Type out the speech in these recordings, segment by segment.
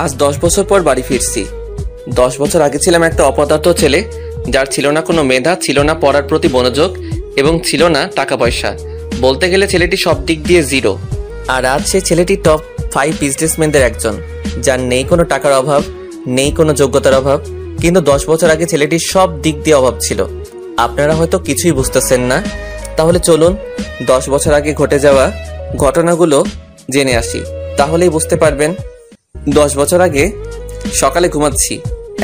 আজ 10 বছর পর বাড়ি ফিরছি। 10 বছর আগে ছিলাম একটা অপদার্থ ছেলে, যার ছিল না কোনো মেধা, ছিল না পড়ার প্রতি মনোযোগ এবং ছিল না টাকা পয়সা। বলতে গেলে ছেলেটি সব দিক দিয়ে জিরো। আর আজ সেই ছেলেটি টপ 5 বিজনেসম্যানদের একজন, যার নেই কোনো টাকার অভাব, নেই কোনো যোগ্যতার অভাব। কিন্তু 10 বছর আগে ছেলেটির সব দিক দিয়ে অভাব ছিল। আপনারা হয়তো কিছুই বুঝতেছেন না। তাহলে চলুন 10 বছর আগে ঘটে যাওয়া ঘটনাগুলো জেনে আসি, তাহলেই বুঝতে পারবেন। 10 বছর আগে সকালে ঘুমাচ্ছি,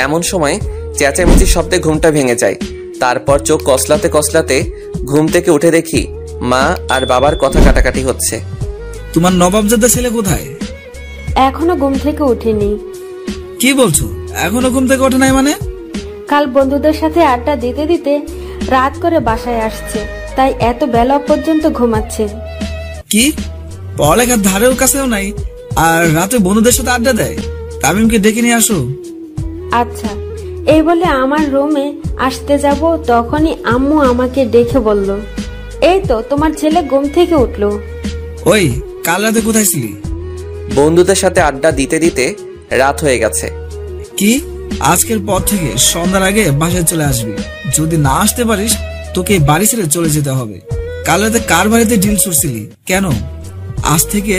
এমন সময় চেঁচামেচির শব্দে ঘুমটা ভেঙে যায়। তারপর চোখ কসলাতে কসলাতে ঘুম থেকে উঠে দেখি মা আর বাবার কথা কাটাকাটি হচ্ছে। তোমার নবাবজাদা ছেলে কোথায়? এখনো ঘুম থেকে উঠেনি। কি বলছো, এখনো ঘুম থেকে ওঠে নাই মানে? কাল বন্ধুদের সাথে আড্ডা দিতে দিতে রাত করে বাসায় আসছে, তাই এত বেলা পর্যন্ত ঘুমাচ্ছে। কি পড়ালেখার ধারেও কাছেও নাই, আর রাতে বন্ধুদের সাথে আড্ডা দেয়? তামিমকে ডেকে নিয়ে আসো। আচ্ছা, এই বলে আমার রুমে আসতে যাব, তখনই আম্মু আমাকে ডেকে বলল, এই তো তোমার ছেলে ঘুম থেকে উঠলো। ওই কাল রাতে কোথায় ছিলি? বন্ধুদের সাথে আড্ডা দিতে দিতে রাত হয়ে গেছে। কি আজকের পর থেকে সন্ধ্যার আগে বাসায় চলে আসবি। যদি না আসতে পারিস তোকে বাড়ি ছেড়ে চলে যেতে হবে। কাল রাতে কার বাড়িতে ডিল ছুড়ছিলি কেন? আজ থেকে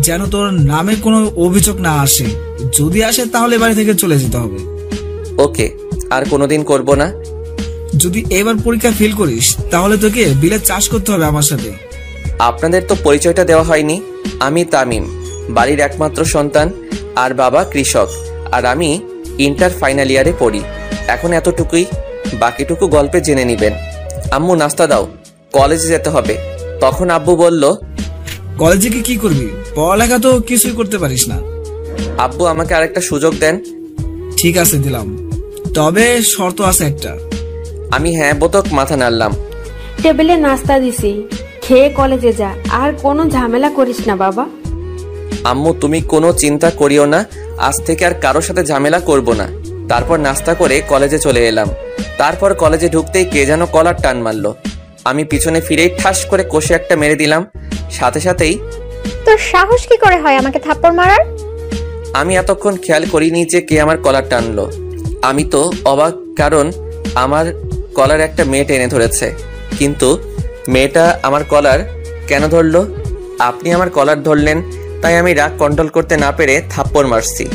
যেন তোর নামে কোনো অভিযোগ না আসে, যদি আসে তাহলে বাড়ি থেকে চলে যেতে হবে। ওকে, আর কোনোদিন করব না। যদি এবার পরীক্ষা ফেল করিস তাহলে তোকে বিলে চাষ করতে হবে আমার সাথে। আপনাদের তো পরিচয়টা দেওয়া হয়নি। আমি তামিম, বাড়ির একমাত্র সন্তান, আর বাবা কৃষক, আর আমি ইন্টার ফাইনাল ইয়ারে পড়ি। এখন এতটুকুই, বাকিটুকু গল্পে জেনে নিবেন। আম্মু নাস্তা দাও, কলেজে যেতে হবে। তখন আব্বু বলল, কলেজে কি করবি? পড়ালেখা তো কিছুই করতে পারিস না। আব্বু আমাকে আরেকটা সুযোগ দেন। ঠিক আছে দিলাম, তবে শর্ত আছে একটা। আমি হ্যাঁ বোতক মাথা নাড়লাম। টেবিলে নাস্তা দিছি, খেয়ে কলেজে যা, আর কোনো ঝামেলা করিস না বাবা। আম্মু তুমি কোনো চিন্তা করিও না, আজ থেকে আর কারোর সাথে ঝামেলা করব না। তারপর নাস্তা করে কলেজে চলে এলাম। তারপর কলেজে ঢুকতেই কে যেন কলার টান মারলো। আমি পিছনে ফিরেই ঠাস করে কষে একটা মেরে দিলাম। সাথে সাথেই, তোর সাহস কি করে হয় আমাকে থাপ্পড় মারার? আমি এতক্ষণ খেয়াল করিনি যে কে আমার কলার টানলো। আমি তো অবাক, কারণ আমার কলার একটা মেয়ে টেনে ধরেছে। কিন্তু মেয়েটা আমার কলার কেন ধরলো? আপনি আমার কলার ধরলেন, তাই আমি রাগ কন্ট্রোল করতে না পেরে থাপ্পড় মারছি।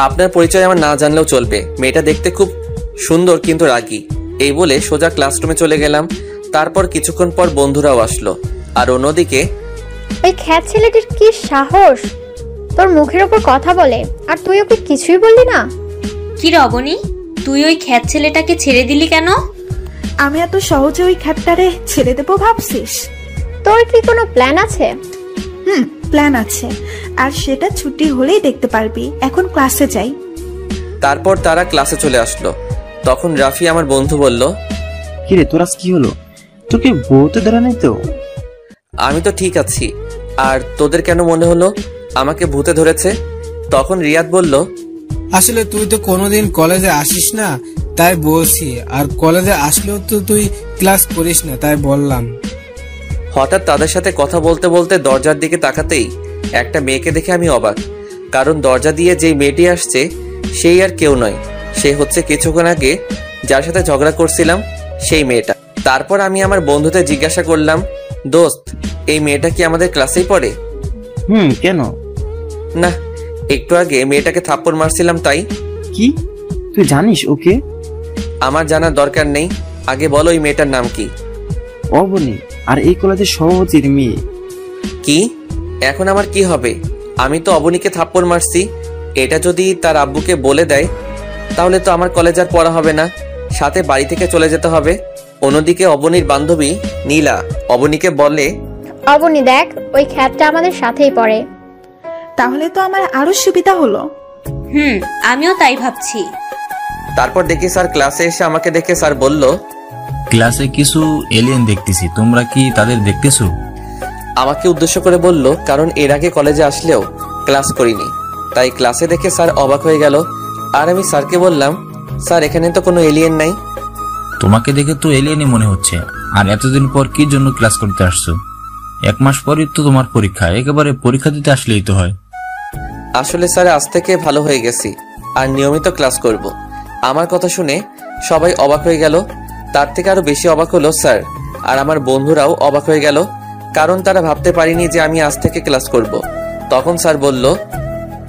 আপনার পরিচয় আমার না জানলেও চলবে, মেয়েটা দেখতে খুব সুন্দর কিন্তু রাগী। এই বলে সোজা ক্লাসরুমে চলে গেলাম। তারপর কিছুক্ষণ পর বন্ধুরাও আসলো। আর অন্যদিকে ওই খ্যাত ছেলেটির কি সাহস তোর মুখের উপর কথা বলে, আর তুই ওকে কিছুই বললি না? কি রবণী, তুই ওই খ্যাত ছেলেটাকে ছেড়ে দিলি কেন? আমি এত সহজে ওই খ্যাতটারে ছেড়ে দেবো ভাবছিস? তোর কি কোনো প্ল্যান আছে? প্ল্যান আছে, আর সেটা ছুটি হলেই দেখতে পারবি। এখন ক্লাসে যাই। তারপর তারা ক্লাসে চলে আসলো। তখন রাফি আমার বন্ধু বলল, কিরে তোর আজ কি হলো? তোকে বউতে ধরে নাই তো? আমি তো ঠিক আছি, আর তোদের কেন মনে হলো আমাকে ভূতে ধরেছে? তখন রিয়াদ বলল, আসলে তুই তো কোনোদিন কলেজে আসিস না, তাই বলছি। আর কলেজে আসলেও তো তুই ক্লাস করিস না, তাই বললাম। হঠাৎ তাদের সাথে কথা বলতে বলতে দরজার দিকে তাকাতেই একটা মেয়েকে দেখে আমি অবাক, কারণ দরজা দিয়ে যেই মেয়েটি আসছে সেই আর কেউ নয়, সে হচ্ছে কিছুক্ষণ আগে যার সাথে ঝগড়া করছিলাম সেই মেয়েটা। তারপর আমি আমার বন্ধুদের জিজ্ঞাসা করলাম, দোস্ত এই মেয়েটা কি আমাদের ক্লাসেই পড়ে? কেন? না, একটু আগে মেয়েটাকে থাপ্পড় মারছিলাম তাই। কি তুই জানিস ওকে? আমার জানার দরকার নেই, আগে বলো এই মেয়েটার নাম কি? অবনী, আর এই কলেজের সভাপতির মেয়ে। কি? এখন আমার কি হবে? আমি তো অবনীকে থাপ্পড় মারছি। এটা যদি তার আব্বুকে বলে দেয় তাহলে তো আমার কলেজ আর পড়া হবে না, সাথে বাড়ি থেকে চলে যেতে হবে। অন্যদিকে অবনীর বান্ধবী নীলা অবনীকে বলে, অবনী দেখ, ওই খ্যাতটা আমাদের সাথেই পড়ে। তাহলে তো আমার আরো সুবিধা হলো। আমিও তাই ভাবছি। তারপর দেখি স্যার ক্লাসে এসে আমাকে দেখে স্যার বলল, ক্লাসে কিছু এলিয়েন দেখতেছি, তোমরা কি তাদের দেখতেছো? আমাকে উদ্দেশ্য করে বলল, কারণ এর আগে কলেজে আসলেও ক্লাস করিনি, তাই ক্লাসে দেখে স্যার অবাক হয়ে গেল। আর আমি স্যারকে বললাম, স্যার এখানে তো কোনো এলিয়েন নাই। তোমাকে দেখে তো এলিয়েনই মনে হচ্ছে। আর এতদিন পর কি জন্য ক্লাস করতে আসছো? 1 মাস পরই তো তোমার পরীক্ষা, একেবারে পরীক্ষা দিতে আসলেই তো হয়। আসলে স্যার আজ থেকে ভালো হয়ে গেছি আর নিয়মিত ক্লাস করব। আমার কথা শুনে সবাই অবাক হয়ে গেল। তার থেকে আরো বেশি অবাক হলো স্যার, আর আমার বন্ধুরাও অবাক হয়ে গেল, কারণ তারা ভাবতে পারেনি যে আমি আজ থেকে ক্লাস করব। তখন স্যার বলল,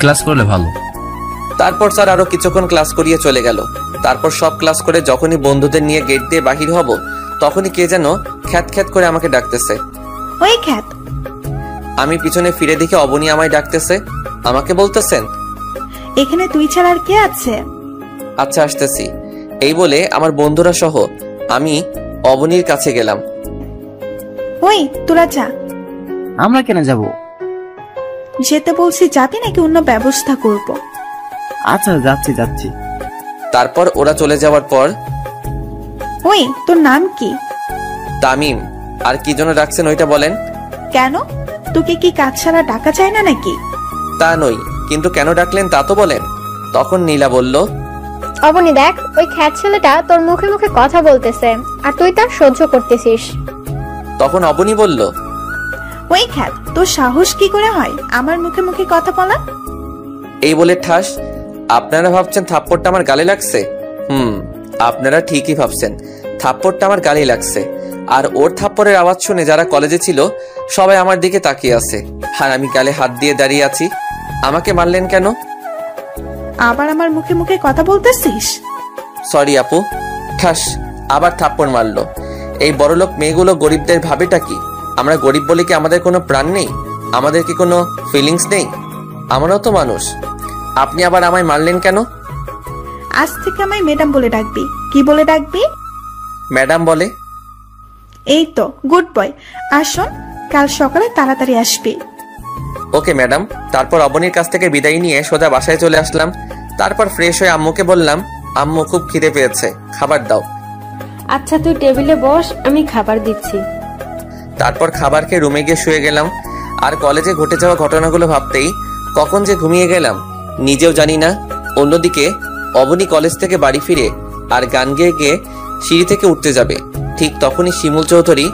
ক্লাস করলে ভালো। তারপর স্যার আরো কিছুক্ষণ ক্লাস করিয়ে চলে গেল। তারপর সব ক্লাস করে যখনই বন্ধুদের নিয়ে গেট দিয়ে বাহির হব, তখনই কে যেন খ্যাত খ্যাত করে আমাকে ডাকতেছে। ওই খ্যাত। আমি পিছনে ফিরে দেখে অবনী আমায় ডাকতেছে। আমাকে বলতেছেন, এখানে তুই ছাড়া আর কে আছে? আচ্ছা আসতেছি। এই বলে আমার বন্ধুরা সহ আমি অবনীর কাছে গেলাম। ওই তোরা যা। আমরা কেন যাব? যেতে বলছি, যাবি নাকি অন্য ব্যবস্থা করব? আচ্ছা যাচ্ছি যাচ্ছি। তারপর ওরা চলে যাওয়ার পর, ওই তোর নাম কি? তামিম। আর কি জন্য ডাকছেন ওইটা বলেন। কেন, তোকে কি কাজ ছাড়া ডাকা যায় না নাকি? তা নই, কিন্তু কেন ডাকলেন তা তো বলেন। তখন নীলা বলল, অবনী দেখ, ওই খ্যাত ছেলেটা তোর মুখে মুখে কথা বলতেছে আর তুই তা সহ্য করতেছিস। তখন অবনী বলল, ওই খ্যাত, তোর সাহস কি করে হয় আমার মুখে মুখে কথা বলা? এই বলে ঠাস। আপনারা ভাবছেন থাপ্পড়টা আমার গালে লাগছে? আপনারা ঠিকই ভাবছেন, থাপ্পড়টা আমার গালে লাগছে। আর ওর থাপ্পড়ের আওয়াজ শুনে যারা কলেজে ছিল সবাই আমার দিকে তাকিয়ে আছে, আর আমি গালে হাত দিয়ে দাঁড়িয়ে আছি। আমাকে মারলেন কেন? আবার আমার মুখে মুখে কথা বলতেছিস? সরি আপু। ঠাস, আবার থাপ্পড় মারলো। এই বড়লোক মেয়েগুলো গরিবদের ভাবেটা কি? আমরা গরিব বলে কি আমাদের কোনো প্রাণ নেই? আমাদের কি কোনো ফিলিংস নেই? আমরাও তো মানুষ। আপনি আবার আমায় মারলেন কেন? আজ থেকে আমায় ম্যাডাম বলে ডাকবি। কি বলে ডাকবি? ম্যাডাম বলে। এই তো, গুড বয়। আর শোন, কাল সকালে তাড়াতাড়ি আসবি। Okay madam. তারপর অবনীর কাছ থেকে বিদায় নিয়ে সোজা বাসায় চলে আসলাম। তারপর ফ্রেশ হয়ে আম্মুকে বললাম, আম্মু খুব খিদে পেয়েছে, খাবার দাও। আচ্ছা তুই টেবিলে বস, আমি খাবার দিচ্ছি। তারপর খাবার খেয়ে রুমে গিয়ে শুয়ে গেলাম। আর কলেজে ঘটে যাওয়া ঘটনাগুলো ভাবতেই কখন যে ঘুমিয়ে গেলাম নিজেও জানি না। অন্যদিকে অবনী কলেজ থেকে বাড়ি ফিরে আর গান গেয়ে গিয়ে সিঁড়ি থেকে উঠতে যাবে, ঠিক তখনই শিমুল চৌধুরী,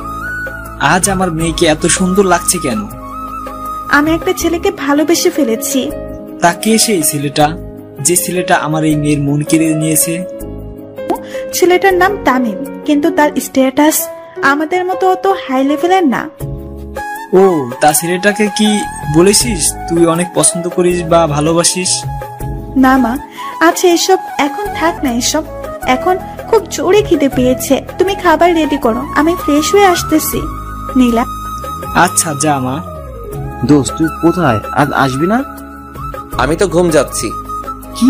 আজ আমার মেয়েকে এত সুন্দর লাগছে কেন? আমি একটা ছেলেকে ভালোবেসে ফেলেছি। তা কে সেই ছেলেটা, যে ছেলেটা আমার এই মেয়ের মন কেড়ে নিয়েছে? ছেলেটার নাম তামিম, কিন্তু তার স্ট্যাটাস আমাদের মতো অত হাই লেভেলের না। ও, তা ছেলেটাকে কি বলেছিস তুই অনেক পছন্দ করিস বা ভালোবাসিস? না মা, আচ্ছা এসব এখন থাক না। এসব এখন খুব জোরে খিদে পেয়েছে। তুমি খাবার রেডি করো, আমি ফ্রেশ হয়ে আসতেছি। নীলা। আচ্ছা যা মা। দোস্ত তুই কোথায়, আজ আসবি না? আমি তো ঘুম যাচ্ছি। কি?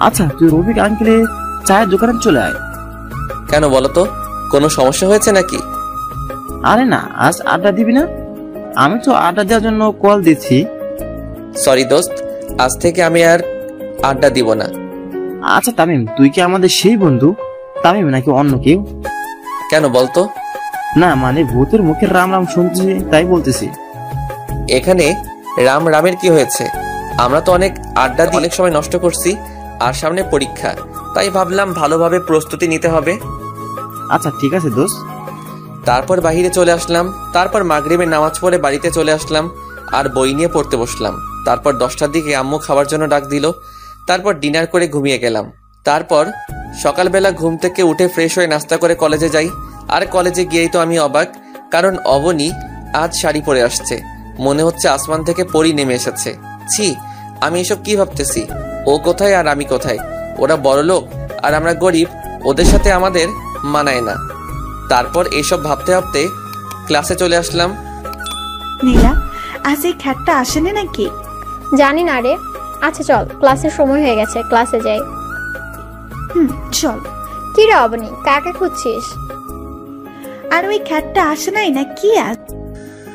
আচ্ছা তুই রফিক আঙ্কেলের চায়ের দোকানে চলে আয়। কেন বলো তো, কোনো সমস্যা হয়েছে নাকি? আরে না, আজ আড্ডা দিবি না? আমি তো আড্ডা দেওয়ার জন্য কল দিচ্ছি। সরি দোস্ত, আজ থেকে আমি আর আড্ডা দিব না। আচ্ছা তামিম, তুই কি আমাদের সেই বন্ধু তামিম নাকি অন্য কেউ? কেন বলতো? না মানে ভূতের মুখের রাম রাম শুনছি তাই বলতেছি। এখানে রাম রামের কি হয়েছে? আমরা তো অনেক আড্ডা দিয়ে অনেক সময় নষ্ট করছি, আর সামনে পরীক্ষা, তাই ভাবলাম ভালোভাবে প্রস্তুতি নিতে হবে। আচ্ছা ঠিক আছে দোস্ত। তারপর বাহিরে চলে আসলাম। তারপর মাগরিবের নামাজ পড়ে বাড়িতে চলে আসলাম আর বই নিয়ে পড়তে বসলাম। তারপর 10টার দিকে আম্মু খাবার জন্য ডাক দিল। তারপর ডিনার করে ঘুমিয়ে গেলাম। তারপর সকালবেলা ঘুম থেকে উঠে ফ্রেশ হয়ে নাস্তা করে কলেজে যাই। আর কলেজে গিয়েই তো আমি অবাক, কারণ অবনী আজ শাড়ি পরে আসছে। মনে হচ্ছে আসমান থেকে পরি নেমে এসেছে। ছি, আমি এসব কি ভাবতেছি? ও কোথায় আর আমি কোথায়? ওরা বড়লোক আর আমরা গরিব, ওদের সাথে আমাদের মানায় না। তারপর এইসব ভাবতে ভাবতে ক্লাসে চলে আসলাম। নীলা, আজ এই খ্যাতটা আসেনি নাকি? জানি না রে। আচ্ছা চল, ক্লাসের সময় হয়ে গেছে, ক্লাসে যাই। চল। কি রে অবনী, কাকে খুঁজছিস? আর ওই খ্যাতটা আসে নাই না কি? আজ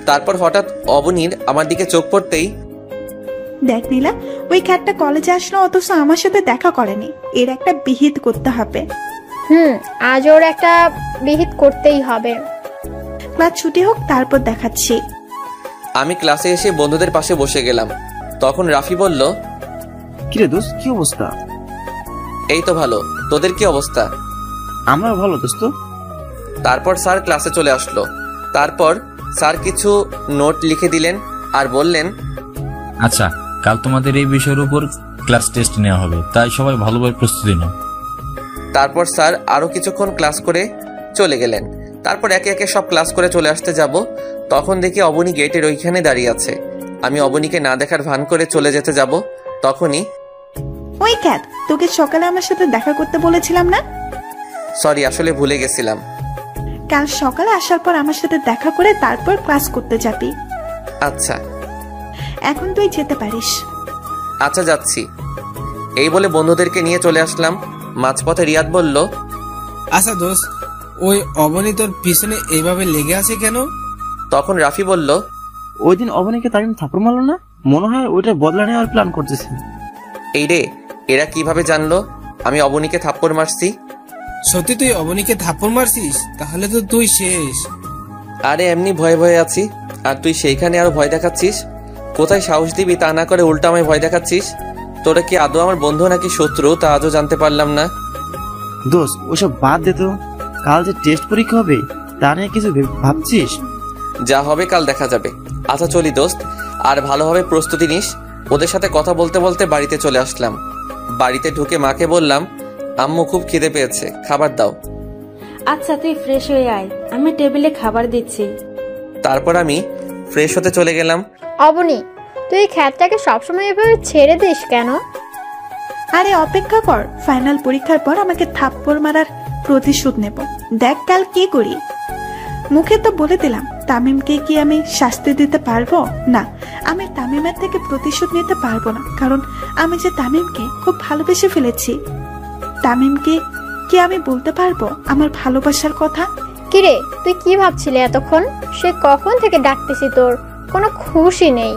তারপর হঠাৎ অবনীর আমার দিকে চোখ পড়তেই, দেখ নীলা, ওই খ্যাতটা কলেজে আসলো অথচ আমার সাথে দেখা করেনি। এর একটা বিহিত করতে হবে। আজ ওর একটা বিহিত করতেই হবে। ক্লাস ছুটি হোক, তারপর দেখাচ্ছি। আমি ক্লাসে এসে বন্ধুদের পাশে বসে গেলাম। তখন রাফি বলল, কিরে দোস্ত, কি অবস্থা? এই তো ভালো, তোদের কি অবস্থা? আমরা ভালো দোস্ত। তারপর স্যার ক্লাসে চলে আসলো। তারপর স্যার কিছু নোট লিখে দিলেন আর বললেন, আচ্ছা কাল তোমাদের এই বিষয়ের উপর ক্লাস টেস্ট নেওয়া হবে, তাই সবাই ভালোভাবে প্রস্তুতি নাও। তারপর স্যার আরো কিছুক্ষণ ক্লাস করে চলে গেলেন। তারপর একে একে সব ক্লাস করে চলে আসতে যাব, তখন দেখি অবনী গেটের ওইখানে দাঁড়িয়ে আছে। আমি অবনীকে না দেখার ভান করে চলে যেতে যাব, তখনই ওই ক্যাট, তোকে সকালে আমার সাথে দেখা করতে বলেছিলাম না? সরি, আসলে ভুলে গেছিলাম। কাল সকালে আসার পর আমার সাথে দেখা করে তারপর ক্লাস করতে যাবি। আচ্ছা। এখন তুই যেতে পারিস। আচ্ছা, যাচ্ছি। এই বলে বন্ধুদেরকে নিয়ে চলে আসলাম। মাঝপথে রিয়াদ বলল, আচ্ছা দোস্ত, ওই অবনী তোর পিছনে এইভাবে লেগে আছে কেন? তখন রাফি বলল, ওই দিন অবনীকে তামিম থাপ্পড় মারলো না, মনে হয় ওইটার বদলা নেওয়ার প্ল্যান করতেছে। এই রে, এরা কিভাবে জানলো আমি অবনীকে থাপ্পড় মারছি? সত্যি তুই অবনীকে থাপ্পড় মারছিস? তাহলে তো তুই শেষ। আরে এমনি ভয়ে ভয়ে আছি, আর তুই সেইখানে আরো ভয় দেখাচ্ছিস। কোথায় সাহস দিবি তা না করে উল্টা আমায় ভয় দেখাচ্ছিস। তোরা কি আদৌ আমার বন্ধু নাকি শত্রু তা আজও জানতে পারলাম না। দোস্ত ওসব বাদ দে তো, কাল যে টেস্ট পরীক্ষা হবে তা নিয়ে কিছু ভাবছিস? যা হবে কাল দেখা যাবে। আচ্ছা চলি দোস্ত, আর ভালোভাবে প্রস্তুতি নিস। ওদের সাথে কথা বলতে বলতে বাড়িতে চলে আসলাম। বাড়িতে ঢুকে মাকে বললাম, আম্মু খুব খিদে পেয়েছে, খাবার দাও। আচ্ছা তুই ফ্রেশ হয়ে আয়, আমি টেবিলে খাবার দিচ্ছি। তারপর আমি ফ্রেশ হতে চলে গেলাম। অবনী, তুই এই খ্যাতটাকে সবসময় এভাবে ছেড়ে দিস কেন? আরে অপেক্ষা কর, ফাইনাল পরীক্ষার পর আমাকে থাপ্পড় মারার প্রতিশোধ নেব। দেখ কাল কি করি। মুখে তো বলে দিলাম, তামিমকে কি আমি শাস্তি দিতে পারবো না? আমি তামিমের থেকে প্রতিশোধ নিতে পারবো না, কারণ আমি যে তামিমকে খুব ভালোবেসে ফেলেছি। তামিমকে কি আমি বলতে পারবো আমার ভালোবাসার কথা? কিরে, তুই কি ভাবছিলি এতক্ষণ? সে কখন থেকে ডাকতেছি, তোর কোনো খুশি নেই?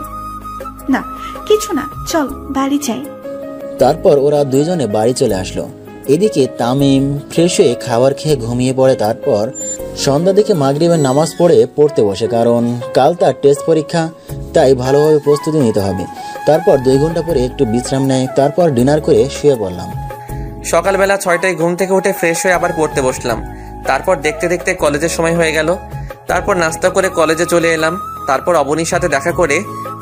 না কিছু না, চল বাড়ি যাই। তারপর ওরা দুইজনে বাড়ি চলে আসলো। এদিকে তামিম ফ্রেশ হয়ে খাবার খেয়ে ঘুমিয়ে পড়ে। তারপর সন্ধ্যা দিকে মাগরিবের নামাজ পড়তে বসে, কারণ কাল তার টেস্ট পরীক্ষা, তাই ভালোভাবে প্রস্তুতি নিতে হবে। তারপর 2 ঘন্টা পরে একটু বিশ্রাম নেয়, তারপর ডিনার করে শুয়ে পড়লাম। সকালবেলা 6টায় ঘুম থেকে উঠে ফ্রেশ হয়ে আবার পড়তে বসলাম। তারপর দেখতে দেখতে কলেজের সময় হয়ে গেল। তারপর নাস্তা করে কলেজে চলে এলাম। তারপর অবনীর সাথে দেখা করে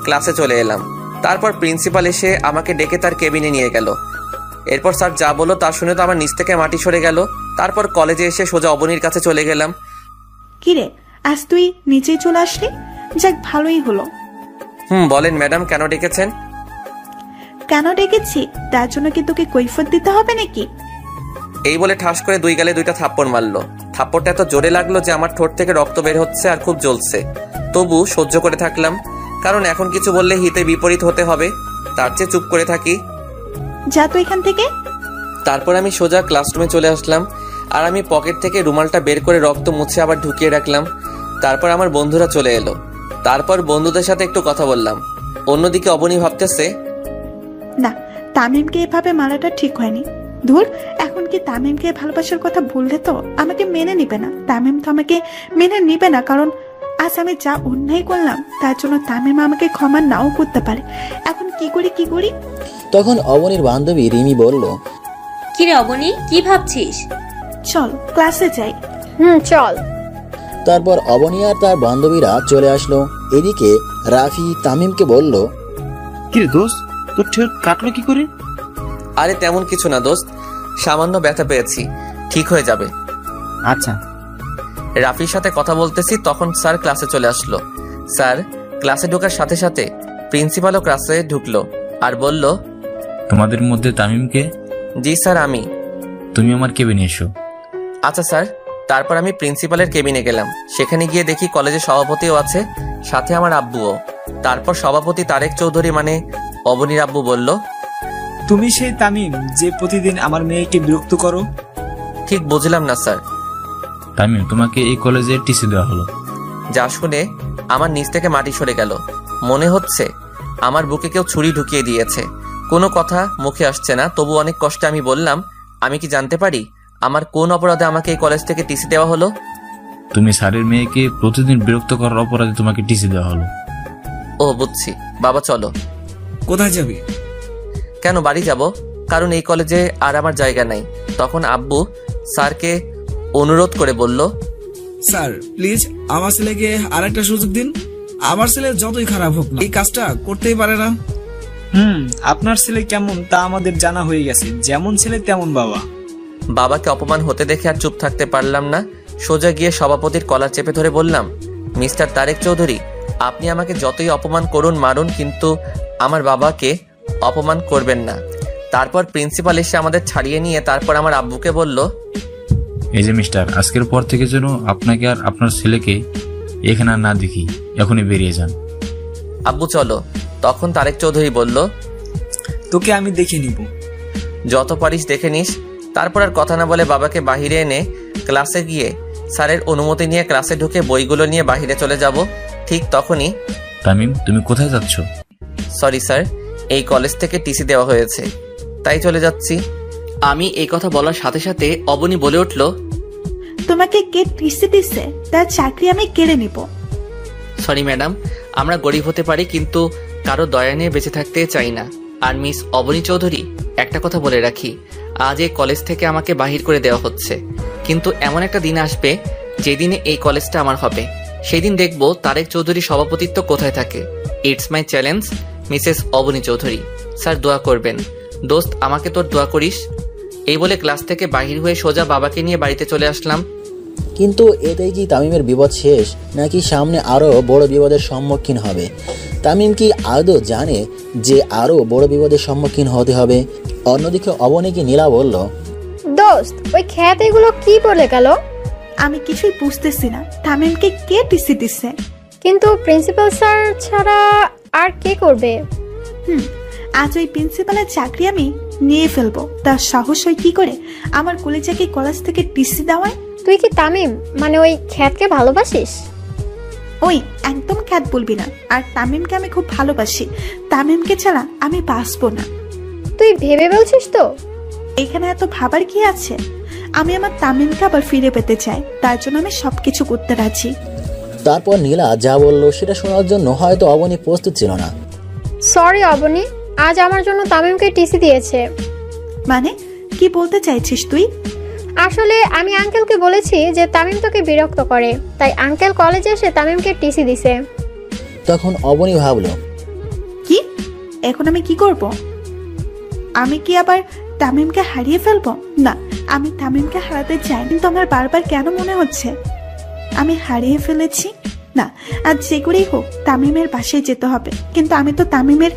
ক্লাসে চলে এলাম। তারপর প্রিন্সিপাল এসে আমাকে ডেকে তার কেবিনে নিয়ে গেল। এরপর স্যার যা বললো তা শুনে তো আমার নিচ থেকে মাটি সরে গেল। তারপর কলেজে এসে সোজা অবনীর কাছে চলে গেলাম। কিরে, আজ তুই নিচেই চলে আসলি? যাক, ভালোই হলো। বলেন ম্যাডাম, কেন ডেকেছেন? কেন ডেকেছি তার জন্য কি তোকে কৈফিয়ত দিতে হবে নাকি? এই বলে ঠাস করে 2 গালে 2টা থাপ্পড় মারলো। থাপ্পড়টা এত জোরে লাগলো যে আমার ঠোঁট থেকে রক্ত বের হচ্ছে আর খুব জ্বলছে। তবু সহ্য করে থাকলাম, কারণ এখন কিছু বললে হিতে বিপরীত হতে হবে, তার চেয়ে চুপ করে থাকি। যা তো এখান থেকে। তারপর আমি সোজা ক্লাসরুমে চলে আসলাম, আর আমি পকেট থেকে রুমালটা বের করে রক্ত মুছে আবার ঢুকিয়ে রাখলাম। তারপর আমার বন্ধুরা চলে এলো। তারপর বন্ধুদের সাথে একটু কথা বললাম। অন্যদিকে অবনী ভাবতেছে, না, তামিমকে এভাবে মারাটা ঠিক হয়নি। ধুর, এখন কি তামিমকে ভালোবাসার কথা বললে তো আমাকে মেনে নিবে না। তামিম তো আমাকে মেনে নিবে না, কারণ আজ আমি যা অন্যায় করলাম তার জন্য তামিম আমাকে ক্ষমা নাও করতে পারে। এখন কি করি? তখন অবনীর বান্ধবী রিমি বলল, কিরে অবনী, কি ভাবছিস? চল ক্লাসে যাই। চল। তারপর অবনী আর তার বান্ধবীরা চলে আসলো। এদিকে রাফি তামিমকে বলল, কিরে দোস্ত, তোর ঠোঁট কাটলো কি করে? আরে তেমন কিছু না দোস্ত, সামান্য ব্যথা পেয়েছি, ঠিক হয়ে যাবে। আচ্ছা। রাফির সাথে কথা বলতেছি, তখন স্যার ক্লাসে চলে আসলো। স্যার ক্লাসে ঢোকার সাথে সাথে প্রিন্সিপালও ক্লাসে ঢুকলো আর বলল, তোমাদের মধ্যে তামিমকে? জি স্যার, আমি। তুমি আমার কেবিনে এসো। আচ্ছা স্যার। তারপর আমি প্রিন্সিপালের কেবিনে গেলাম। সেখানে গিয়ে দেখি কলেজের সভাপতিও আছে, সাথে আমার আব্বুও। তারপর সভাপতি তারেক চৌধুরী মানে অবনীর আব্বু বলল, তুমি সেই তামিম যে প্রতিদিন আমার মেয়েকে বিরক্ত করো? ঠিক বুঝলাম না স্যার। তামিম, তোমাকে এই কলেজে টিসি দেওয়া হলো। যা শুনে আমার নিচ থেকে মাটি সরে গেল। মনে হচ্ছে আমার বুকে কেউ ছুরি ঢুকিয়ে দিয়েছে। কোনো কথা মুখে আসছে না, তবু অনেক কষ্টে আমি বললাম, আমি কি জানতে পারি আমার কোন অপরাধে আমাকে এই কলেজ থেকে টিসি দেওয়া হলো? তুমি স্যারের মেয়েকে প্রতিদিন বিরক্ত করার অপরাধে তোমাকে টিসি দেওয়া হলো। ও বুঝছি। বাবা চলো। কোথায় যাবি? কেন, বাড়ি যাব, কারণ এই কলেজে আর আমার জায়গা নাই। তখন আব্বু স্যারকে অনুরোধ করে বলল, স্যার প্লিজ আমার ছেলেকে আরেকটা সুযোগ দিন। আমার ছেলে যতই খারাপ হোক না, এই কাজটা করতেই পারে না। আপনার ছেলে কেমন তা আমাদের জানা হয়ে গেছে, যেমন ছেলে তেমন বাবা। বাবাকে অপমান হতে দেখে আর চুপ থাকতে পারলাম না। সোজা গিয়ে সভাপতির কলার চেপে ধরে বললাম, মিস্টার তারেক চৌধুরী, আপনি আমাকে যতই অপমান করুন মারুন, কিন্তু আমার বাবাকে অপমান করবেন না। তারপর প্রিন্সিপাল এসে আমাদের ছাড়িয়ে নিয়ে তারপর আমার আব্বুকে বলল, এই যে মিস্টার, আজকের পর থেকে যেন আপনাকে আর আপনার ছেলেকে এখানে আর না দেখি, এখনই বেরিয়ে যান। আব্বু চলো। তখন তারেক চৌধুরী বলল, তোকে আমি দেখে নিব। যত পারিস দেখে নিস। তারপর আর কথা না বলে বাবাকে বাহিরে এনে ক্লাসে গিয়ে স্যারের অনুমতি নিয়ে ক্লাসে ঢুকে বইগুলো নিয়ে বাহিরে চলে যাব। ঠিক তখনই, তামিম, তুমি কোথায় যাচ্ছ? সরি স্যার, এই কলেজ থেকে টিসি দেওয়া হয়েছে, তাই চলে যাচ্ছি। আমি এই কথা বলার সাথে সাথে অবনী বলে উঠল, তোমাকে কে টিসি দিছে? তার চাকরি আমি কেড়ে নিব। সরি ম্যাডাম, আমরা গরিব হতে পারি কিন্তু কারো দয়া নিয়ে বেঁচে থাকতে চাই না। আর মিস অবনী চৌধুরী, একটা কথা বলে রাখি, আজ এই কলেজ থেকে আমাকে বাহির করে দেওয়া হচ্ছে, কিন্তু এমন একটা দিন আসবে যেদিনে এই কলেজটা আমার হবে। সেই দিন দেখব তারেক চৌধুরী সভাপতিত্ব কোথায় থাকে। It's my challenge, Mrs Abani Chowdhury. Sir দোয়া করবেন। দোস্ত, আমাকে তোর দোয়া করিস। এই বলে ক্লাস থেকে বাহির হয়ে সোজা বাবাকে নিয়ে বাড়িতে চলে আসলাম। কিন্তু এতেই কি তামিমের বিপদ শেষ, নাকি সামনে আরো বড় বিপদের সম্মুখীন হবে? তামিম কি আদৌ জানে যে আরো বড় বিপদের সম্মুখীন হতে হবে? অন্যদিকে অবনীকে নীলা বলল, দোস্ত, ওই খ্যাত এগুলো কি বলে গেল? আমি কিছুই বুঝতেছি না, তামিমকে কে টিসি দিছে? কিন্তু প্রিন্সিপাল স্যার ছাড়া আর কে করবে? আজ ওই প্রিন্সিপালের চাকরি আমি নিয়ে ফেলবো। তার সাহস হয় কি করে আমার কলেজাকে কলেজ থেকে টিসি দেওয়ায়? তুই কি তামিম মানে ওই খ্যাতকে ভালোবাসিস? ওই একদম খ্যাত বলবি না। আর তামিমকে আমি খুব ভালোবাসি। তামিমকে ছাড়া আমি বাঁচবো না। তুই ভেবে বলছিস তো? এখানে এত ভাবার কি আছে? আমি আমার তামিমকে আবার ফিরে পেতে চাই, তার জন্য আমি সবকিছু করতে রাজি। তারপর নীলা যা বলল সেটা শোনার জন্য হয়তো অবনী প্রস্তুত ছিল না। সরি অবনী, আজ আমার জন্য তামিমকে টিসি দিয়েছে। মানে কি বলতে চাইছিস তুই? আসলে আমি আঙ্কেলকে বলেছি যে তামিম তোকে বিরক্ত করে, তাই আঙ্কেল কলেজে এসে তামিমকে টিসি দিছে। তখন অবনী ভাবলো, কি এখন আমি কি করব? আমি কি আবার তামিমকে হারিয়ে ফেলবো? না, আমি তামিমকে হারাতে চাই, কিন্তু আমার বারবার কেন মনে হচ্ছে আমি হারিয়ে ফেলেছি। না, আজ যে করেই হোক তামিমের বাসায় যেতে হবে। কিন্তু আমি তো তামিমের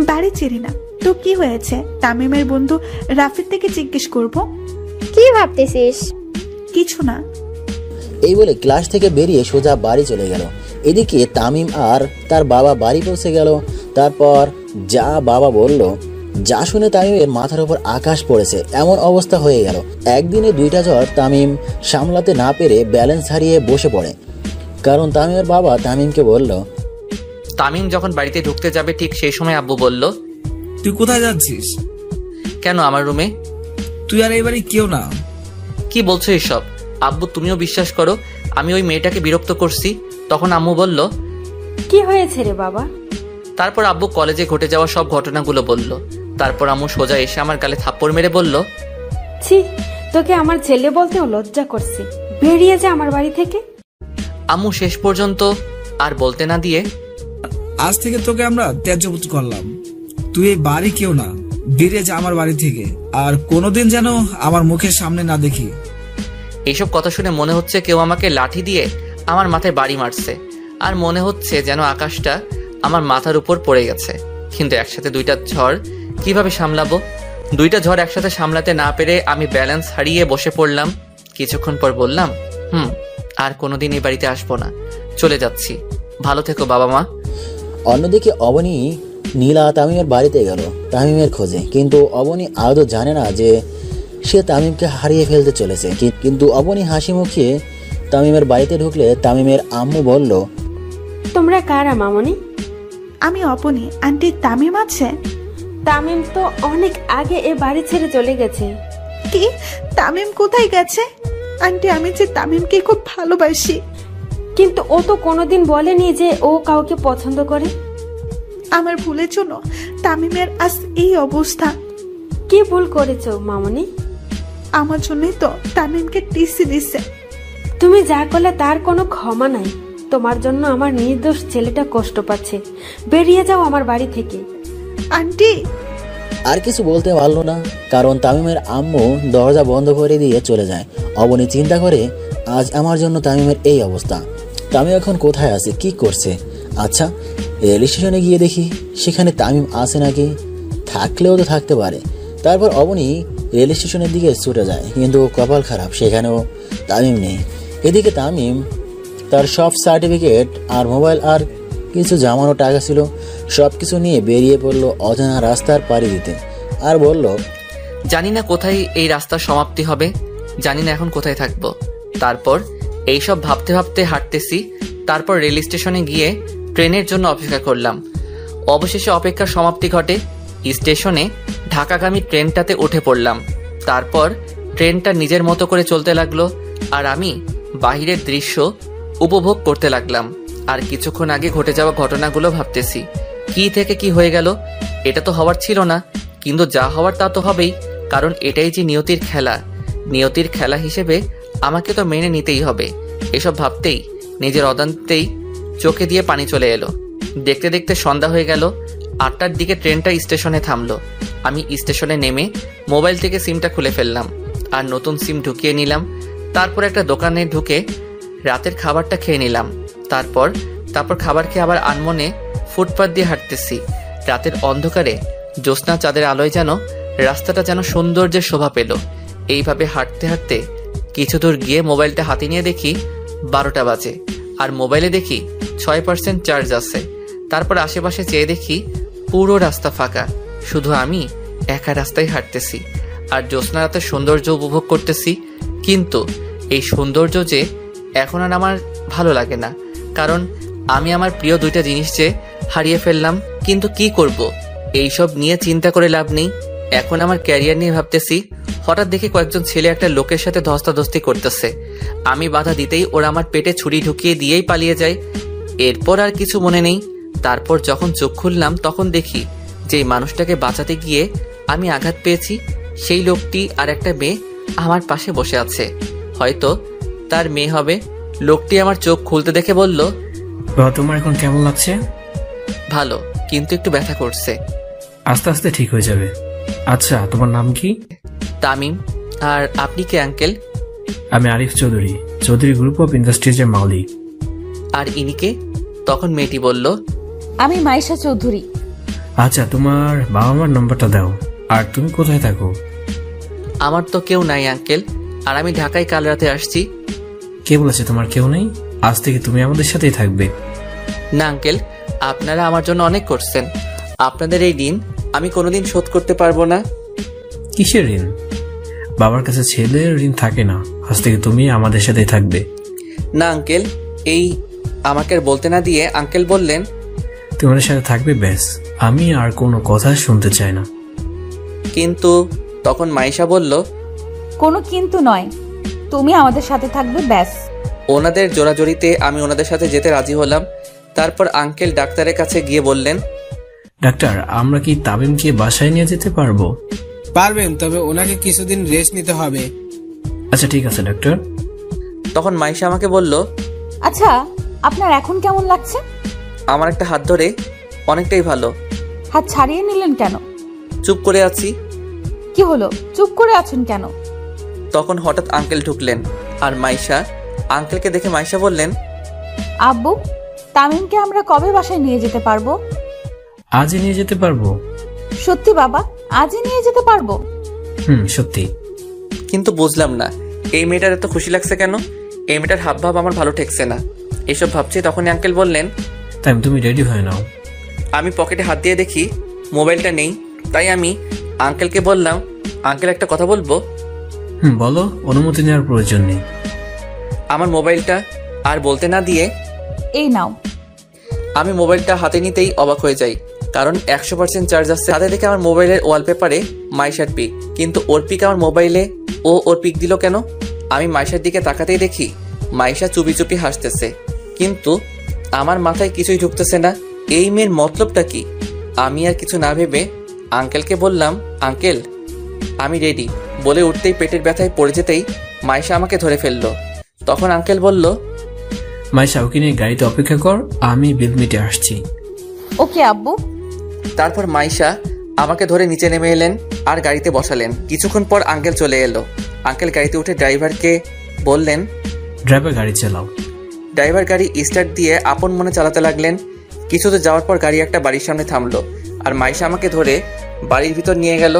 বাড়ি চিনি না। তো কি হয়েছে? তামিমের বন্ধু রাফির থেকে জিজ্ঞেস করব। কি ভাবতেছিস? কিছু না। এই বলে ক্লাস থেকে বেরিয়ে সোজা বাড়ি চলে গেল। এদিকে তামিম আর তার বাবা বাড়ি পৌঁছে গেল। তারপর যা বাবা বলল, যা শুনে তামিমের মাথার উপর আকাশ পড়েছে এমন অবস্থা হয়ে গেল। একদিনে দুইটা জ্বর তামিম সামলাতে না পেরে ব্যালেন্স হারিয়ে বসে পড়ে। কারণ তামিমের বাবা তামিমকে বলল, তামিম যখন বাড়িতে ঢুকতে যাবে ঠিক সেই সময় আব্বু বলল, তুই কোথায় যাচ্ছিস? কেন আমার রুমে? তুই আর এবারে কেউ না। কি বলছো এসব? আব্বু তুমিও বিশ্বাস করো আমি ওই মেয়েটাকে বিরক্ত করছি। তখন আম্মু বলল, কি হয়েছে রে বাবা? তারপর আব্বু কলেজে ঘটে যাওয়া সব ঘটনাগুলো বলল। তারপর আম্মু সোজা এসে আমার গালে থাপ্পড় মেরে বলল, ছি, তোকে আমার ছেলে বলতেও লজ্জা করছে, বেরিয়ে যা আমার বাড়ি থেকে। আম্মু শেষ পর্যন্ত আর বলতে না দিয়ে, আজ থেকে তোকে আমরা ত্যায্যপুত্র করলাম। তুই এই বাড়ি কেউ না, বেরিয়ে যা আমার বাড়ি থেকে, আর কোনোদিন যেন আমার মুখের সামনে না দেখি। এইসব কথা শুনে মনে হচ্ছে কেউ আমাকে লাঠি দিয়ে আমার মাথায় বাড়ি মারছে, আর মনে হচ্ছে যেন আকাশটা আমার মাথার উপর পড়ে গেছে। কিন্তু একসাথে দুইটা ঝড় কিভাবে সামলাবো? দুইটা ঝড় একসাথে সামলাতে না পেরে আমি ব্যালেন্স হারিয়ে বসে পড়লাম। কিছুক্ষণ পর বললাম, আর কোনোদিন এই বাড়িতে আসবো না, চলে যাচ্ছি, ভালো থেকো বাবা মা। অন্যদিকে অবনী নীলা তামিমের বাড়িতে গেল তামিমের খোঁজে, কিন্তু অবনী আদৌ জানে না যে সে তামিমকে হারিয়ে ফেলতে চলেছে। কিন্তু অবনী হাসি মুখে তামিমের বাড়িতে ঢুকলে তামিমের আম্মু বলল, তোমরা কারা মামনি? আমি অবনী। আন্টি তামিম আছে? তামিম তো অনেক আগে এ বাড়ি ছেড়ে চলে গেছে। কি? তামিম কোথায় গেছে? আন্টি, আমি যে তামিমকে খুব ভালোবাসি। কিন্তু ও তো কোনোদিন বলেনি যে ও কাউকে পছন্দ করে। আমার ভুলের জন্য তামিমের আজ এই অবস্থা। কি ভুল করেছো মামনি? আমার জন্যই তো তামিমকে টিসি দিছে। তুমি যা করলে তার কোনো ক্ষমা নাই। তোমার জন্য আমার নির্দোষ ছেলেটা কষ্ট পাচ্ছে। বেরিয়ে যাও আমার বাড়ি থেকে। আন্টি। আর কিছু বলতে পারলো না, কারণ তামিমের আম্মু দরজা বন্ধ করে দিয়ে চলে যায়। অবনী চিন্তা করে, আজ আমার জন্য তামিমের এই অবস্থা। তামিম এখন কোথায় আছে, কি করছে? আচ্ছা, রেল স্টেশনে গিয়ে দেখি সেখানে তামিম আছে নাকি, থাকলেও তো থাকতে পারে। তারপর অবনী রেল স্টেশনের দিকে ছুটে যায়, কিন্তু কপাল খারাপ, সেখানেও তামিম নেই। এদিকে তামিম তার সব সার্টিফিকেট আর মোবাইল আর কিছু জামানো টাকা ছিল, সব কিছু নিয়ে বেরিয়ে পড়লো অজানা রাস্তার পাড়ি দিতে। আর বলল, জানি না কোথায় এই রাস্তার সমাপ্তি হবে, জানি না এখন কোথায় থাকবো। তারপর এইসব ভাবতে ভাবতে হাঁটতেছি। তারপর রেল স্টেশনে গিয়ে ট্রেনের জন্য অপেক্ষা করলাম। অবশেষে অপেক্ষার সমাপ্তি ঘটে। স্টেশনে ঢাকাগামী ট্রেনটাতে উঠে পড়লাম। তারপর ট্রেনটা নিজের মতো করে চলতে লাগলো, আর আমি বাহিরের দৃশ্য উপভোগ করতে লাগলাম। আর কিছুক্ষণ আগে ঘটে যাওয়া ঘটনাগুলো ভাবতেছি, কি থেকে কি হয়ে গেল। এটা তো হওয়ার ছিল না, কিন্তু যা হওয়ার তা তো হবেই, কারণ এটাই যে নিয়তির খেলা। নিয়তির খেলা হিসেবে আমাকে তো মেনে নিতেই হবে। এসব ভাবতেই নিজের অজান্তেই চোখে দিয়ে পানি চলে এলো। দেখতে দেখতে সন্ধ্যা হয়ে গেল। 8টার দিকে ট্রেনটা স্টেশনে থামলো। আমি স্টেশনে নেমে মোবাইল থেকে সিমটা খুলে ফেললাম আর নতুন সিম ঢুকিয়ে নিলাম। তারপর একটা দোকানে ঢুকে রাতের খাবারটা খেয়ে নিলাম। তারপর খাবার খেয়ে আবার আনমনে ফুটপাত দিয়ে হাঁটতেছি। রাতের অন্ধকারে জ্যোৎস্না চাঁদের আলোয় যেন রাস্তাটা যেন সৌন্দর্যের শোভা পেল। এইভাবে হাঁটতে হাঁটতে কিছু দূর গিয়ে মোবাইলটা হাতে নিয়ে দেখি 12টা বাজে, আর মোবাইলে দেখি 6% চার্জ আছে। তারপর আশেপাশে চেয়ে দেখি পুরো রাস্তা ফাঁকা, শুধু আমি একা রাস্তায় হাঁটতেছি আর জ্যোৎস্না রাতের সৌন্দর্য উপভোগ করতেছি। কিন্তু এই সৌন্দর্য যে এখন আর আমার ভালো লাগে না, কারণ আমি আমার প্রিয় দুইটা জিনিস যে হারিয়ে ফেললাম। কিন্তু কি করব, এইসব নিয়ে চিন্তা করে লাভ নেই। এখন আমার ক্যারিয়ার নিয়ে ভাবতেছি। হঠাৎ দেখি কয়েকজন ছেলে একটা লোকের সাথে ধস্তাধস্তি করতেছে। আমি বাধা দিতেই ওরা আমার পেটে ছুরি ঢুকিয়ে দিয়েই পালিয়ে যায়। এরপর আর কিছু মনে নেই। তারপর যখন চোখ খুললাম তখন দেখি যে মানুষটাকে বাঁচাতে গিয়ে আমি আঘাত পেয়েছি। সেই লোকটি আর একটা মেয়ে আমার পাশে বসে আছে, হয়তো তার মেয়ে হবে। লোকটি আমার চোখ খুলতে দেখে বলল, তোমার এখন কেমন লাগছে? ভালো, কিন্তু একটু ব্যথা করছে। আস্তে আস্তে ঠিক হয়ে যাবে। আচ্ছা, তোমার নাম কি? তামিম। আর আপনি কে আঙ্কেল? আমি আরিফ চৌধুরী, চৌধুরী গ্রুপ অফ ইন্ডাস্ট্রিজের মালিক। আর ইনিকে? তখন মেয়েটি বলল, আমি মাইশা চৌধুরী। আচ্ছা, তোমার বাবা মার নম্বরটা দাও। আর তুমি কোথায় থাকো? আমার তো কেউ নাই আঙ্কেল, আর আমি ঢাকায় কাল রাতে আসছি। কে বলেছে তোমার কেউ নেই? আজ থেকে তুমি আমাদের সাথেই থাকবে। না আঙ্কেল, আপনারা আমার জন্য অনেক করছেন। আপনাদের এই ঋণ আমি কোনোদিন শোধ করতে পারবো না। কিসের ঋণ? বাবার কাছে ছেলের ঋণ থাকে না। আজ থেকে তুমি আমাদের সাথেই থাকবে। না আঙ্কেল, এই আমাকে আর বলতে না দিয়ে আঙ্কেল বললেন, তোমাদের সাথে থাকবে, ব্যাস। আমি আর কোনো কথা শুনতে চাই না। কিন্তু তখন মাইশা বলল, কোনো কিন্তু নয়, তুমি আমাদের সাথে থাকবে, ব্যাস। ওনাদের জোরাজোরিতে আমি ওনাদের সাথে যেতে রাজি হলাম। তারপর আঙ্কেল ডাক্তারের কাছে গিয়ে বললেন, ডাক্তার, আমরা কি তামিমকে বাসায় নিয়ে যেতে পারবো? পারবেন, তবে ওনাকে কিছুদিন রেস্ট নিতে হবে। আচ্ছা ঠিক আছে ডাক্তার। তখন মাইশা আমাকে বলল, আচ্ছা, আপনার এখন কেমন লাগছে? আমার একটা হাত ধরে, অনেকটাই ভালো। হাত ছাড়িয়ে নিলেন কেন? চুপ করে আছি। কি হলো, চুপ করে আছেন কেন? তখন হঠাৎ আঙ্কেল ঢুকলেন, আর মাইশা আঙ্কেলকে দেখে মাইশা বললেন, আব্বু, তামিমকে আমরা কবে বাসায় নিয়ে যেতে পারবো? আজই নিয়ে যেতে পারবো। সত্যি বাবা, আজই নিয়ে যেতে পারবো? সত্যি। কিন্তু বুঝলাম না এই মেয়েটার এত খুশি লাগছে কেন। এই মেয়েটার হাবভাব আমার ভালো ঠেকছে না। এসব ভাবছি তখনই আঙ্কেল বললেন, তাই তুমি রেডি হয়ে নাও। আমি পকেটে হাত দিয়ে দেখি মোবাইলটা নেই। তাই আমি আঙ্কেলকে বললাম, আঙ্কেল একটা কথা বলবো? বলো, অনুমতি নেওয়ার প্রয়োজন নেই। আমার মোবাইলটা। আর বলতে না দিয়ে, এই নাও। আমি মোবাইলটা হাতে নিতেই অবাক হয়ে যাই, কারণ 100% চার্জ আসছে। হাতে দেখে আমার মোবাইলের ওয়ালপেপারে মাইশার পিক, কিন্তু ওর পিক আমার মোবাইলে। ওর পিক দিল কেন? আমি মাইশার দিকে তাকাতেই দেখি মাইশা চুপি চুপি হাসতেছে, কিন্তু আমার মাথায় কিছুই ঢুকতেছে না। এই মেয়ের মতলবটা কি? আমি আর কিছু না ভেবে আঙ্কেলকে বললাম, আঙ্কেল আমি রেডি। বলে উঠতেই পেটের ব্যথায় পড়ে যেতেই মাইশা আমাকে ধরে ফেললো। তখন আঙ্কেল বলল, মাইশা, ওকে নিয়ে গাড়িতে অপেক্ষা কর, আমি বিল মিটে আসছি। ওকে আব্বু। তারপর মাইশা আমাকে ধরে নিচে নেমে এলেন আর গাড়িতে বসালেন। কিছুক্ষণ পর আঙ্কেল চলে এলো। আঙ্কেল গাড়িতে উঠে ড্রাইভারকে বললেন, ড্রাইভার গাড়ি চালাও। ড্রাইভার গাড়ি স্টার্ট দিয়ে আপন মনে চালাতে লাগলেন। কিছু দূর যাওয়ার পর গাড়ি একটা বাড়ির সামনে থামলো আর মাইশা আমাকে ধরে বাড়ির ভিতর নিয়ে গেল।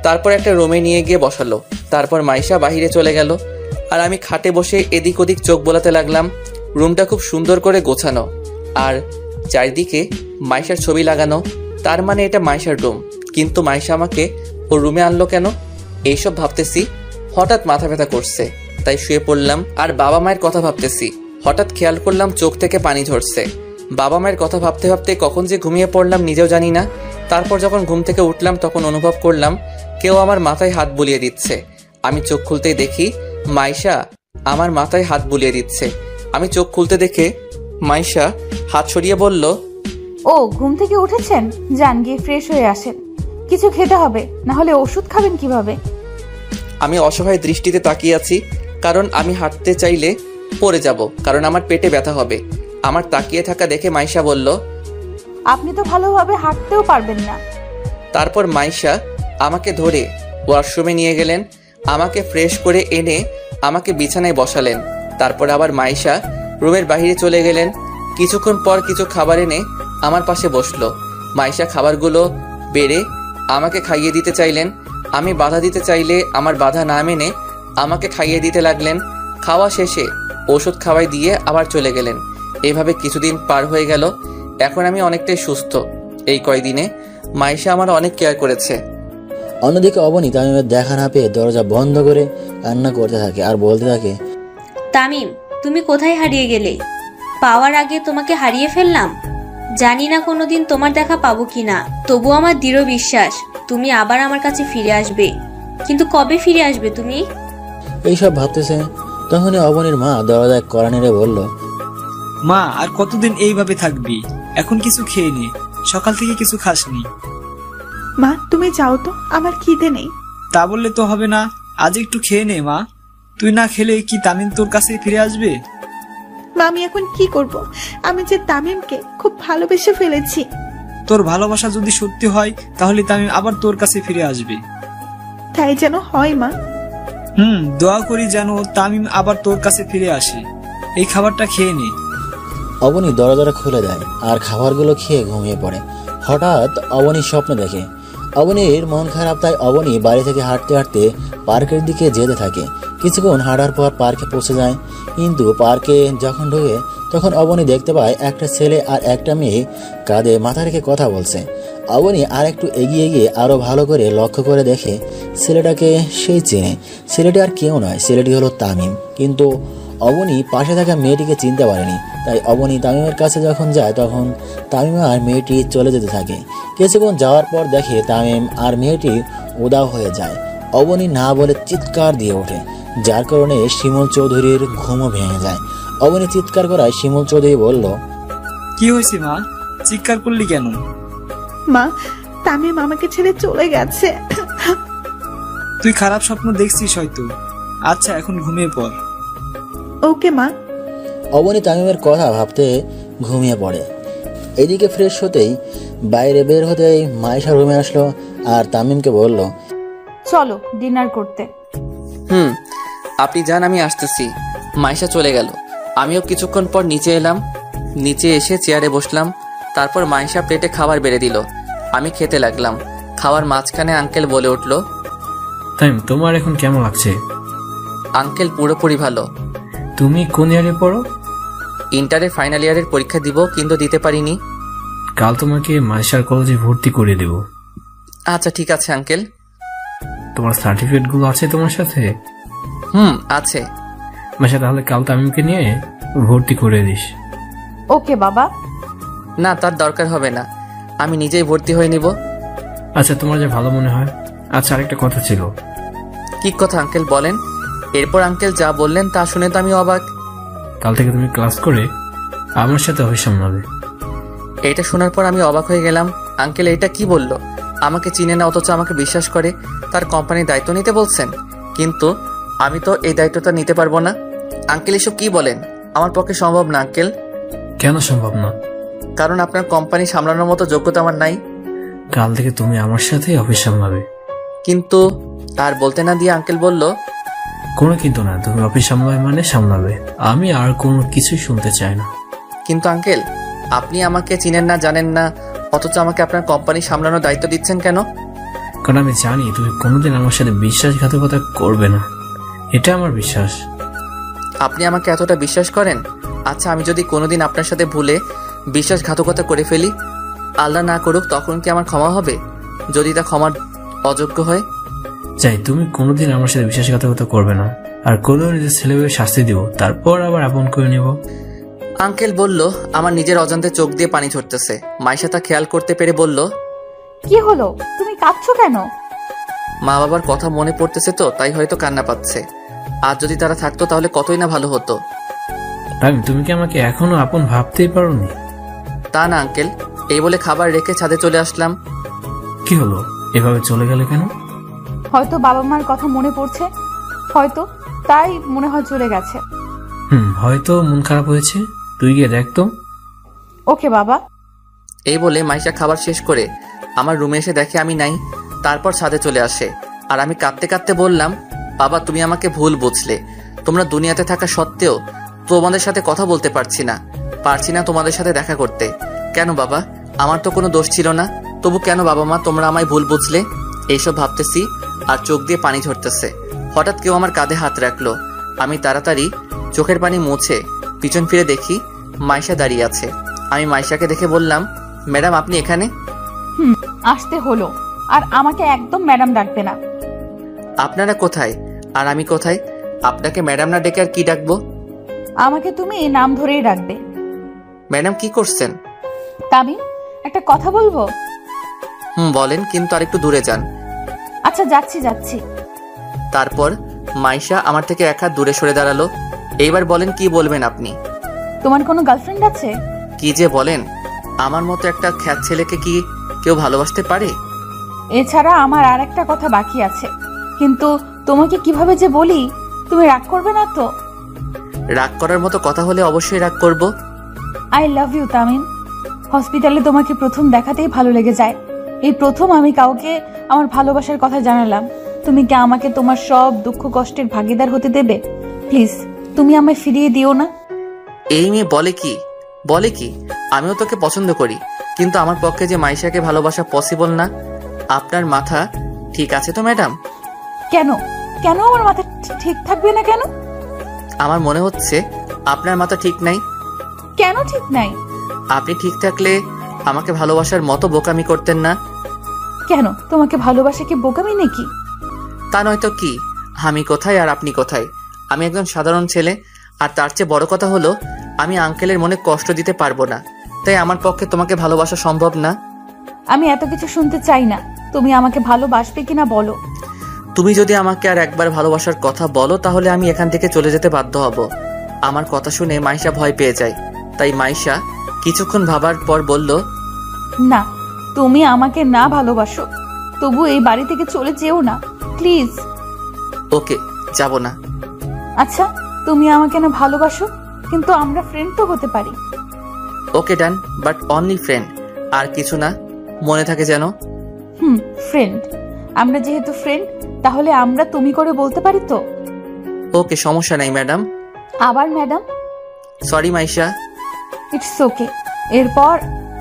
তারপর একটা রুমে নিয়ে গিয়ে বসালো। তারপর মাইশা বাহিরে চলে গেল আর আমি খাটে বসে এদিক ওদিক চোখ বোলাতে লাগলাম। রুমটা খুব সুন্দর করে গোছানো আর চারিদিকে মাইশার ছবি লাগানো। তার মানে এটা মাইশার রুম। কিন্তু মাইশা আমাকে ও রুমে আনলো কেন? এইসব ভাবতেছি, হঠাৎ মাথা ব্যথা করছে, তাই শুয়ে পড়লাম। আর বাবা মায়ের কথা ভাবতেছি। হঠাৎ খেয়াল করলাম চোখ থেকে পানি ঝরছে। বাবা মায়ের কথা ভাবতে ভাবতে কখন যে ঘুমিয়ে পড়লাম নিজেও জানি না। তারপর যখন ঘুম থেকে উঠলাম তখন অনুভব করলাম কেউ আমার মাথায় হাত বুলিয়ে দিচ্ছে। আমি চোখ খুলতেই দেখি মাইশা আমার মাথায় হাত বুলিয়ে দিচ্ছে। আমি চোখ খুলতে দেখে মাইশা হাত সরিয়ে বলল, ও ঘুম থেকে উঠেছেন, যান গিয়ে ফ্রেশ হয়ে আসেন, কিছু খেতে হবে, না হলে ওষুধ খাবেন কিভাবে? আমি অসহায় দৃষ্টিতে তাকিয়ে আছি, কারণ আমি হাঁটতে চাইলে পড়ে যাব, কারণ আমার পেটে ব্যথা হবে। আমার তাকিয়ে থাকা দেখে মাইশা বলল, আপনি তো ভালোভাবে হাঁটতেও পারবেন না। তারপর মাইশা আমাকে ধরে ওয়াশরুমে নিয়ে গেলেন। আমাকে ফ্রেশ করে এনে আমাকে বিছানায় বসালেন। তারপর আবার মাইশা রুমের বাইরে চলে গেলেন। কিছুক্ষণ পর কিছু খাবার এনে আমার পাশে বসলো। মাইশা খাবারগুলো বেড়ে আমাকে খাইয়ে দিতে চাইলেন। আমি বাধা দিতে চাইলে আমার বাধা না মেনে আমাকে খাইয়ে দিতে লাগলেন। খাওয়া শেষে ওষুধ খাওয়াই দিয়ে আবার চলে গেলেন। এভাবে কিছুদিন পার হয়ে গেল। এখন আমি অনেকটাই সুস্থ। এই কয়দিনে মাইশা আমার অনেক কেয়ার করেছে। অন্যদিকে অবনী তামিমের দেখা না পেয়ে দরজা বন্ধ করে কান্না করতে থাকে আর বলতে থাকে, তামিম, তুমি কোথায় হারিয়ে গেলে? পাওয়ার আগে তোমাকে হারিয়ে ফেললাম। জানি না কোনোদিন তোমার দেখা পাবো কিনা, তবু আমার দৃঢ় বিশ্বাস তুমি আবার আমার কাছে ফিরে আসবে। কিন্তু কবে ফিরে আসবে তুমি? এইসব ভাবতেছে তখনই অবনীর মা দরজায় কড়া নেড়ে বলল, মা আর কতদিন এইভাবে থাকবি? এখন কিছু খেয়ে নে, সকাল থেকে কিছু খাসনি। মা তুমি যাও তো, আমার খিদে নেই। তা বললে তো হবে না, আজ একটু খেয়ে নে মা। তুই না খেলে কি তামিম তোর কাছে ফিরে আসবে? মা আমি এখন কি করব? আমি যে তামিমকে খুব ভালোবেসে ফেলেছি। তোর ভালোবাসা যদি সত্যি হয় তাহলে তামিম আবার তোর কাছে ফিরে আসবে। তাই যেন হয় মা। দোয়া করি যেন তামিম আবার তোর কাছে ফিরে আসে। এই খাবারটা খেয়ে নে। অবনী দরজাটা খুলে দেয় আর খাবারগুলো খেয়ে ঘুমিয়ে পড়ে। হঠাৎ অবনী স্বপ্ন দেখে। অবনীর মন খারাপ, তাই অবনী বাড়ি থেকে হাঁটতে হাঁটতে পার্কের দিকে যেতে থাকে। কিছুক্ষণ হাঁটার পর পার্কে পৌঁছে যায়। কিন্তু পার্কে যখন ঢোকে তখন অবনী দেখতে পায় একটা ছেলে আর একটা মেয়ে কাঁধে মাথা রেখে কথা বলছে। অবনী আর একটু এগিয়ে গিয়ে আরো ভালো করে লক্ষ্য করে দেখে ছেলেটাকে সেই চেনে। ছেলেটি আর কেউ নয়, ছেলেটি হলো তামিম। কিন্তু অবনী পাশে থাকা মেয়েটিকে চিনতে পারেনি। তাই অবনী তামিমের কাছে যখন যায় তখন তামিম আর মেয়েটি চলে যেতে থাকে। কিছুক্ষণ যাওয়ার পর দেখে তামিম আর মেয়েটি উদাও হয়ে যায়। অবনী না বলে চিৎকার দিয়ে ওঠে, যার কারণে শিমুল চৌধুরীর ঘুমও ভেঙে যায়। অবনী চিৎকার করায় শিমুল চৌধুরী বলল, কি হয়েছে মা, চিৎকার করলি কেন? মা তামিম আমাকে ছেড়ে চলে গেছে। তুই খারাপ স্বপ্ন দেখছিস হয়তো। আচ্ছা এখন ঘুমিয়ে পড়। ওকে মা। অবনী তামিমের কথা ভাবতে ঘুমিয়ে পড়ে। এদিকে ফ্রেশ হতেই বাইরে বের হতেই মাইশা রুমে আসলো আর তামিমকে বলল, চলো ডিনার করতে। আপনি যান, আমি আসতেছি। মাইশা চলে গেল। আমিও কিছুক্ষণ পর নিচে এলাম। নিচে এসে চেয়ারে বসলাম। তারপর মাইশা প্লেটে খাবার বেড়ে দিল। আমি খেতে লাগলাম। খাওয়ার মাঝখানে আঙ্কেল বলে উঠল, তামিম তোমার এখন কেমন লাগছে? আঙ্কেল পুরোপুরি ভালো। তুমি কোন ইয়ারে পড়ো? ইন্টারের ফাইনাল ইয়ারের পরীক্ষা দিব, কিন্তু দিতে পারিনি। কাল তোমাকে মাইশার কলেজে ভর্তি করে দেব। আচ্ছা ঠিক আছে আঙ্কেল। তোমার সার্টিফিকেট গুলো আছে তোমার সাথে? আছে। মাইশা তাহলে কাল তামিমকে নিয়ে ভর্তি করে দিস। ওকে বাবা। না, তার দরকার হবে না, আমি নিজেই ভর্তি হয়ে নিব। আচ্ছা তোমার যে ভালো মনে হয়। আচ্ছা আরেকটা কথা ছিল। কি কথা আঙ্কেল বলেন? এরপর আঙ্কেল যা বললেন তা শুনে তো আমি অবাক। কাল থেকে তুমি ক্লাস করে আমার সাথে অফিস সামলাবে। এটা শোনার পর আমি অবাক হয়ে গেলাম। আঙ্কেল এটা কি বলল? আমাকে চিনে না অথচ আমাকে বিশ্বাস করে তার কোম্পানির দায়িত্ব নিতে বলছেন। কিন্তু আমি তো এই দায়িত্বটা নিতে পারবো না। আঙ্কেল এসব কি বলেন? আমার পক্ষে সম্ভব না আঙ্কেল। কেন সম্ভব না? কারণ আপনার কোম্পানি সামলানোর মতো যোগ্যতা আমার নাই। কাল থেকে তুমি আমার সাথে অফিস সামলাবে। কিন্তু তার বলতে না দিয়ে আঙ্কেল বলল, কোনো কিন্তু না, তুমি অফিস সামলাবে মানে সামলাবে, আমি আর কোনো কিছুই শুনতে চাই না। কিন্তু আঙ্কেল, আপনি আমাকে চিনেন না, জানেন না, অথচ আমাকে আপনার কোম্পানি সামলানোর দায়িত্ব দিচ্ছেন কেন? কারণ আমি জানি তুমি কোনোদিন আমার সাথে বিশ্বাসঘাতকতা করবে না, এটা আমার বিশ্বাস। আপনি আমাকে এতটা বিশ্বাস করেন? আচ্ছা, আমি যদি কোনোদিন আপনার সাথে ভুলে বিশ্বাসঘাতকতা করে ফেলি, আল্লাহ না করুক, তখন কি আমার ক্ষমা হবে? যদি তা ক্ষমার অযোগ্য হয়? চাই তুমি কোনোদিন আমার সাথে বিশ্বাসঘাতকতা করবে না, আর করলেও নিজের ছেলেকে শাস্তি দিব, তারপর আবার আপন করে নিব। আঙ্কেল বলল, আমার নিজের অজান্তে চোখ দিয়ে পানি ঝরতেছে। মাইশা তা খেয়াল করতে পেরে বলল, কি হলো, তুমি কাঁদছো কেন? মা বাবার কথা মনে পড়তেছে তো, তাই হয়তো কান্না পাচ্ছে। আর যদি তারা থাকতো তাহলে কতই না ভালো হতো। তুমি কি আমাকে এখনো আপন ভাবতেই পারোনি? তা না আঙ্কেল, এই বলে খাবার রেখে ছাদে চলে আসলাম। কি হলো, এভাবে চলে গেলে কেন? হয়তো বাবা মার কথা মনে পড়ছে, হয়তো তাই মনে হয় চলে গেছে। হয়তো মন খারাপ হয়েছে, তুই গিয়ে দেখ তো। ওকে বাবা। এই বলে মাইশা খাবার শেষ করে আমার রুমে এসে দেখে আমি নাই। তারপর ছাদে চলে আসে, আর আমি কাঁদতে কাঁদতে বললাম, বাবা তুমি আমাকে ভুল বুঝলে। তোমরা দুনিয়াতে থাকা সত্ত্বেও তোমাদের সাথে কথা বলতে পারছি না তোমাদের সাথে দেখা করতে। কেন বাবা, আমার তো কোনো দোষ ছিল না, তবু কেন বাবা মা তোমরা আমায় ভুল বুঝলে? এইসব ভাবতেছি আর চোখ দিয়ে পানি ঝরতেছে। হঠাৎ কেউ আমার কাঁধে হাত রাখলো। আমি তাড়াতাড়ি চোখের পানি মুছে পিছন ফিরে দেখি মাইশা দাঁড়িয়ে আছে। আমি মাইশাকে দেখে বললাম, ম্যাডাম আপনি এখানে? আসতে হলো, আর আমাকে একদম ম্যাডাম ডাকবে না। আপনারা কোথায় আর আমি কোথায়? আপনাকে ম্যাডাম না ডেকে আর কি ডাকবো? আমাকে তুমি নাম ধরেই ডাকবে। ম্যাডাম কি করছেন? তামিম, একটা কথা বলবো? বলেন, কিন্তু আর একটু দূরে যান। আচ্ছা যাচ্ছি। তারপর মাইশা আমার থেকে এক হাত দূরে সরে দাঁড়ালো। এইবার বলেন, কি বলবেন আপনি? তোমার কোনো গার্লফ্রেন্ড আছে? কি যে বলেন, আমার মতো একটা খ্যাত ছেলেকে কি কেউ ভালোবাসতে পারে? এছাড়া আমার আর একটা কথা বাকি আছে, কিন্তু তোমাকে কিভাবে যে বলি, তুমি রাগ করবে না তো? রাগ করার মতো কথা হলে অবশ্যই রাগ করব। I love you Tamim. হসপিটালে তোমাকে প্রথম দেখাতেই ভালো লেগে যায়। এই প্রথম আমি কাউকে আমার ভালোবাসার কথা জানালাম। তুমি কি আমাকে তোমার সব দুঃখ কষ্টের ভাগিদার হতে দেবে? প্লিজ, তুমি আমায় ফিরিয়ে দিও না। এই মেয়ে বলে কি আমিও তোকে পছন্দ করি, কিন্তু আমার পক্ষে যে মাইশাকে ভালোবাসা পসিবল না। আপনার মাথা ঠিক আছে তো ম্যাডাম? কেন আমার মাথা ঠিক থাকবে না কেন? আমার মনে হচ্ছে আপনার মাথা ঠিক নাই। কেন ঠিক নাই? আপনি ঠিক থাকলে আমাকে ভালোবাসার মতো বোকামি করতেন না। কেন, তোমাকে ভালোবাসা কি বোকামি নাকি? তা নয়তো কি? আমি কোথায় আর আপনি কোথায়? আমি একজন সাধারণ ছেলে, আর তার চেয়ে বড় কথা হলো আমি আঙ্কেলের মনে কষ্ট দিতে পারবো না, তাই আমার পক্ষে তোমাকে ভালোবাসা সম্ভব না। আমি এত কিছু শুনতে চাই না, তুমি আমাকে ভালোবাসবে কিনা বলো। তুমি যদি আমাকে আর একবার ভালোবাসার কথা বলো, তাহলে আমি এখান থেকে চলে যেতে বাধ্য হব। আমার কথা শুনে মাইশা ভয় পেয়ে যায়, তাই মাইশা কিছুক্ষণ ভাবার পর বলল, না, তুমি আমাকে না ভালোবাসো, তবু এই বাড়ি থেকে চলে যেও না প্লিজ। ওকে, যাব না। আচ্ছা, তুমি আমাকে না ভালোবাসো, কিন্তু আমরা ফ্রেন্ড তো হতে পারি। ওকে ডান, বাট অনলি ফ্রেন্ড, আর কিছু না, মনে থাকে যেন। ফ্রেন্ড। আমরা যেহেতু ফ্রেন্ড, তাহলে আমরা তুমি করে বলতে পারি তো? ওকে, সমস্যা নাই ম্যাডাম। আবার madam? Sorry Maisha. It's okay, এরপর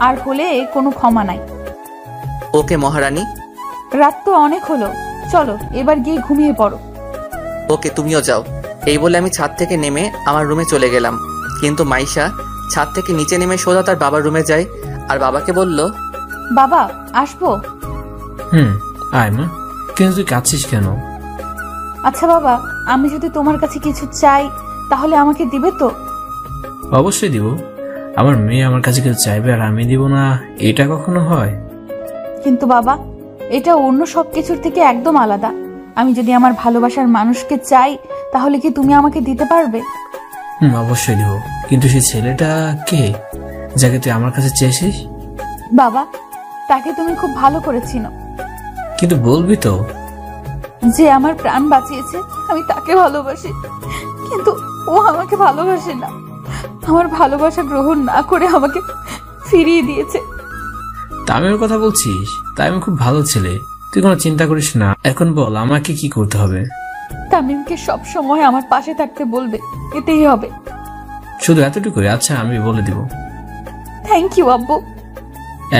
আর হলে কোনো ক্ষমা নাই। ওকে মহারানী। রাত তো অনেক হলো, চলো এবার গিয়ে ঘুমিয়ে পড়ো। ওকে, তুমিও যাও। এই বলে আমি ছাদ থেকে নেমে আমার রুমে চলে গেলাম, কিন্তু মাইশা ছাদ থেকে নিচে নেমে সোজা তার বাবার রুমে যায়, আর বাবাকে বলল, বাবা আসবো? আয় মা, কিন্তু তুই কাঁদছিস কেন? আচ্ছা বাবা, আমি যদি তোমার কাছে কিছু চাই, তাহলে আমাকে দিবে তো? অবশ্যই দিব। আমার মেয়ে আমার কাছে কিছু চাইবে আর আমি দিব না, এটা কখনো হয়? কিন্তু বাবা, এটা অন্য সবকিছুর থেকে একদম আলাদা। আমি যদি আমার ভালোবাসার মানুষকে চাই, তাহলে কি তুমি আমাকে দিতে পারবে? অবশ্যই দিব, কিন্তু সেই ছেলেটা কে যাকে তুই আমার কাছে চেয়েছিস? বাবা, তাকে তুমি খুব ভালো করে চিনো। কিন্তু বলবি তো? যে আমার প্রাণ বাঁচিয়েছে, আমি তাকে ভালোবাসি, কিন্তু ও আমাকে ভালোবাসে না। আমার ভালোবাসা গ্রহণ না করে আমাকে ফিরিয়ে দিয়েছে। তামিমের কথা বলছিস? তামিম খুব ভালো ছেলে, তুই কোনো চিন্তা করিস না। এখন বল আমাকে কি করতে হবে? তামিমকে সব সময় আমার পাশে থাকতে বলবে, এতেই হবে। শুধু এতটুকুই? আচ্ছা আমি বলে দিব। থ্যাংক ইউ আব্বু।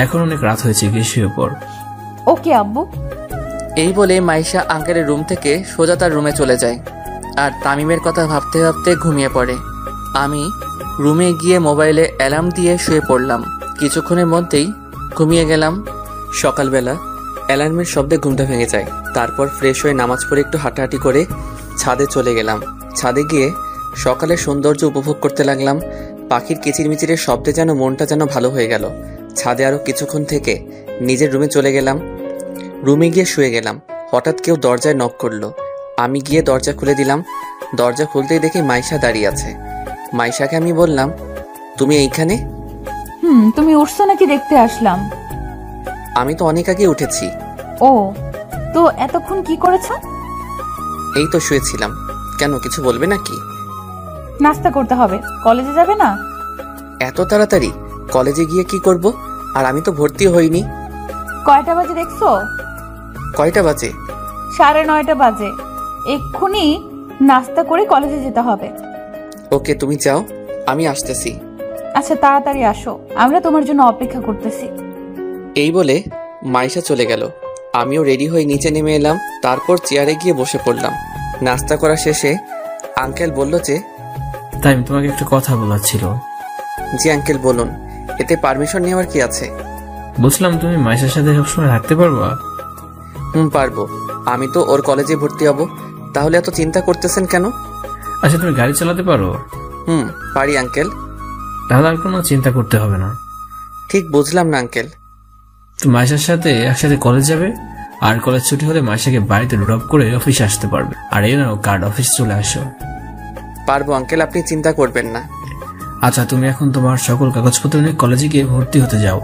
এখন অনেক রাত হয়েছে, গিয়ে শুয়ে পড়। ওকে আব্বু। এই বলে মাইশা আঙ্কেলের রুম থেকে সোজা তার রুমে চলে যায় আর তামিমের কথা ভাবতে ভাবতে ঘুমিয়ে পড়ে। আমি রুমে গিয়ে মোবাইলে অ্যালার্ম দিয়ে শুয়ে পড়লাম। কিছুক্ষণের মধ্যেই ঘুমিয়ে গেলাম। সকালবেলা অ্যালার্মের শব্দে ঘুমটা ভেঙে যায়। তারপর ফ্রেশ হয়ে নামাজ পড়ে একটু হাঁটাহাঁটি করে ছাদে চলে গেলাম। ছাদে গিয়ে সকালের সৌন্দর্য উপভোগ করতে লাগলাম। পাখির কিচিরমিচিরের শব্দে যেন মনটা যেন ভালো হয়ে গেল। ছাদে আরও কিছুক্ষণ থেকে নিজের রুমে চলে গেলাম। রুমে গিয়ে শুয়ে গেলাম। হঠাৎ কেউ দরজায় নক করলো। আমি গিয়ে দরজা খুলে দিলাম। দরজা খুলতেই দেখি মাইশা দাঁড়িয়ে আছে। মাইশাকে আমি বললাম, তুমি এইখানে? তুমি উঠছো নাকি দেখতে আসলাম। আমি তো অনেক আগে উঠেছি। ও, তো এতক্ষণ কি করেছো? এই তো শুয়েছিলাম। কেন, কিছু বলবে নাকি? নাস্তা করতে হবে, কলেজে যাবে না? এত তাড়াতাড়ি? কলেজে গিয়ে কি করব? আর আমি তো ভর্তি হইনি। কয়টা বাজে দেখছো? কয়টা বাজে? 9:30 বাজে। এক্ষুনি নাস্তা করে কলেজে যেতে হবে। ওকে, তুমি যাও, আমি আসতেছি। আচ্ছা তাড়াতাড়ি আসো, আমরা তোমার জন্য অপেক্ষা করতেছি। এই বলে মাইশা চলে গেল। আমিও রেডি হয়ে নিচে নেমে এলাম। তারপর চেয়ারে গিয়ে বসে পড়লাম। নাস্তা করা শেষে আঙ্কেল বলল যে, তাই তোমাকে একটা কথা বলার ছিল। জি আঙ্কেল বলুন, এতে পারমিশন নেওয়ার কি আছে? বুঝলাম তুমি মাইশার সাথে সবসময় থাকতে পারবা? পারবো। আমি তো ওর কলেজে ভর্তি হব। তাহলে এত চিন্তা করতেছেন কেন? আচ্ছা তুমি গাড়ি চালাতে পারো? পারি আঙ্কেল। তাহলে আর কোনো চিন্তা করতে হবে না। ঠিক বুঝলাম না আঙ্কেল। তুমি মাইশার সাথে একসাথে কলেজ যাবে, আর কলেজ ছুটি হলে মাইশাকে বাড়িতে ড্রপ করে অফিসে আসতে পারবে। আর এই নাও কার্ড, অফিস চলে আসো। পারবো আঙ্কেল, আপনি চিন্তা করবেন না। আচ্ছা তুমি এখন তোমার সকল কাগজপত্র নিয়ে কলেজে গিয়ে ভর্তি হতে যাও,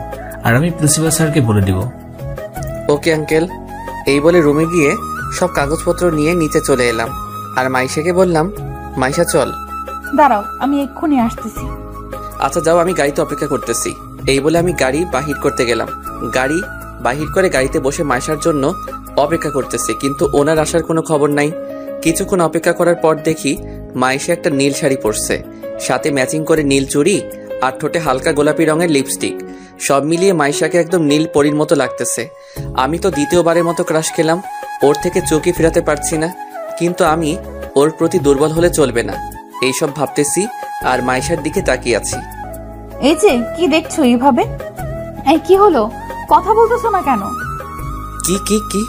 আর আমি প্রিন্সিপাল স্যারকে বলে দিব। Okay uncle. এই বলে রুমে গিয়ে সব কাগজপত্র নিয়ে নিচে চলে এলাম। আর মাইশাকে বললাম, মাইশা চল। দাঁড়াও, আমি এক্ষুনি আসতেছি। আচ্ছা যাও, আমি গাড়িতে অপেক্ষা করতেছি। এই বলে আমি গাড়ি বাহির করতে গেলাম। গাড়ি বাহির করে গাড়িতে বসে মাইশার জন্য অপেক্ষা করতেছি, কিন্তু ওনার আসার কোনো খবর নাই। কিছুক্ষণ অপেক্ষা করার পর দেখি মাইশা একটা নীল শাড়ি পরছে, সাথে ম্যাচিং করে নীল চুড়ি আর ঠোঁটে হালকা গোলাপি রঙের লিপস্টিক। সব মিলিয়ে মাইশাকে একদম নীল পরীর মতো লাগতেছে। আমি তো দ্বিতীয়বারের মতো ক্রাশ খেলাম। ওর থেকে চোখই ফেরাতে পারছি না, কিন্তু আমি ওর প্রতি দুর্বল হলে চলবে না, এইসব ভাবতেছি আর মাইশার দিকে তাকিয়ে আছি। এই যে কি দেখছো এইভাবে? এই কি হলো, কথা বলতেছো না কেন? কি কি কি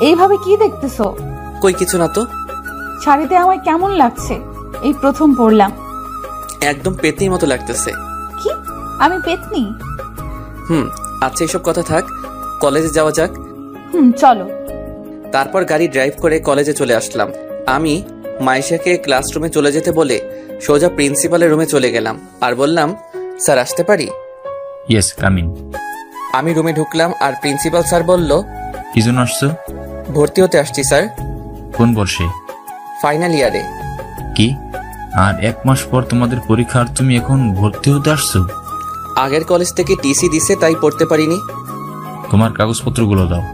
এইভাবে কি দেখতেছো? কই কিছু না তো। শাড়িতে আমায় কেমন লাগছে? এই প্রথম পরলাম। একদম পেতনির মতো লাগতেছে। কি, আমি পেতনি? আচ্ছা এসব কথা থাক, কলেজে যাওয়া যাক। চলো। তারপর গাড়ি ড্রাইভ করে কলেজে চলে আসলাম। আমি মাইশাকে ক্লাসরুমে চলে যেতে বলে সোজা প্রিন্সিপালের রুমে চলে গেলাম আর বললাম, স্যার আসতে পারি? Yes, come in. আমি রুমে ঢুকলাম আর প্রিন্সিপাল স্যার বলল, কি জন্য আসছো? ভর্তি হতে আসছি স্যার। কোন বর্ষে? ফাইনাল ইয়ারে। কি, আর 1 মাস পর তোমাদের পরীক্ষা আর তুমি এখন ভর্তি হতে আসছো? আগের কলেজ থেকে টিসি দিছে, তাই পড়তে পারিনি। তোমার কাগজপত্রগুলো দাও।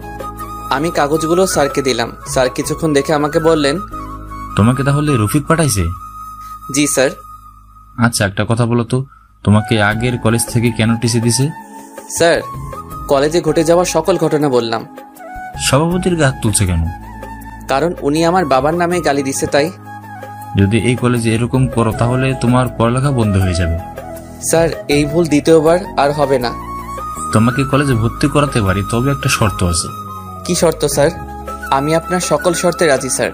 আমি কাগজগুলো স্যারকে দিলাম। স্যার কিছুক্ষণ দেখে আমাকে বললেন, তোমাকে তাহলে রফিক পাঠাইছে? জি স্যার। আচ্ছা একটা কথা বলো তো, তোমাকে আগের কলেজ থেকে কেন টিসি দিছে? স্যার, কলেজে ঘটে যাওয়া সকল ঘটনা বললাম। সভাপতির গা হাত তুলছে কেন? কারণ উনি আমার বাবার নামে গালি দিছে, তাই। যদি এই কলেজে এরকম করো তাহলে তোমার পড়ালেখা বন্ধ হয়ে যাবে। স্যার, এই ভুল দ্বিতীয়বার আর হবে না। তোমাকে কলেজে ভর্তি করাতে পারি, তবে একটা শর্ত আছে। কি শর্ত স্যার? আমি আপনার সকল শর্তে রাজি স্যার।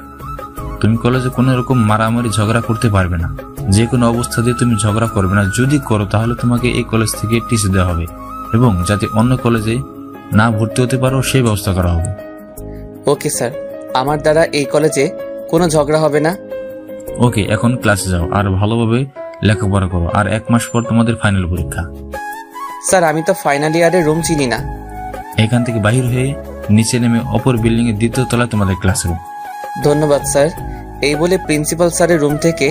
তুমি কলেজে কোনো রকম মারামারি ঝগড়া করতে পারবে না। যে কোনো অবস্থা দিয়ে তুমি ঝগড়া করবে না। যদি করো তাহলে তোমাকে এই কলেজ থেকে টিসি দেওয়া হবে, এবং যাতে অন্য কলেজে না ভর্তি হতে পারো সেই ব্যবস্থা করা হবে। ওকে স্যার, আমার দ্বারা এই কলেজে কোনো ঝগড়া হবে না। ওকে, এখন ক্লাসে যাও আর ভালোভাবে লেখাপড়া করো। আর 1 মাস পর তোমাদের ফাইনাল পরীক্ষা। স্যার, আমি তো ফাইনাল ইয়ারের রুম চিনি না। এখান থেকে বাহির হয়ে নিচে নেমে অপর বিল্ডিং এর 2য় তলায় তোমাদের ক্লাসরুম। ধন্যবাদ স্যার। এই বলে প্রিন্সিপাল স্যারের রুম থেকে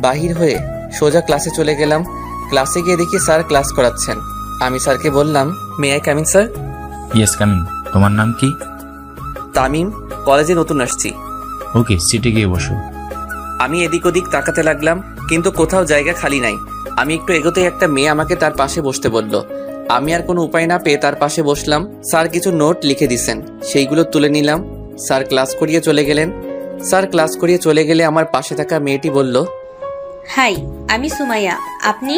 বাহির হয়ে সোজা ক্লাসে চলে গেলাম। ক্লাসে গিয়ে দেখি স্যার ক্লাস করাচ্ছেন। আমি স্যারকে বললাম, may I coming sir? Yes coming. তোমার নাম কি? তামিম, কলেজে নতুন আসছি। ওকে, সিটে গিয়ে বসো। আমি এদিক ওদিক তাকাতে লাগলাম, কিন্তু কোথাও জায়গা খালি নাই। আমি একটু এগোতেই একটা মেয়ে আমাকে তার পাশে বসতে বলল। আমি আর কোনো উপায় না পেয়ে তার পাশে বসলাম। স্যার কিছু নোট লিখে দিছেন, সেইগুলো তুলে নিলাম। স্যার ক্লাস করিয়ে চলে গেলেন। স্যার ক্লাস করিয়ে চলে গেলে আমার পাশে থাকা মেয়েটি বলল, হাই, আমি সুমাইয়া। আপনি?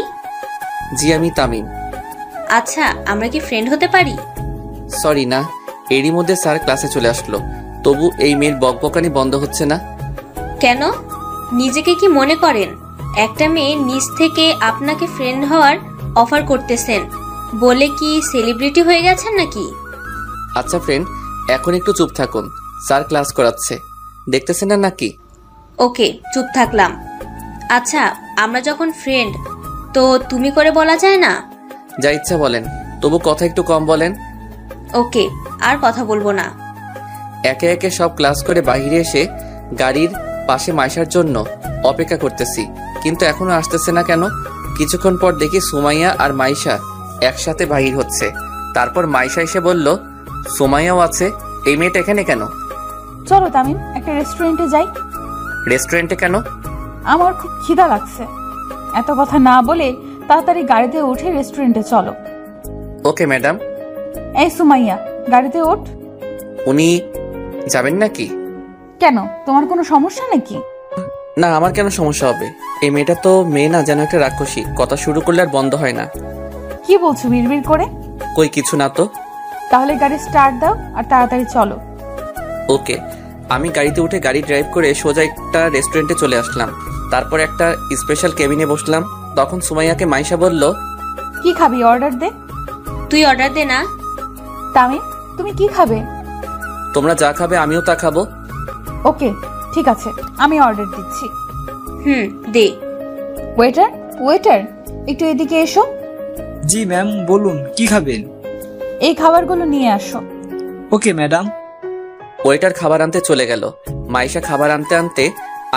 জি, আমি তামিম। আচ্ছা, আমরা কি ফ্রেন্ড হতে পারি? সরি না। এরই মধ্যে স্যার ক্লাসে চলে আসলো, তবু এই মেয়ের বকবকানি বন্ধ হচ্ছে না। কেন? নিজেকে কি মনে করেন একটা মেয়ে নিজ থেকে আপনাকে ফ্রেন্ড হওয়ার অফার করতেছেন বলে কি সেলিব্রিটি হয়ে গেছেন নাকি? আচ্ছা ফ্রেন্ড, এখন একটু চুপ থাকুন, স্যার ক্লাস করাচ্ছে, দেখতেছেন না নাকি? ওকে, চুপ থাকলাম। আচ্ছা, আমরা যখন ফ্রেন্ড, তো তুমি করে বলা যায় না? যা ইচ্ছা বলেন, তবু কথা একটু কম বলেন। ওকে, আর কথা বলবো না। একে একে সব ক্লাস করে বাইরে এসে গাড়ির পাশে মাইশার জন্য অপেক্ষা করতেছি, কিন্তু এখনো আসতেছে না কেন? কিছুক্ষণ পর দেখি সুমাইয়া আর মাইশা একসাথে বাহির হচ্ছে। তারপর মাইশা এসে বলল, সুমাইয়াও আছে, এই মেয়েটা এখানে কেন? চলো তামিম, একটা রেস্টুরেন্টে যাই। রেস্টুরেন্টে কেন? আমার খুব খিদা লাগছে। এত কথা না বলে তাড়াতাড়ি গাড়িতে উঠে রেস্টুরেন্টে চলো। Okay madam. এই সুমাইয়া, গাড়িতে ওঠ। উনি যাবেন নাকি? কেন, তোমার কোনো সমস্যা নাকি? না, আমার কেন সমস্যা হবে? এই মেয়েটা তো মেয়ে না, যেন একটা রাক্ষসী। কথা শুরু করলে আর বন্ধ হয় না। কি বলছো বিড়বিড় করে? কই কিছু না তো। তাহলে গাড়ি স্টার্ট দাও আর তাড়াতাড়ি চলো। ওকে। আমি গাড়িতে উঠে গাড়ি ড্রাইভ করে সোজা একটা রেস্টুরেন্টে চলে আসলাম। তারপর একটা স্পেশাল কেবিনে বসলাম। তখন সুমাইয়াকে মাইশা বলল, কি খাবি, অর্ডার দে। তুই অর্ডার দে না। তামিম, তুমি কি খাবে? তোমরা যা খাবে আমিও তা খাবো। ওকে, ঠিক আছে, আমি অর্ডার দিচ্ছি। দে। ওয়েটার, ওয়েটার, একটু এদিকে এসো। জি ম্যাম, বলুন কি খাবেন? এই খাবারগুলো নিয়ে আসো। Okay madam. ওয়েটার খাবার আনতে চলে গেল। মাইশা খাবার আনতে আনতে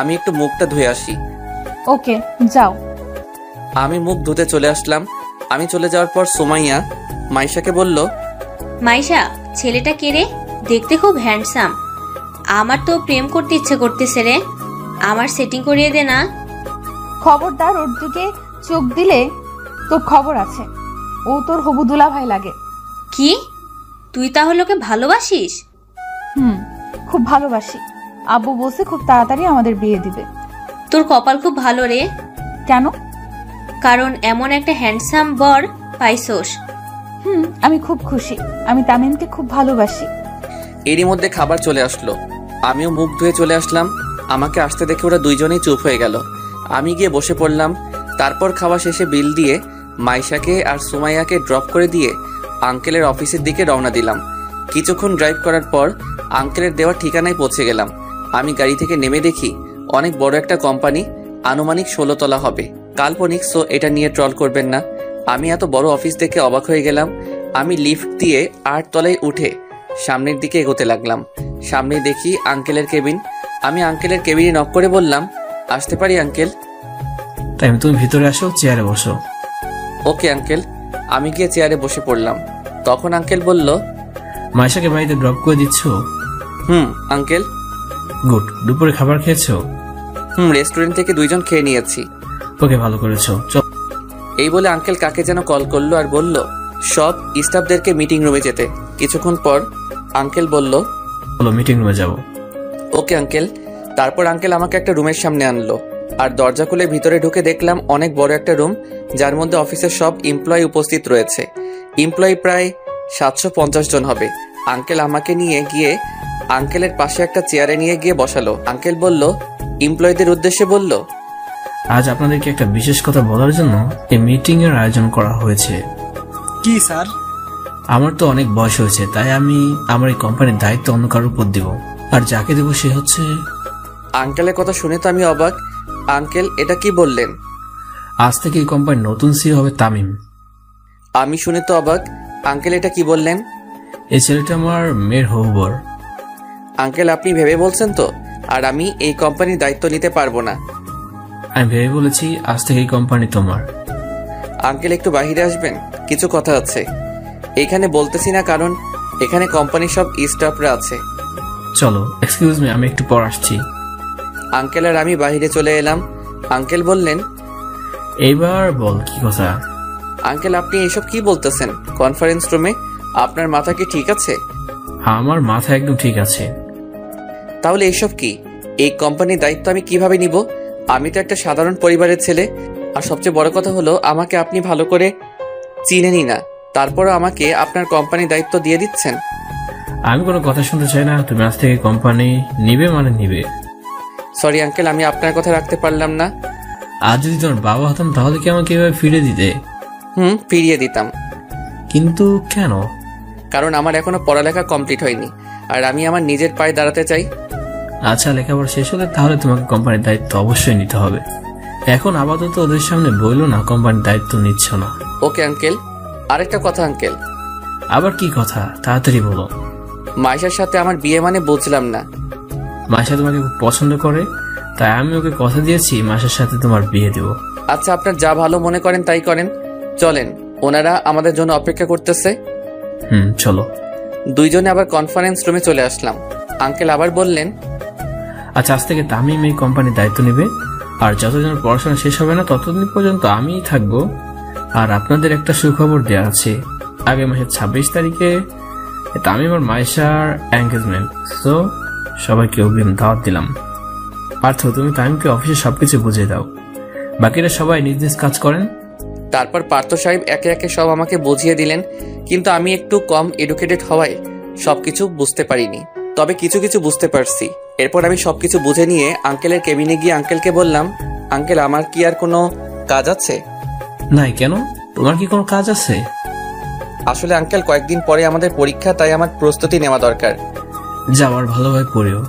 আমি একটু মুখটা ধুয়ে আসি। ওকে, যাও। আমি মুখ ধুতে চলে আসলাম। আমি চলে যাওয়ার পর সুমাইয়া মাইশাকে বলল, মাইশা, ছেলেটা কে রে? দেখতে খুব হ্যান্ডসাম। আমার তো প্রেম করতে ইচ্ছে করতেছে রে, আমার সেটিং করিয়ে দে না। খবরদার ওর দিকে চোখ দিলে তোর খবর আছে। ও তোর হবু দুলাভাই লাগে। কি? তুই তাহলে ওকে ভালোবাসিস? খুব ভালোবাসি। আব্বু বলছে খুব তাড়াতাড়ি আমাদের বিয়ে দিবে। তোর কপাল খুব ভালো রে। কেন? কারণ এমন একটা হ্যান্ডসাম বর পাইছোস। আমি খুব খুশি। আমি তামিমকে খুব ভালোবাসি। এরই মধ্যে খাবার চলে আসলো। আমিও মুখ ধুয়ে চলে আসলাম। আমাকে আসতে দেখে ওরা দুইজনেই চুপ হয়ে গেল। আমি গিয়ে বসে পড়লাম। তারপর খাওয়া শেষে বিল দিয়ে মাইশাকে আর সুমাইয়াকে ড্রপ করে দিয়ে আঙ্কেলের অফিসের দিকে রওনা দিলাম। কিছুক্ষণ ড্রাইভ করার পর আঙ্কেলের দেওয়া ঠিকানায় পৌঁছে গেলাম। আমি গাড়ি থেকে নেমে দেখি অনেক বড় একটা কোম্পানি, আনুমানিক 16 তলা হবে। কাল্পনিক, সো এটা নিয়ে ট্রল করবেন না। আমি এত বড় অফিস দেখে অবাক হয়ে গেলাম। আমি লিফট দিয়ে 8 তলায় উঠে সামনের দিকে এগোতে লাগলাম। সামনে দেখি আঙ্কেলের কেবিন। আমি আঙ্কেলের কেবিনে নক করে বললাম, আসতে পারি আঙ্কেল? তাই তুমি ভিতরে আসো, চেয়ারে বসো। Okay uncle. আমি গিয়ে চেয়ারে বসে পড়লাম। তখন আঙ্কেল বলল, মাইশাকে বাড়িতে ড্রপ করে দিচ্ছ? আঙ্কেল। গুড। দুপুরে খাবার খেয়েছো? রেস্টুরেন্ট থেকে 2 জন খেয়ে নিয়েছি। ওকে, ভালো করেছো। চল। এই বলে আঙ্কেল কাকে যেন কল করলো আর বলল সব স্টাফদেরকে মিটিং রুমে যেতে। কিছুক্ষণ পর আঙ্কেল বলল, চলো মিটিং রুমে যাবো। Okay uncle. তারপর আঙ্কেল আমাকে একটা রুমের সামনে আনলো আর দরজা খুলে ভিতরে ঢুকে দেখলাম অনেক বড় একটা রুম, যার মধ্যে অফিসের সব এমপ্লয়ি উপস্থিত রয়েছে। এমপ্লয়ি প্রায় 750 জন হবে। আঙ্কেল আমাকে নিয়ে গিয়ে আঙ্কেলের পাশে একটা চেয়ারে নিয়ে গিয়ে বসালো। আঙ্কেল বলল, এমপ্লয়ীদের উদ্দেশ্যে বলল, আজ আপনাদেরকে একটা বিশেষ কথা বলার জন্য এই মিটিং এর আয়োজন করা হয়েছে। কি স্যার? আমার তো অনেক বয়স হয়েছে, তাই আমি আমার এই কোম্পানির দায়িত্ব অন্য কারোর উপর দিব, আর যাকে দেব সে হচ্ছে। আঙ্কেলের কথা শুনে তো আমি অবাক। আঙ্কেল, এটা কি বললেন? আজ থেকে এই কোম্পানির নতুন সিইও হবে তামিম। আমি শুনে তো অবাক। আঙ্কেল, এটা কি বললেন? এই ছেলেটা আমার মেয়ের হবু বর। আঙ্কেল, আপনি ভেবে বলছেন তো? আর আমি এই কোম্পানির দায়িত্ব নিতে পারবো না। আমি ভেবে বলেছি আজ থেকে এই কোম্পানি তোমার। আঙ্কেল, একটু বাহিরে আসবেন? কিছু কথা আছে। এখানে বলতেছি না কারণ এখানে কোম্পানির সব স্টাফরা আছে। চলো, এক্সকিউজ মি, আমি একটু পর আসছি। আঙ্কেল আর আমি বাইরে চলে এলাম। আঙ্কেল বললেন, এইবার বল কি কথা। আঙ্কেল আপনি এসব কি বলতেছেন? কনফারেন্স রুমে আপনার মাথা কি ঠিক আছে? আমার মাথা একদম ঠিক আছে। তাহলে এসব কি? এই কোম্পানির দায়িত্ব আমি কিভাবে নিব? আমি তো একটা সাধারণ পরিবারের ছেলে। আর সবচেয়ে বড় কথা হলো আমাকে আপনি ভালো করে চিনেনই না, তারপরও আমাকে আপনার কোম্পানির দায়িত্ব দিয়ে দিচ্ছেন। আমি কোনো কথা শুনতে চাই না। তুমি আজ থেকে কোম্পানি নিবে মানে নিবে। সরি আঙ্কেল, আমি আপনার কথা রাখতে পারলাম না। আজ যদি তোমার বাবা হতাম তাহলে কি আমাকে এভাবে ফিরে দিতে? ফিরিয়ে দিতাম। কিন্তু কেন? কারণ আমার এখনো পড়ালেখা কমপ্লিট হয়নি, আর আমি আমার নিজের পায়ে দাঁড়াতে চাই। আচ্ছা, লেখাপড়া শেষ হলে তাহলে তোমাকে কোম্পানির দায়িত্ব অবশ্যই নিতে হবে। এখন আপাতত ওদের সামনে বললো না কোম্পানির দায়িত্ব নিচ্ছ না। Okay uncle. আরেকটা কথা আঙ্কেল। আবার কি কথা? তাড়াতাড়ি বলো। মাইশার সাথে আমার বিয়ে মানে বুঝলাম না। মাইশা তোমাকে খুব পছন্দ করে, তাই আমি ওকে কথা দিয়েছি মাইশার সাথে তোমার বিয়ে দেব। আচ্ছা, আপনার যা ভালো মনে করেন তাই করেন। চলেন, ওনারা আমাদের জন্য অপেক্ষা করতেছে। চলো। দুইজনে আবার কনফারেন্স রুমে চলে আসলাম। আঙ্কেল আবার বললেন, আচ্ছা, আজ থেকে তামিম এই কোম্পানির দায়িত্ব নেবে, আর যতদিন পড়াশোনা শেষ হবে না ততদিন পর্যন্ত আমিই থাকবো। আর আপনাদের একটা সুখবর দেওয়া আছে, আগামী মাসের 26 তারিখে তামিম আর মাইশার এনগেজমেন্ট। তো সবাইকে অগ্রিম দাওয়াত দিলাম। পার্থ, তুমি তামিমকে অফিসে সবকিছু বুঝিয়ে দাও, বাকিরা সবাই নিজ নিজ কাজ করেন। তারপর পার্থ সাহেব একে একে সব আমাকে বুঝিয়ে দিলেন, কিন্তু আমি একটু কম এডুকেটেড হওয়ায় সবকিছু বুঝতে পারিনি, তবে কিছু কিছু বুঝতে পারছি। এরপর আমি সবকিছু বুঝে নিয়ে আঙ্কেলের কেবিনে গিয়ে আঙ্কেলকে বললাম, আঙ্কেল আমার কি আর কোনো কাজ আছে? নাই, কেন? তোমার কি কোনো কাজ আছে? আসলে আঙ্কেল কয়েকদিন পরে আমাদের পরীক্ষা, তাই আমার প্রস্তুতি নেওয়া দরকার। যাওয়ার ভালোভাবে পড়েও।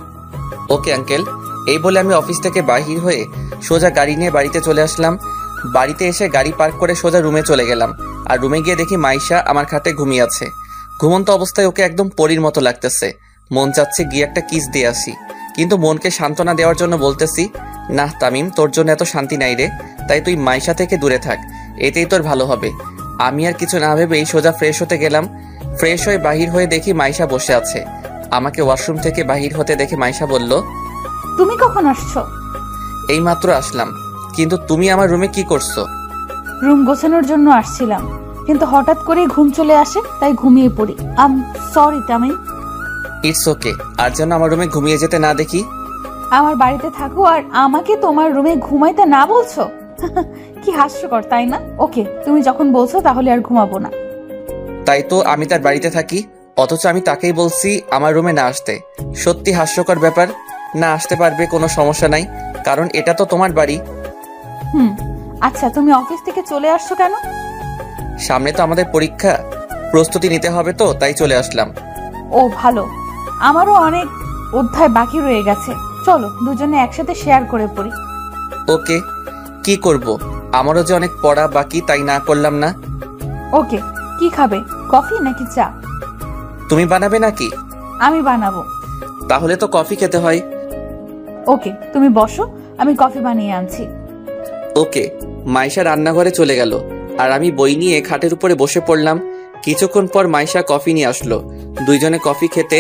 Okay uncle. এই বলে আমি অফিস থেকে বাহির হয়ে সোজা গাড়ি নিয়ে বাড়িতে চলে আসলাম। বাড়িতে এসে গাড়ি পার্ক করে সোজা রুমে চলে গেলাম। আর রুমে গিয়ে দেখি মাইশা আমার খাটে ঘুমিয়ে আছে। ঘুমন্ত অবস্থায় ওকে একদম পরীর মতো লাগতেছে। মন চাচ্ছে গিয়ে একটা কিস দিয়ে আসি, কিন্তু মনকে সান্ত্বনা দেওয়ার জন্য বলতেছি, না তামিম, তোর জন্য এত শান্তি নাই রে, তাই তুই মাইশা থেকে দূরে থাক, এতেই তোর ভালো হবে। আমি আর কিছু না ভেবেই সোজা ফ্রেশ হতে গেলাম। ফ্রেশ হয়ে বাহির হয়ে দেখি মাইশা বসে আছে। আমাকে ওয়াশরুম থেকে বাহির হতে দেখে মাইশা বলল, তুমি কখন আসছো? এই মাত্র আসলাম। কিন্তু তুমি আমার রুমে কি করছো? রুম গোছানোর জন্য আসছিলাম, কিন্তু হঠাৎ করে ঘুম চলে আসে, তাই ঘুমিয়ে পড়ি। I am sorry Tamim. It's okay. আর যেন আমার রুমে ঘুমিয়ে যেতে না দেখি। আমার বাড়িতে থাকো আর আমাকে তোমার রুমে ঘুমাইতে না বলছো? কি হাস্যকর, তাই না? ওকে, তুমি যখন বলছো তাহলে আর ঘুমাবো না। তাই তো আমি তার বাড়িতে থাকি, অথচ আমি তাকেই বলছি আমার রুমে না আসতে। সত্যি হাস্যকর ব্যাপার। না আসতে পারবে, কোনো সমস্যা নাই, কারণ এটা তো তোমার বাড়ি। আচ্ছা, তুমি অফিস থেকে চলে আসছো কেন? সামনে তো আমাদের পরীক্ষা, প্রস্তুতি নিতে হবে, তো তাই চলে আসলাম। ও ভালো, আমারও অনেক অধ্যায় বাকি রয়ে গেছে। চলো দুজনে একসাথে শেয়ার করে পড়ি। ওকে। কি করব? আমারও যে অনেক পড়া বাকি, তাই না করলাম না। ওকে, কি খাবে, কফি নাকি চা? তুমি বানাবে নাকি? আমি বানাবো। তাহলে তো কফি খেতে হয়। ওকে, তুমি বসো, আমি কফি বানিয়ে আনছি। ওকে। মাইশা রান্নাঘরে চলে গেল, আর আমি বই নিয়ে খাটের উপরে বসে পড়লাম। কিছুক্ষণ পর মাইশা কফি নিয়ে আসলো। দুইজনে কফি খেতে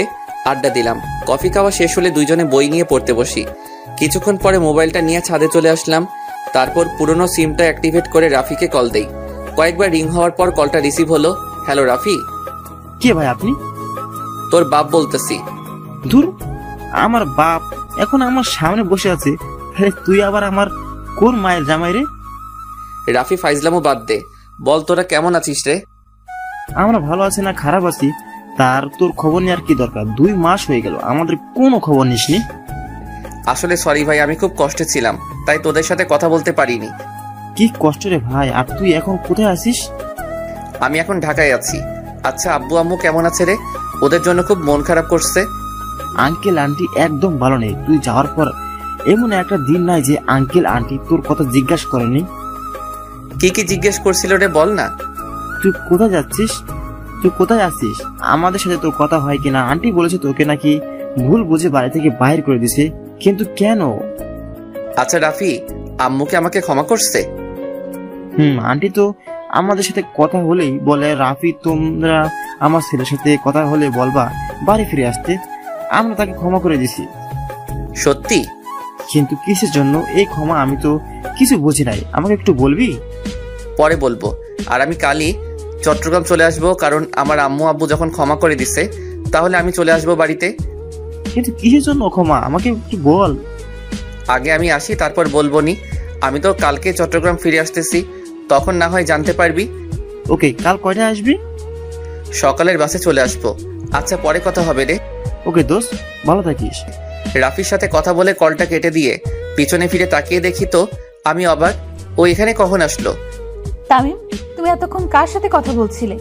আড্ডা দিলাম। কফি খাওয়া শেষ হলে দুইজনে বই নিয়ে পড়তে বসি। কিছুক্ষণ পরে মোবাইলটা নিয়ে ছাদে চলে আসলাম। তারপর পুরনো সিমটা অ্যাক্টিভেট করে রাফিকে কল দেই। কয়েকবার রিং হওয়ার পর কলটা রিসিভ হলো। হ্যালো রাফি। কে ভাই আপনি? তোর বাপ বলতেছি। ধুর, আমার বাপ এখন আমার সামনে বসে আছে, তুই আবার আমার কোন মায়ের জামাই রে? রাফি ফাইজলামও বাদ দে, বল তোরা কেমন আছিস রে? আমরা ভালো আছি না খারাপ আছি, তার তোর খবর নেওয়ার কি দরকার? 2 মাস হয়ে গেল আমাদের কোনো খবর নিসনি। আসলে সরি ভাই, আমি খুব কষ্টে ছিলাম, তাই তোদের সাথে কথা বলতে পারিনি। কি কষ্ট রে ভাই, আর তুই এখন কোথায় আছিস? আমি এখন ঢাকায় আছি। আচ্ছা আব্বু আম্মু কেমন আছে রে? ওদের জন্য খুব মন খারাপ করছে। আঙ্কেল আন্টি একদম ভালো নেই। তুই যাওয়ার পর এমন একটা দিন নাই যে আঙ্কেল আন্টি তোর কথা জিজ্ঞাসা করেনি। কি কি জিজ্ঞেস করছিল রে, বল না। তুই কোথায় যাচ্ছিস, তুই কোথায় আছিস, আমাদের সাথে তোর কথা হয় কিনা। আন্টি বলেছে তোকে নাকি ভুল বুঝে বাড়ি থেকে বাইরে করে দিছে, কিন্তু কেন? আচ্ছা রাফি, আম্মুকে আমাকে ক্ষমা করছে? আন্টি তো আমাদের সাথে কথা হলেই বলে রাফি তোমরা আমার ছেলের সাথে কথা হলে বলবা বাড়ি ফিরে আসতে। আমরা তাকে ক্ষমা করে দিছি। সত্যি? কিন্তু কিসের জন্য এই ক্ষমা? আমি তো কিছু বুঝি নাই, আমাকে একটু বলবি? পরে বলবো। আর আমি কালই চট্টগ্রাম চলে আসবো, কারণ আমার আম্মু আব্বু যখন ক্ষমা করে দিছে তাহলে আমি চলে আসবো বাড়িতে। কিন্তু কিসের জন্য ক্ষমা, আমাকে একটু বল। আগে আমি আসি, তারপর বলবো নি। আমি তো কালকে চট্টগ্রাম ফিরে আসতেছি, তখন না হয় জানতে পারবি। ওকে, কাল কয়টায় আসবি? সকালের বাসে চলে আসবো। আচ্ছা, পরে কথা হবে রে। ওকে দোস্ত, ভালো থাকিস। রাফির সাথে কথা বলে কলটা কেটে দিয়ে পিছনে ফিরে তাকিয়ে দেখি তো আমি অবাক, ও এখানে কখন আসলো? তামিম, তুমি এতক্ষণ কার সাথে কথা বলছিলে?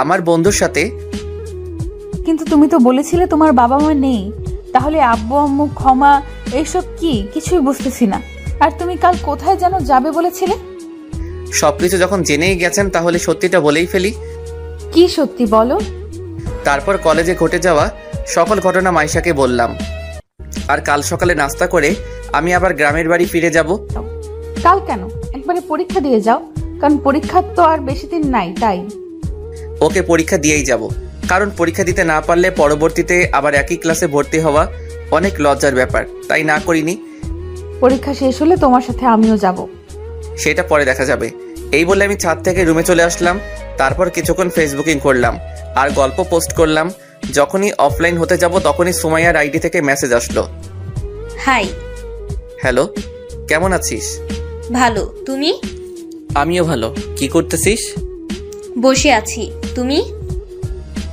আমার বন্ধুর সাথে। কিন্তু তুমি তো বলেছিলে তোমার বাবা মা নেই, তাহলে আব্বু আম্মু ক্ষমা এইসব কি? কিছুই বুঝতেছি না। আর তুমি কাল কোথায় যেন যাবে বলেছিলে? সবকিছু যখন জেনেই গেছেন তাহলে সত্যিটা বলেই ফেলি। কি সত্যি বলো? তারপর কলেজে ঘটে যাওয়া সকল ঘটনা মাইশাকে বললাম। আর কাল সকালে নাস্তা করে আমি আবার গ্রামের বাড়ি ফিরে যাব। কাল কেন? একবারে পরীক্ষা দিয়ে যাও, কারণ পরীক্ষা তো আর বেশি দিন নাই। তাই ওকে, পরীক্ষা দিয়েই যাব, কারণ পরীক্ষা দিতে না পারলে পরবর্তীতে আবার একই ক্লাসে ভর্তি হওয়া অনেক লজ্জার ব্যাপার, তাই না করিনি। পরীক্ষা শেষ হলে তোমার সাথে আমিও যাব। সেটা পরে দেখা যাবে। এই বলে আমি ছাদ থেকে রুমে চলে আসলাম। তারপর কিছুক্ষণ ফেসবুকিং করলাম আর গল্প পোস্ট করলাম। যখনই অফলাইন হতে যাব তখনই সুমাইয়ার আইডি থেকে মেসেজ আসলো। হাই। হ্যালো, কেমন আছিস? ভালো, তুমি? আমিও ভালো। কি করতেছিস? বসে আছি। তুমি?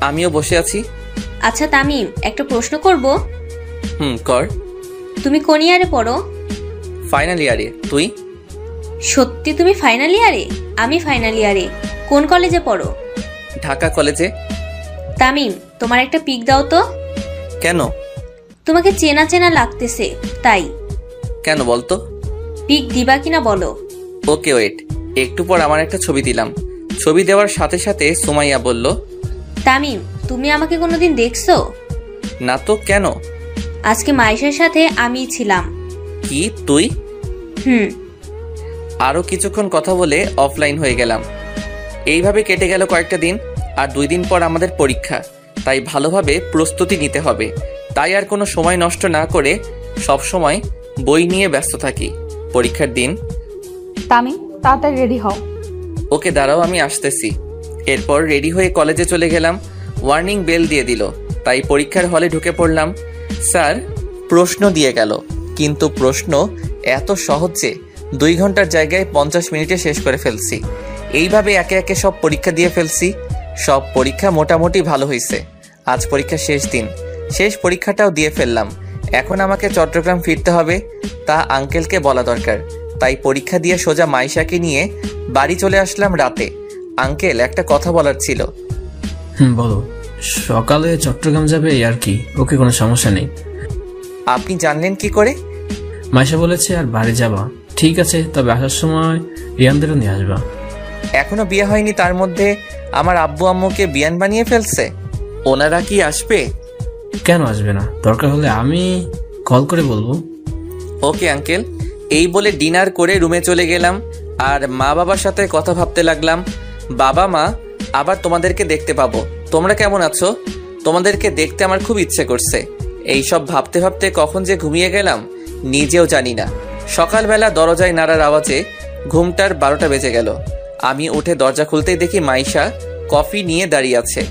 আমিও বসে আছি। আচ্ছা তামিম, একটা প্রশ্ন করব। কর। তুমি কোন ইয়ারে পড়ো? ফাইনাল ইয়ারে। তুই? সত্যি তুমি ফাইনাল ইয়ারে? আমি ফাইনাল ইয়ারে। কোন কলেজে পড়ো? ঢাকা কলেজে। তামিম, তোমার একটা পিক দাও তো। কেন? তোমাকে চেনা চেনা লাগতেছে তাই। কেন বলতো? পিক দিবা কিনা বলো। ওকে ওয়েট, একটু পর আমার একটা ছবি দিলাম। ছবি দেওয়ার সাথে সাথে সুমাইয়া বলল, তামিম, তুমি আমাকে কোনোদিন দেখছো? না তো, কেন? আজকে মাইশার সাথে আমিই ছিলাম। কি তুই? আরো কিছুক্ষণ কথা বলে অফলাইন হয়ে গেলাম। এইভাবে কেটে গেল কয়েকটা দিন। আর 2 দিন পর আমাদের পরীক্ষা, তাই ভালোভাবে প্রস্তুতি নিতে হবে। তাই আর কোনো সময় নষ্ট না করে সব সময় বই নিয়ে ব্যস্ত থাকি। পরীক্ষার দিন। তামিম, তাড়াতাড়ি রেডি হও। ওকে দাঁড়াও, আমি আসতেছি। এরপর রেডি হয়ে কলেজে চলে গেলাম। ওয়ার্নিং বেল দিয়ে দিল, তাই পরীক্ষার হলে ঢুকে পড়লাম। স্যার প্রশ্ন দিয়ে গেল, কিন্তু প্রশ্ন এত সহজ যে 2 ঘন্টার জায়গায় 50 মিনিটে শেষ করে ফেলছি। এইভাবে একে একে সব পরীক্ষা দিয়ে ফেলছি। সব পরীক্ষা মোটামুটি ভালো হয়েছে। আজ পরীক্ষা শেষ দিন, শেষ পরীক্ষাটাও দিয়ে ফেললাম। এখন আমাকে চট্টগ্রাম ফিরতে হবে, তা আঙ্কেলকে বলা দরকার। তাই পরীক্ষা দিয়ে সোজা মাইশাকে নিয়ে বাড়ি চলে আসলাম রাতে। আঙ্কেল, একটা কথা বলার ছিল। বলো। সকালে চট্টগ্রাম যাবে আর কি, ওকে কোনো সমস্যা নেই। আপনি জানলেন কি করে? মাইশা বলেছে আর বাড়ি যাবা। ঠিক আছে, তবে আসার সময় রিয়ানদেরও নিয়ে আসবা। এখনো বিয়ে হয়নি, তার মধ্যে আমার আব্বু আম্মুকে বিয়ান বানিয়ে ফেলছে। ওনারা কি আসবে? কেন আসবে না? দরকার হলে আমি কল করে বলবো। Okay uncle. এই বলে ডিনার করে রুমে চলে গেলাম আর মা বাবার সাথে কথা ভাবতে লাগলাম। বাবা মা, আবার তোমাদেরকে দেখতে পাবো। তোমরা কেমন আছো? তোমাদেরকে দেখতে আমার খুব ইচ্ছে করছে। এইসব ভাবতে ভাবতে কখন যে ঘুমিয়ে গেলাম নিজেও জানি না। সকালবেলা দরজায় নাড়ার আওয়াজে ঘুমটার 12টা বেজে গেল। আমি উঠে দরজা খুলতেই দেখি মাইশা কফি নিয়ে দাঁড়িয়ে আছে।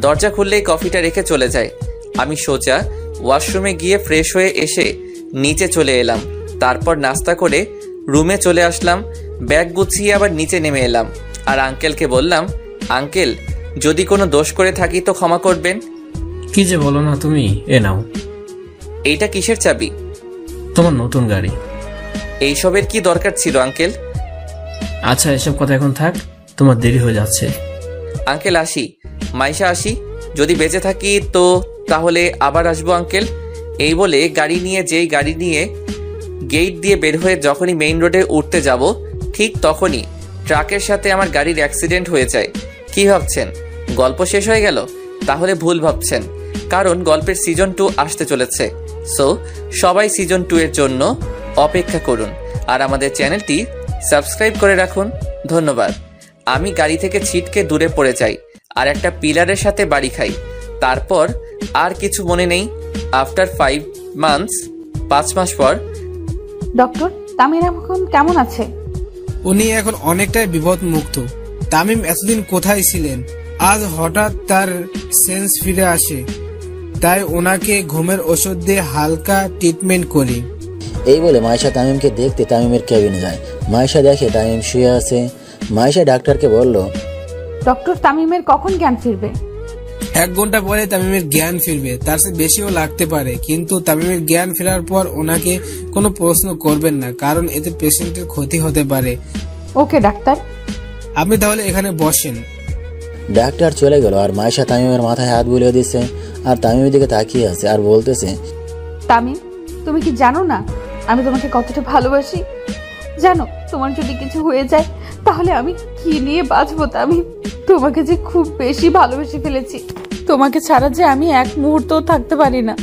দরজা খুললেই কফিটা রেখে চলে যায়। আমি সোজা ওয়াশরুমে গিয়ে ফ্রেশ হয়ে এসে নিচে চলে এলাম। তারপর নাস্তা করে রুমে চলে আসলাম। ব্যাগ গুছিয়ে আবার নিচে নেমে এলাম আর আঙ্কেলকে বললাম, আঙ্কেল, যদি কোনো দোষ করে থাকি তো ক্ষমা করবেন। কি যে বলো না তুমি। এ নাও। এইটা কিসের চাবি? তোমার নতুন গাড়ি। এইসবের কি দরকার ছিল আঙ্কেল? আচ্ছা, এসব কথা এখন থাক, তোমার দেরি হয়ে যাচ্ছে। আঙ্কেল আসি। মাইশা আসি। যদি বেঁচে থাকি তো তাহলে আবার আসবো আঙ্কেল। এই বলে গাড়ি নিয়ে গেট দিয়ে বের হয়ে যখনই মেইন রোডে উঠতে যাব ঠিক তখনই ট্রাকের সাথে আমার গাড়ির অ্যাক্সিডেন্ট হয়ে যায়। কি ভাবছেন গল্প শেষ হয়ে গেল? তাহলে ভুল ভাবছেন, কারণ গল্পের সিজন 2 আসতে চলেছে। সো সবাই সিজন 2 এর জন্য অপেক্ষা করুন আর আমাদের চ্যানেলটি সাবস্ক্রাইব করে রাখুন। ধন্যবাদ। আমি গাড়ি থেকে ছিটকে দূরে পড়ে যাই আর একটা পিলারের সাথে বাড়ি খাই। তারপর আর কিছু মনে নেই। আফটার 5 মান্থস, 5 মাস পর। ডক্টর, তামিম এখন কেমন আছে? উনি এখন অনেকটাই বিপদ মুক্ত। তামিম এতদিন কোথায় ছিলেন? আজ হঠাৎ তার সেন্স ফিরে আসে, তাই ওনাকে ঘুমের ওষুধ দিয়ে হালকা ট্রিটমেন্ট করি। এই বলে মাইশা তামিমকে দেখতে তামিমের কেবিনে যায়। মাইশা দেখে তামিম শুয়ে আছে। মাইশা ডাক্তারকে বলল, ডক্টর, তামিমের কখন জ্ঞান ফিরবে? 1 ঘন্টা পরে তামিমের জ্ঞান ফিরবে, তার চেয়ে বেশিও লাগতে পারে। কিন্তু তামিমের জ্ঞান ফেরার পর ওনাকে কোনো প্রশ্ন করবেন না, কারণ এতে পেশেন্টের ক্ষতি হতে পারে। ওকে ডাক্তার। আপনি তাহলে এখানে বসেন। ডাক্তার চলে গেল আর মাইশা তামিমের মাথায় হাত বুলিয়ে দিচ্ছে আর তামিমের দিকে তাকিয়ে আছে আর বলতেছে, তামিম, তুমি কি জানো না আমি তোমাকে কতটা ভালোবাসি? জানো তোমার যদি কিছু হয়ে যায় তাহলে আমি কি নিয়ে বাঁচবো? তামিম, তোমাকে যে খুব বেশি ভালোবেসে ফেলেছি, তোমাকে ছাড়া যে আমি এক মুহূর্তও থাকতে পারি না।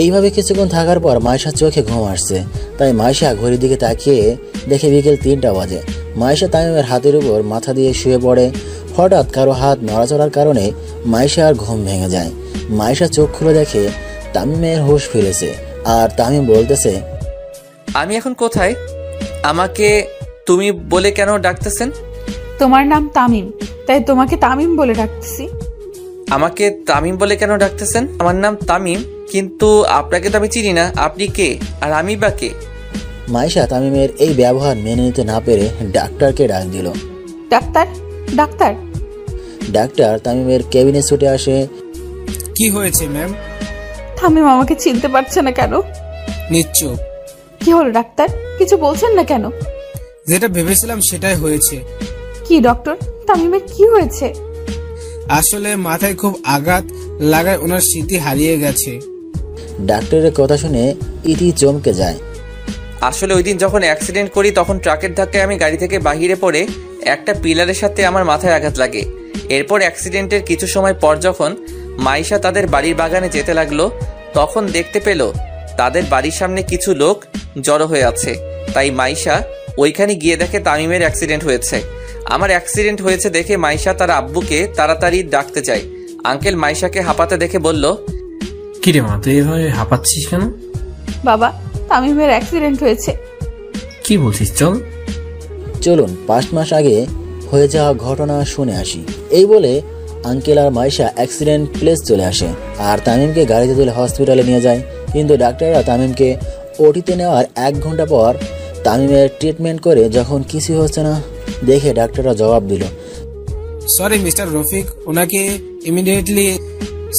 এইভাবে কিছুক্ষণ থাকার পর মাইশার চোখে ঘুম আসছে, তাই মাইশা ঘড়ির দিকে তাকিয়ে দেখে বিকেল 3টা বাজে। মাইশা তামিমের হাতের উপর মাথা দিয়ে শুয়ে পড়ে। হঠাৎ কারো হাত নড়াচড়ার কারণে মাইশার ঘুম ভেঙে যায়। মাইশা চোখ খুলে দেখে তামিমের হুঁশ ফিরেছে আর তামিম বলতেছে, আমি এখন কোথায়? আমাকে তুমি বলে কেন ডাকতেছেন? তোমার নাম তামিম, তাই তোমাকে তামিম বলে ডাকতেছি। আমাকে তামিম বলে কেন ডাকতেছেন? আমার নাম তামিম, কিন্তু আপনাকে তো আমি চিনি না। আপনি কে আর আমি বা কে? মাইশা তামিমের এই ব্যবহার মেনে নিতে না পেরে ডাক্তারকে ডাক দিল। Doctor, doctor. ডাক্তার তামিমের কেবিনে ছুটে আসে। কি হয়েছে ম্যাম? তামিম আমাকে চিনতে পারছে না কেন? নিশ্চয়। কি হলো ডাক্তার, কিছু বলছেন না কেন? যেটা ভেবেছিলাম সেটাই হয়েছে। কি ডক্টর, তামিমের কি হয়েছে? আসলে মাথায় খুব আঘাত লাগায় ওনার স্মৃতি হারিয়ে গেছে। ডাক্তারের কথা শুনে ইতি চমকে যায়। আসলে ওই দিন যখন অ্যাক্সিডেন্ট করি তখন ট্রাকের ধাক্কায় আমি গাড়ি থেকে বাহিরে পড়ে একটা পিলারের সাথে আমার মাথায় আঘাত লাগে। এরপর অ্যাক্সিডেন্টের কিছু সময় পর যখন মাইশা তাদের বাড়ির বাগানে যেতে লাগলো তখন দেখতে পেল তাদের বাড়ির সামনে কিছু লোক জড়ো হয়ে আছে। তাই মাইশা ওইখানে গিয়ে দেখে তামিমের অ্যাক্সিডেন্ট হয়েছে। আমার অ্যাক্সিডেন্ট হয়েছে দেখে মাইশা তার আব্বুকে তাড়াতাড়ি ডাকতে চায়। আঙ্কেল মাইশাকে হাঁপাতে দেখে বলল, কিরে মা, তুই এভাবে হাঁপাচ্ছিস কেন? বাবা, তামিমের অ্যাক্সিডেন্ট হয়েছে। কি বলছিস? চলুন 5 মাস আগে হয়ে যাওয়া ঘটনা শুনে আসি। এই বলে আঙ্কেল আর মাইশা অ্যাক্সিডেন্ট প্লেস চলে আসে আর তামিমকে গাড়িতে তুলে হসপিটালে নিয়ে যায়। কিন্তু ডাক্তাররা তামিমকে ওটিতে নেওয়ার 1 ঘন্টা পর তামিমের ট্রিটমেন্ট করে যখন কিছু হচ্ছে না দেখে ডাক্তাররা জবাব দিল, সরি মিস্টার রফিক, ওনাকে ইমিডিয়েটলি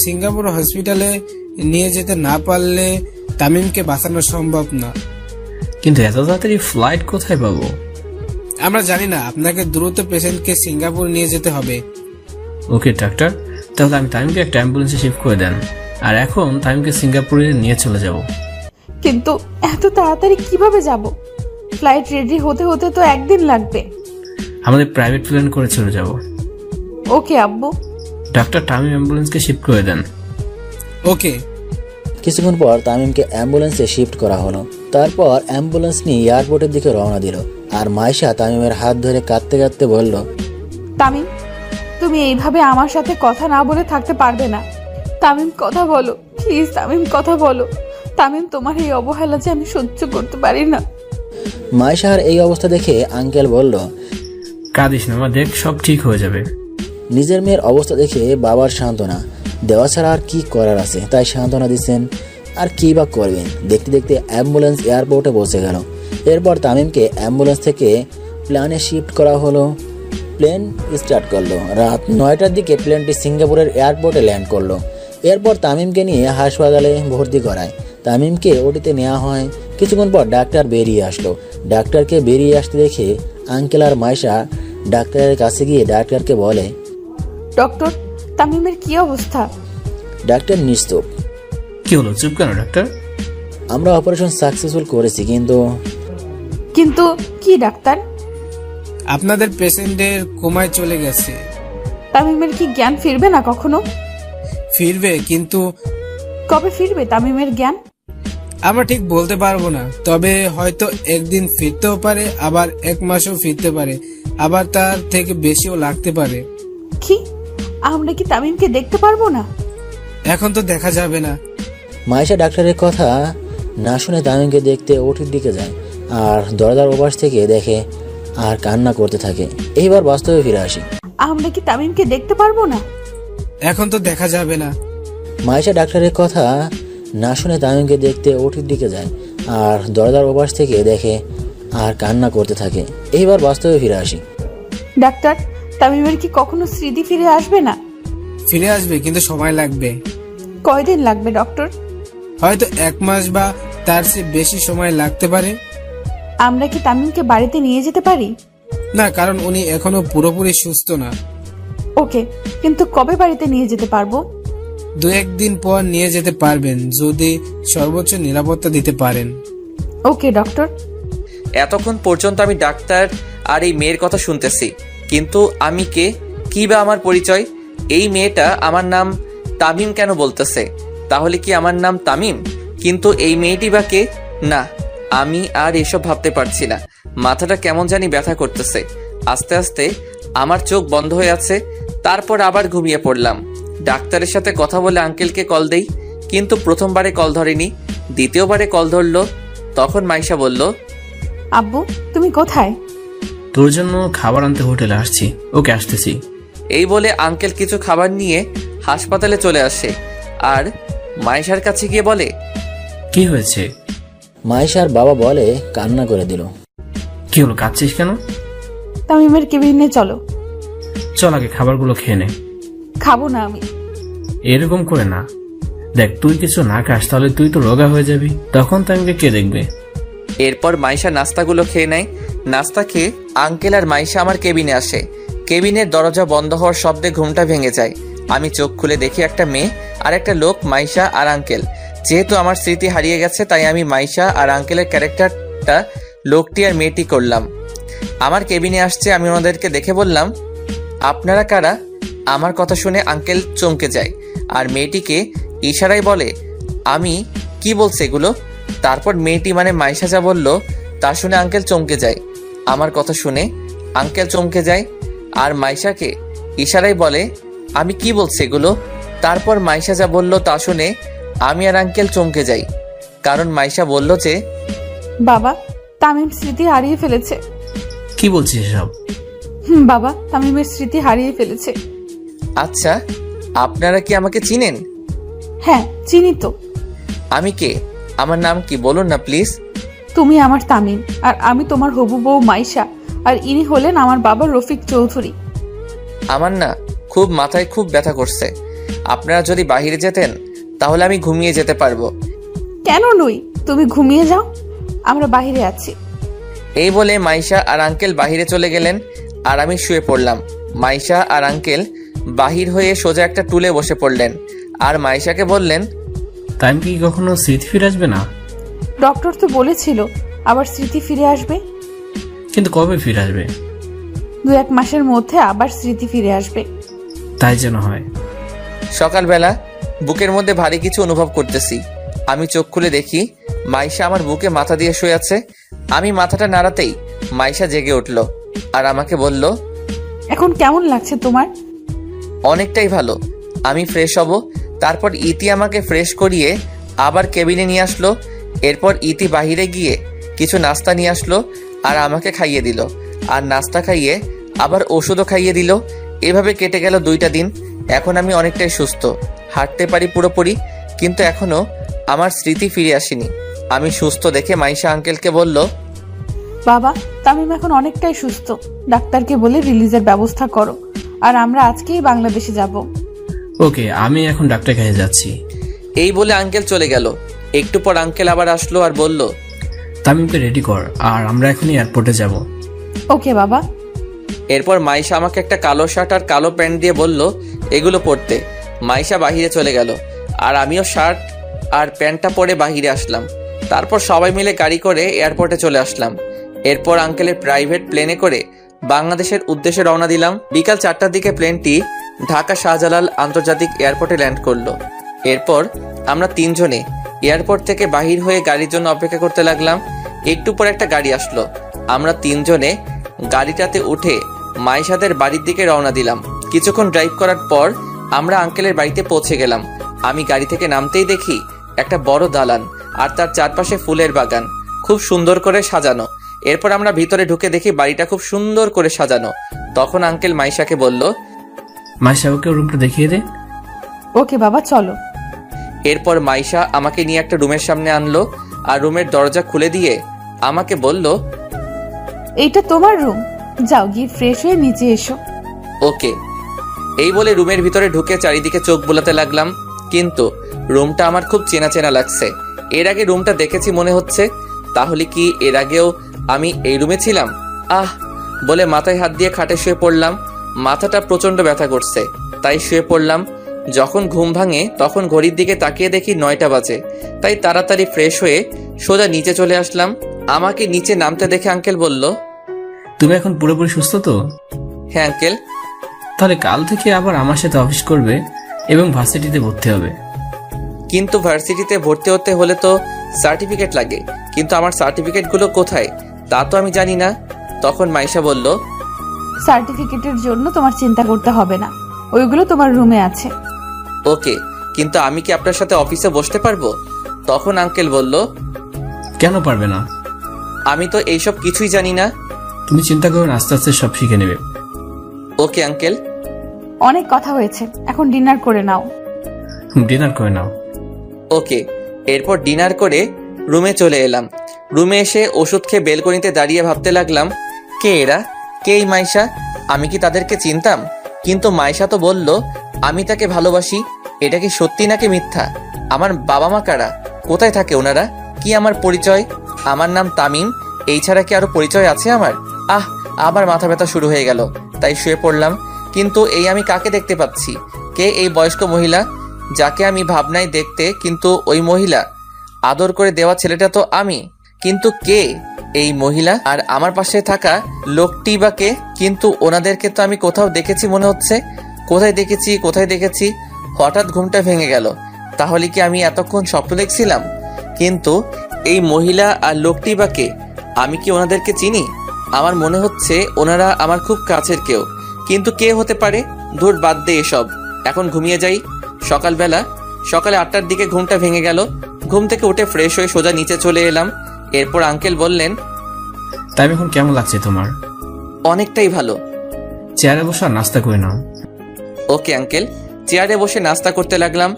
সিঙ্গাপুর হসপিটালে নিয়ে যেতে না পারলে তামিমকে বাঁচানো সম্ভব না। কিন্তু এত তাড়াতাড়ি ফ্লাইট কোথায় পাবো? আমরা জানি না, আপনাকে দ্রুত পেশেন্টকে সিঙ্গাপুর নিয়ে যেতে হবে। ওকে ডাক্তার, তাহলে আমি তামিমকে একটা অ্যাম্বুলেন্সে শিফট করে দেন, আর এখন তামিমকে সিঙ্গাপুরে নিয়ে চলে যাব। কিন্তু এত তাড়াতাড়ি কিভাবে যাব? ফ্লাইট রেডি হতে হতে তো 1 দিন লাগবে। আমাদের প্রাইভেট প্লেন করে চলে যাব। ওকে আব্বু। ডাক্তার, তামিম অ্যাম্বুলেন্সকে শিফট করে দেন। ওকে। কিছুক্ষণ পর তামিমকে অ্যাম্বুলেন্সে শিফট করা হলো। তারপর অ্যাম্বুলেন্স নিয়ে এয়ারপোর্টের দিকে রওনা দিল আর মাইশা তামিমের হাত ধরে কাঁদতে কাঁদতে বলল, তামিম, তুমি এইভাবে আমার সাথে কথা না বলে থাকতে পারবে না। তামিম, কথা বলো প্লিজ। তামিম, কথা বলো। তামিম, তোমার এই অবহেলা যে আমি সহ্য করতে পারি না। মাইশার এই অবস্থা দেখে আঙ্কেল বলল, কাঁদিস না মা, দেখ সব ঠিক হয়ে যাবে। নিজের মেয়ের অবস্থা দেখে বাবার সান্ত্বনা দেওয়া ছাড়া আর কি করার আছে, তাই সান্ত্বনা দিচ্ছেন। আর কি বা করবেন। দেখতে দেখতে অ্যাম্বুলেন্স এয়ারপোর্টে পৌঁছে গেল। এরপর তামিমকে অ্যাম্বুলেন্স থেকে প্লেনে শিফট করা হলো। প্লেন স্টার্ট করলো। রাত 9টার দিকে প্লেনটি সিঙ্গাপুরের এয়ারপোর্টে ল্যান্ড করলো। এরপর তামিমকে নিয়ে হাসপাতালে ভর্তি করায়। তামিমকে ওটিতে নেওয়া হয়। কিছুক্ষণ পর ডাক্তার বেরিয়ে আসলো। ডাক্তারকে বেরিয়ে আসতে দেখে আঙ্কেল আর মাইশা ডাক্তারের কাছে গিয়ে ডাক্তারকে বলে, ডক্টর, তামিমের কি অবস্থা? ডাক্তার নিশ্চুপ। কি হলো, চুপ কেন ডাক্তার? আমরা অপারেশন সাকসেসফুল করেছি, কিন্তু কি ডাক্তার? আপনাদের পেশেন্টের কোমায় চলে গেছে। তামিমের কি জ্ঞান ফিরবে না কখনো? ফিরবে, কিন্তু কবে ফিরবে তামিমের জ্ঞান? আমরা ঠিক বলতে পারবো না, তবে হয়তো একদিন ফিরতেও পারে, আবার 1 মাসও ফিরতে পারে, আবার তার থেকে বেশিও লাগতে পারে। কি আমরা কি তামিমকে দেখতে পারবো না? এখন তো দেখা যাবে না। মাইশা ডাক্তারের কথা না শুনে তামিমকে দেখতে ওটির দিকে যায় আর দরজার ওপাশ থেকে দেখে আর কান্না করতে থাকে। এইবার বাস্তবে ফিরে আসি। আমরা কি তামিমকে দেখতে পারবো না? এখন তো দেখা যাবে না। মাইশা ডাক্তারের কথা না শুনে তামিমকে দেখতে ওটির দিকে যায় আর দরজার ওপাশ থেকে দেখে আর কান্না করতে থাকে। এইবার বাস্তবে ফিরে আসি। ডাক্তার, তামিমের কি কখনো স্মৃতি ফিরে আসবে না? ফিরে আসবে, কিন্তু সময় লাগবে। কয়দিন লাগবে ডক্টর? হয়তো 1 মাস বা তার চেয়ে বেশি সময় লাগতে পারে। আমরা কি তামিমকে বাড়িতে নিয়ে যেতে পারি? না, কারণ উনি এখনো পুরোপুরি সুস্থ না। ওকে, কিন্তু কবে বাড়িতে নিয়ে যেতে পারবো? 2-1 দিন পর নিয়ে যেতে পারবেন, যদি সর্বোচ্চ নিরাপত্তা দিতে পারেন। ওকে ডক্টর। এতক্ষণ পর্যন্ত আমি ডাক্তার আর এই মেয়ের কথা শুনতেছি, কিন্তু আমি কে, কি বা আমার পরিচয়? এই মেয়েটা আমার নাম তামিম কেন বলতেছে? তাহলে কি আমার নাম তামিম? কিন্তু এই মেয়েটি বা কে? না, আমি আর এসব ভাবতে পারছি না। মাথাটা কেমন জানি ব্যথা করতেছে। আস্তে আস্তে আমার চোখ বন্ধ হয়ে আছে, তারপর আবার ঘুমিয়ে পড়লাম। ডাক্তারের সাথে কথা বলে আঙ্কেলকে কল দেই, কিন্তু প্রথমবারে কল ধরেনি, দ্বিতীয়বারে কল ধরলো। তখন মাইশা বলল, আব্বু তুমি কোথায়? তোর জন্য খাবার আনতে হোটেলে আসছি। ওকে, আসতেছি। এই বলে আঙ্কেল কিছু খাবার নিয়ে হাসপাতালে চলে আসে আর মাইশার কাছে গিয়ে বলে, কি হয়েছে? মাইশার বাবা বলে কান্না করে দিল। কি হলো, কাঁদছিস কেন? তামিমের কেবিনে চলো। চল আগে খাবারগুলো খেয়ে নে। খাবো না আমি। এরকম করে না, দেখ তুই কিছু না খাস তাহলে তুই তো রোগা হয়ে যাবি, তখন তামিমকে কে দেখবে? এরপর মাইশা নাস্তাগুলো খেয়ে নেয়। নাস্তা খেয়ে আঙ্কেল আর মাইশা আমার কেবিনে আসে। কেবিনের দরজা বন্ধ হওয়ার শব্দে ঘুমটা ভেঙে যায়। আমি চোখ খুলে দেখি একটা মেয়ে আর একটা লোক, মাইশা আর আঙ্কেল। যেহেতু আমার স্মৃতি হারিয়ে গেছে, তাই আমি মাইশা আর আঙ্কেলের ক্যারেক্টারটা লোকটি আর মেয়েটি করলাম। আমার কেবিনে আসছে, আমি ওনাদেরকে দেখে বললাম, আপনারা কারা? আমার কথা শুনে আঙ্কেল চমকে যায় আর মেয়েটিকে ইশারায় বলে, আমি কি বলছে এগুলো? তারপর মেয়েটি মানে মাইশা যা বলল তা শুনে আঙ্কেল চমকে যায়। আমার কথা শুনে আঙ্কেল চমকে যায় আর মাইশাকে ইশারায় বলে, আমি কি বলছি এগুলো? তারপর মাইশা যা বলল তা শুনে আমি আর আঙ্কেল চমকে যাই, কারণ মাইশা বলল যে, বাবা তামিম স্মৃতি হারিয়ে ফেলেছে। কি বলছিস এসব? বাবা তামিমের স্মৃতি হারিয়ে ফেলেছে। আচ্ছা, আপনারা কি আমাকে চিনেন? হ্যাঁ চিনি তো। আমি কে? আমার নাম কি বলুন না প্লিজ। তুমি আমার তামিম, আর আমি তোমার হবু বউ মাইশা, আর ইনি হলেন আমার বাবা রফিক চৌধুরী। আমার না খুব মাথায় খুব ব্যথা করছে। আপনারা যদি বাইরে যেতেন তাহলে আমি ঘুমিয়ে যেতে পারবো। কেন নই, তুমি ঘুমিয়ে যাও, আমরা বাইরে আছি। এই বলে মাইশা আর আঙ্কেল বাহিরে চলে গেলেন আর আমি শুয়ে পড়লাম। মাইশা আর আঙ্কেল বাহির হয়ে সোজা একটা টুলে বসে পড়লেন আর মাইশাকে বললেন, তামিম কি কখনো স্মৃতি ফিরে আসবে না? ডক্টর তো বলেছিল আবার স্মৃতি ফিরে আসবে। কিন্তু কবে ফিরে আসবে? 2-1 মাসের মধ্যে আবার স্মৃতি ফিরে আসবে। তাই যেন হয়। সকালবেলা বুকের মধ্যে ভারী কিছু অনুভব করতেছি। আমি চোখ খুলে দেখি মাইশা আমার বুকে মাথা দিয়ে শুয়ে আছে। আমি মাথাটা নাড়াতেই মাইশা জেগে উঠল আর আমাকে বলল, এখন কেমন লাগছে তোমার? অনেকটাই ভালো। আমি ফ্রেশ হব। তারপর ইতি আমাকে ফ্রেশ করিয়ে আবার কেবিনে নিয়ে আসলো। এরপর ইতি বাহিরে গিয়ে কিছু নাস্তা নিয়ে আসলো আর আমাকে খাইয়ে দিল, আর নাস্তা খাইয়ে আবার ওষুধও খাইয়ে দিল। এভাবে কেটে গেল 2টা দিন। এখন আমি অনেকটাই সুস্থ, হাঁটতে পারি পুরোপুরি, কিন্তু এখনো আমার স্মৃতি ফিরে আসেনি। আমি সুস্থ দেখে মাইশা আঙ্কেলকে বলল, বাবা তামিম এখন অনেকটাই সুস্থ, ডাক্তারকে বলে রিলিজের ব্যবস্থা করো, আর আমরা আজকেই বাংলাদেশে যাব। ওকে, আমি এখন ডাক্তার কাছে যাচ্ছি। এই বলে আঙ্কেল চলে গেল। একটু পর আঙ্কেল আবার আসলো আর বলল, তামিমকে রেডি কর, আর আমরা এখনই এয়ারপোর্টে যাব। ওকে বাবা। এরপর মাইশা আমাকে একটা কালো শার্ট আর কালো প্যান্ট দিয়ে বলল এগুলো পরতে। মাইশা বাহিরে চলে গেল আর আমিও শার্ট আর প্যান্টটা পরে বাহিরে আসলাম। তারপর সবাই মিলে গাড়ি করে এয়ারপোর্টে চলে আসলাম। এরপর আঙ্কেলের প্রাইভেট প্লেনে করে বাংলাদেশের উদ্দেশ্যে রওনা দিলাম। বিকাল 4টার দিকে প্লেনটি ঢাকা শাহজালাল আন্তর্জাতিক এয়ারপোর্টে ল্যান্ড করলো। এরপর আমরা 3 জনে এয়ারপোর্ট থেকে বাহির হয়ে গাড়ির জন্য অপেক্ষা করতে লাগলাম। একটু পর একটা গাড়ি আসলো। আমরা তিনজনে গাড়িটাতে উঠে মাইশাদের বাড়ির দিকে রওনা দিলাম। কিছুক্ষণ ড্রাইভ করার পর আমরা আঙ্কেলের বাড়িতে পৌঁছে গেলাম। আমি গাড়ি থেকে নামতেই দেখি একটা বড় দালান আর তার চারপাশে ফুলের বাগান, খুব সুন্দর করে সাজানো। এরপর আমরা ভিতরে ঢুকে দেখি বাড়িটা খুব সুন্দর করে সাজানো। তখন আঙ্কেল মাইশাকে বলল, মাইশা ওকে রুমটা দেখিয়ে দে। ওকে বাবা চলো। এরপর মাইশা আমাকে নিয়ে একটা রুমের সামনে আনলো আর রুমের দরজা খুলে দিয়ে আমাকে বলল, এইটা তোমার রুম, যাও গিয়ে ফ্রেশ হয়ে নিচে এসো। ওকে। এই বলে রুমের ভিতরে ঢুকে চারিদিকে চোখ বোলাতে লাগলাম, কিন্তু রুমটা আমার খুব চেনা চেনা লাগছে। এর আগে রুমটা দেখেছি মনে হচ্ছে, তাহলে কি এর আগেও আমি এই রুমে ছিলাম? বলে মাথায় হাত দিয়ে খাটে শুয়ে পড়লাম। মাথাটা প্রচন্ড ব্যথা করছে, তাই শুয়ে পড়লাম। যখন ঘুম ভাঙে তখন ঘড়ির দিকে তাকিয়ে দেখি 9টা বাজে, তাই তাড়াতাড়ি ফ্রেশ হয়ে সোজা নিচে চলে আসলাম। আমাকে নিচে নামতে দেখে আঙ্কেল বলল, তুমি এখন পুরোপুরি সুস্থ তো? হ্যাঁ আঙ্কেল। তাহলে কাল থেকে আবার আমার সাথে অফিস করবে এবং ভার্সিটিতে ভর্তি হবে। কিন্তু ভার্সিটিতে ভর্তি হতে হলে তো সার্টিফিকেট লাগে, কিন্তু আমার সার্টিফিকেটগুলো কোথায় তা তো আমি জানি না। তখন মাইশা বলল, সার্টিফিকেটের জন্য তোমার চিন্তা করতে হবে না, ওইগুলো তোমার রুমে আছে। ওকে, কিন্তু আমি কি আপনার সাথে অফিসে বসতে পারবো? তখন আঙ্কেল বলল, কেন পারবে না? আমি তো এইসব কিছুই জানি না। তুমি চিন্তা করো, আস্তে আস্তে সব শিখে নেবে। Okay uncle. অনেক কথা হয়েছে, এখন ডিনার করে নাও। ডিনার করে নাও। ওকে। এরপর ডিনার করে রুমে চলে এলাম। রুমে এসে ওষুধ খেয়ে বেলকনিতে দাঁড়িয়ে ভাবতে লাগলাম, কে এরা, কে এই মাইশা? আমি কি তাদেরকে চিনতাম? কিন্তু মাইশা তো বলল আমি তাকে ভালোবাসি। এটা কি সত্যি নাকি মিথ্যা? আমার বাবা মা কারা? কোথায় থাকে ওনারা? কি আমার পরিচয়? আমার নাম তামিম, এই ছাড়া কি আরো পরিচয় আছে আমার? আবার মাথা ব্যথা শুরু হয়ে গেল, তাই শুয়ে পড়লাম। কিন্তু এই আমি কাকে দেখতে পাচ্ছি? কে এই বয়স্ক মহিলা যাকে আমি ভাবনায় দেখতে, কিন্তু ওই মহিলা আদর করে দেওয়া ছেলেটা তো আমি। কিন্তু কে এই মহিলা আর আমার পাশে থাকা লোকটি বা কে? কিন্তু ওনাদেরকে তো আমি কোথাও দেখেছি মনে হচ্ছে। কোথায় দেখেছি? হঠাৎ ঘুমটা ভেঙে গেল। তাহলে কি আমি এতক্ষণ স্বপ্ন দেখছিলাম? কিন্তু এই মহিলা আর লোকটি বা কে? আমি কি ওনাদেরকে চিনি? আমার মনে হচ্ছে ওনারা আমার খুব কাছের কেউ, কিন্তু কে হতে পারে? ধুর, বাদ দে এসব, এখন ঘুমিয়ে যাই। সকালে 8টার দিকে ঘুমটা ভেঙে গেল। ঘুম থেকে উঠে ফ্রেশ হয়ে সোজা নিচে চলে এলাম। এরপর আঙ্কেল বললেন, তাই এখন কেমন লাগছে তোমার? অনেকটাই ভালো। চেয়ারে বসে নাস্তা করে নাও। Okay uncle. চেয়ারে বসে নাস্তা করতে লাগলাম।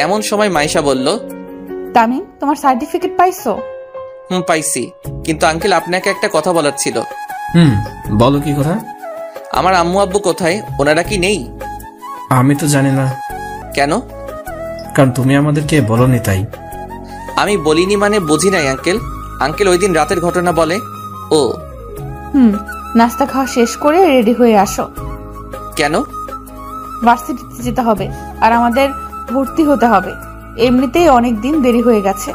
এমন সময় মাইশা বলল, তামিম, তোমার সার্টিফিকেট পাইছো? পাইছি, কিন্তু আঙ্কেল আপনাকে একটা কথা বলার ছিল। বলো, কি কথা? আমার আম্মু আব্বু কোথায়? ওনারা কি নেই? আমি তো জানি না। কেন? কারণ তুমি আমাদেরকে বলোনি তাই। আমি বলিনি মানে বুঝি নাই আঙ্কেল। আঙ্কেল ওই দিন রাতের ঘটনা বলে। ও নাস্তা খাওয়া শেষ করে রেডি হয়ে আসো। কেন? ভার্সিটিতে যেতে হবে আর আমাদের ভর্তি হতে হবে। এমনিতেই অনেক দিন দেরি হয়ে গেছে।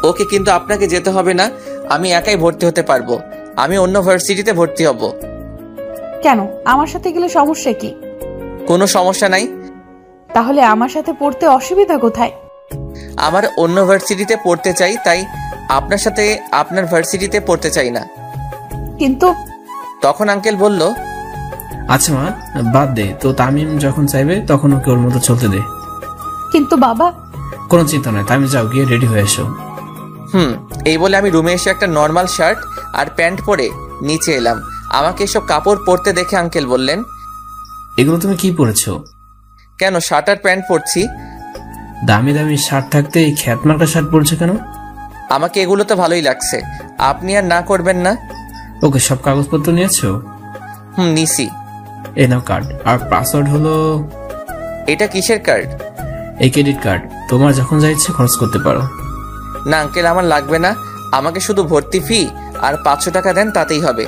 ওকে, কিন্তু আপনাকে যেতে হবে না, আমি একাই ভর্তি হতে পারবো। আমি অন্য ভার্সিটিতে ভর্তি হব। কেন? আমার সাথে গেলে সমস্যা কি? কোনো সমস্যা নাই। তাহলে আমার সাথে পড়তে অসুবিধা কোথায়? আমার অন্য ভার্সিটিতে পড়তে চাই, তাই আপনার সাথে আপনার ভার্সিটিতে পড়তে চাই না। কিন্তু তখন আঙ্কেল বলল, আচ্ছা মা, বাদ দে তো, তামিম যখন চাইবে তখন ওকে ওর মতো চলতে দে। কিন্তু বাবা। কোনো চিন্তা নয়, তামিম যাও গিয়ে রেডি হয়ে এসো। এই বলে আমি রুমে এসে একটা নর্মাল শার্ট আর প্যান্ট পরে নিচে এলাম। আমাকে এসব কাপড় পরতে দেখে আঙ্কেল বললেন, এগুলো তুমি কি পরেছো? কেন, শার্ট আর প্যান্ট পরছি। দামি দামি শার্ট থাকতে এই খ্যাতমার্কা শার্ট পরছো কেন? আমাকে এগুলো তো ভালোই লাগছে, আপনি আর না করবেন না। ওকে, সব কাগজপত্র নিয়েছো? নিছি। এই নাও কার্ড, আর পাসওয়ার্ড হলো। এটা কিসের কার্ড? এই ক্রেডিট কার্ড, তোমার যখন যা ইচ্ছে খরচ করতে পারো। না আঙ্কেল, আমার লাগবে না, আমাকে শুধু ভর্তি ফি আর 500 টাকা দেন, তাতেই হবে।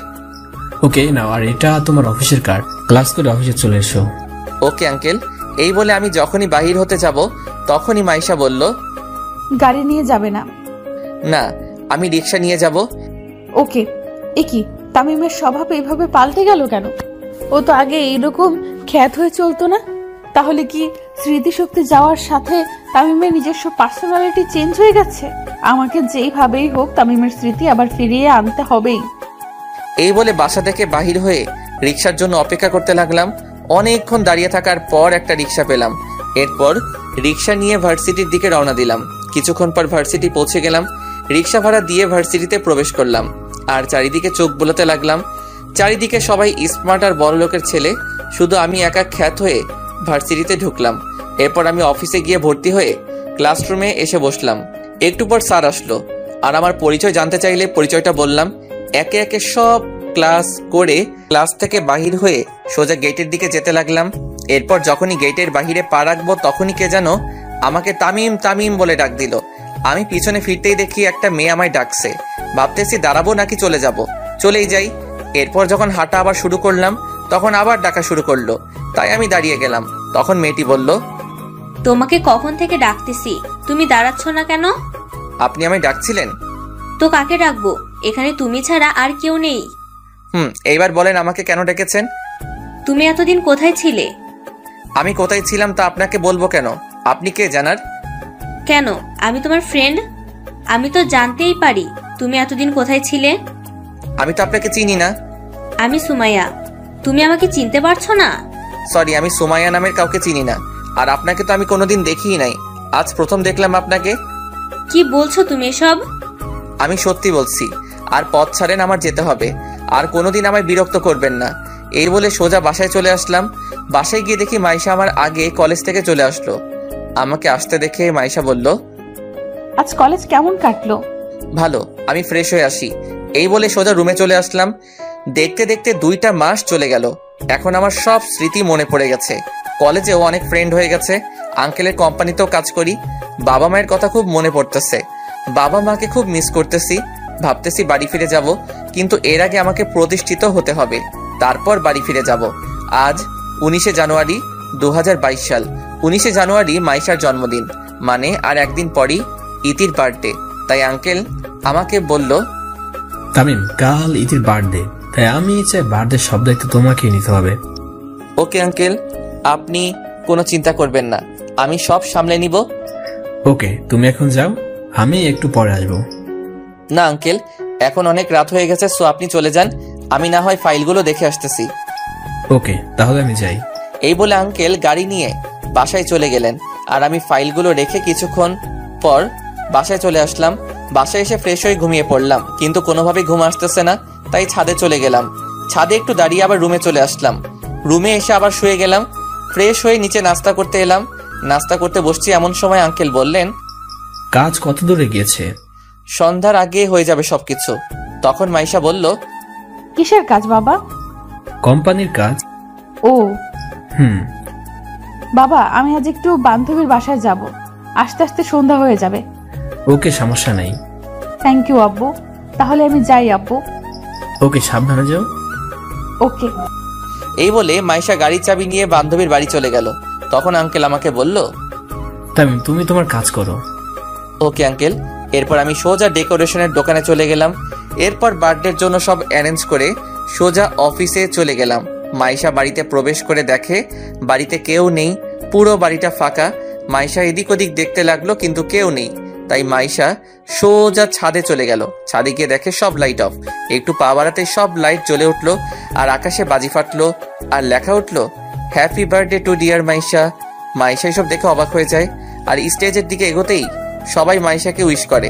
ওকে নাও, আর এটা তোমার অফিসের কার্ড, ক্লাস করে অফিসে চলে এসো। Okay uncle. এই বলে আমি যখনই বাহির হতে যাব তখনই মাইশা বলল, গাড়ি নিয়ে যাবে না? না, আমি রিক্সা নিয়ে যাব। ওকে। কি তামিমের স্বভাব এইভাবে পাল্টে গেল কেন? ও তো আগে এইরকম খ্যাত হয়ে চলতো না। তাহলে কি স্মৃতিশক্তি যাওয়ার সাথে তামিমের নিজস্ব পার্সোনালিটি চেঞ্জ হয়ে গেছে। আমাকে যেইভাবেই হোক তামিমের স্মৃতি আবার ফিরিয়ে আনতে হবেই। এই বলে বাসা থেকে বাহির হয়ে রিক্সার জন্য অপেক্ষা করতে লাগলাম। অনেকক্ষণ দাঁড়িয়ে থাকার পর একটা রিক্সা পেলাম। এরপর রিক্সা নিয়ে ভার্সিটির দিকে রওনা দিলাম। কিছুক্ষণ পর ভার্সিটি পৌঁছে গেলাম। রিক্সা ভাড়া দিয়ে ভার্সিটিতে প্রবেশ করলাম আর চারিদিকে চোখ বোলাতে লাগলাম। চারিদিকে সবাই স্মার্ট আর বড় লোকের ছেলে, শুধু আমি একা খ্যাত হয়ে ভার্সিটিতে ঢুকলাম। এরপর আমি অফিসে গিয়ে ভর্তি হয়ে ক্লাসরুমে এসে বসলাম। একটু পর স্যার আসলো আর আমার পরিচয় জানতে চাইলে পরিচয়টা বললাম। একে একে সব ক্লাস করে ক্লাস থেকে বাহির হয়ে সোজা গেটের দিকে যেতে লাগলাম। এরপর যখনই গেটের বাহিরে পা রাখবো তখনই কে যেন আমাকে তামিম তামিম বলে ডাক দিল। আমি পিছনে ফিরতেই দেখি একটা মেয়ে আমায় ডাকছে। ভাবতেছি দাঁড়াবো নাকি চলে যাব। চলেই যাই। এরপর যখন হাঁটা আবার শুরু করলাম তখন আবার ডাকা শুরু করলো, তাই আমি দাঁড়িয়ে গেলাম। তখন মেয়েটি বলল, তোমাকে কখন থেকে ডাকতেছি, তুমি দাঁড়াচ্ছ না কেন? আপনি আমায় ডাকছিলেন? তো কাকে ডাকবো, এখানে তুমি ছাড়া আর কেউ নেই। এইবার বলেন আমাকে কেন ডেকেছেন? তুমি এতদিন কোথায় ছিলে? আমি কোথায় ছিলাম তা আপনাকে বলবো কেন? আপনি কে জানার? কেন, আমি তোমার ফ্রেন্ড, আমি তো জানতেই পারি তুমি এতদিন কোথায় ছিলে। আমি তো আপনাকে চিনি না। আমি সুমাইয়া, তুমি আমাকে চিনতে পারছো না? সরি, আমি সুমাইয়া নামের কাউকে চিনি না। আর আপনাকে তো আমি কোনোদিন দেখিই নাই, আজ প্রথম দেখলাম আপনাকে। কি বলছো তুমি এসব? আমি সত্যি বলছি। আর পথ ছাড়েন, আমার যেতে হবে। আর কোনোদিন আমায় বিরক্ত করবেন না। এই বলে সোজা বাসায় চলে আসলাম। বাসায় গিয়ে দেখি মাইশা আমার আগে কলেজ থেকে চলে আসলো। আমাকে আসতে দেখে মাইশা বলল, আজ কলেজ কেমন কাটলো? ভালো, আমি ফ্রেশ হয়ে আসি। এই বলে সোজা রুমে চলে আসলাম। দেখতে দেখতে 2টা মাস চলে গেল। এখন আমার সব স্মৃতি মনে পড়ে গেছে। কলেজেও অনেক ফ্রেন্ড হয়ে গেছে। আঙ্কেলের কোম্পানিতেও কাজ করি। বাবা মায়ের কথা খুব মনে পড়তেছে। বাবা মাকে খুব মিস করতেছি। ভাবতেছি বাড়ি ফিরে যাব, কিন্তু এর আগে আমাকে প্রতিষ্ঠিত হতে হবে, তারপর বাড়ি ফিরে যাব। আজ 19শে জানুয়ারি 2022 সাল। 19শে জানুয়ারি মাইশার জন্মদিন, মানে আর একদিন পরই ইতির বার্থডে। তাই আঙ্কেল আমাকে বলল, তামিম, কাল ইতির বার্থডে, তাই আমি চাই বার্থডে সব দায়িত্ব তোমাকেই নিতে হবে। ওকে আঙ্কেল, আপনি কোনো চিন্তা করবেন না, আমি সব সামলে নিব। ওকে, তুমি এখন যাও, আমি একটু পরে আসবো। না আঙ্কেল, এখন অনেক রাত হয়ে গেছে, সো আপনি চলে যান। আমি না হয় ফাইলগুলো দেখে আসতেছি। ওকে, তাহলে আমি যাই। এই বলে আঙ্কেল গাড়ি নিয়ে বাসায় চলে গেলেন। আর আমি ফাইলগুলো রেখে কিছুক্ষণ পর বাসায় চলে আসলাম। বাসায় এসে ফ্রেশ হয়ে ঘুমিয়ে পড়লাম, কিন্তু কোনোভাবেই ঘুম আসতেছে না। তাই ছাদে চলে গেলাম। ছাদে একটু দাঁড়িয়ে আবার রুমে চলে আসলাম। রুমে এসে আবার শুয়ে গেলাম। ফ্রেশ হয়ে নিচে নাস্তা করতে এলাম। নাস্তা করতে বসছি, এমন সময় আঙ্কেল বললেন, কাজ কত দূরে গিয়েছে? সন্ধ্যার আগে হয়ে যাবে সবকিছু। তখন মাইশা বলল, কিসের কাজ বাবা? কোম্পানির কাজ। ও বাবা, আমি আজ একটু বান্ধবীর বাসায় যাব, আস্তে আস্তে সন্ধ্যা হয়ে যাবে। ওকে, সমস্যা নেই। থ্যাংক ইউ আব্বু, তাহলে আমি যাই আব্বু। ওকে, সাবধানে যাও। ওকে। এই বলে মাইশা গাড়ির চাবি নিয়ে বান্ধবীর বাড়ি চলে গেল। তখন আঙ্কেল আমাকে বলল, তামিম, তুমি তোমার কাজ করো। Okay uncle. এরপর আমি সোজা ডেকোরেশনের দোকানে চলে গেলাম। এরপর বার্থডের জন্য সব অ্যারেঞ্জ করে সোজা অফিসে চলে গেলাম। মাইশা বাড়িতে প্রবেশ করে দেখে বাড়িতে কেউ নেই, পুরো বাড়িটা ফাঁকা। মাইশা এদিক ওদিক দেখতে লাগলো, কিন্তু কেউ নেই। তাই মাইশা সোজা ছাদে চলে গেল। ছাদে গিয়ে দেখে সব লাইট অফ। একটু পা বাড়াতে সব লাইট জ্বলে উঠলো আর আকাশে বাজি ফাটলো আর লেখা উঠলো, happy birthday to dear Maisha. Maisha এসব দেখে অবাক হয়ে যায়। আর স্টেজের দিকে এগোতেই সবাই মাইশাকে উইশ করে।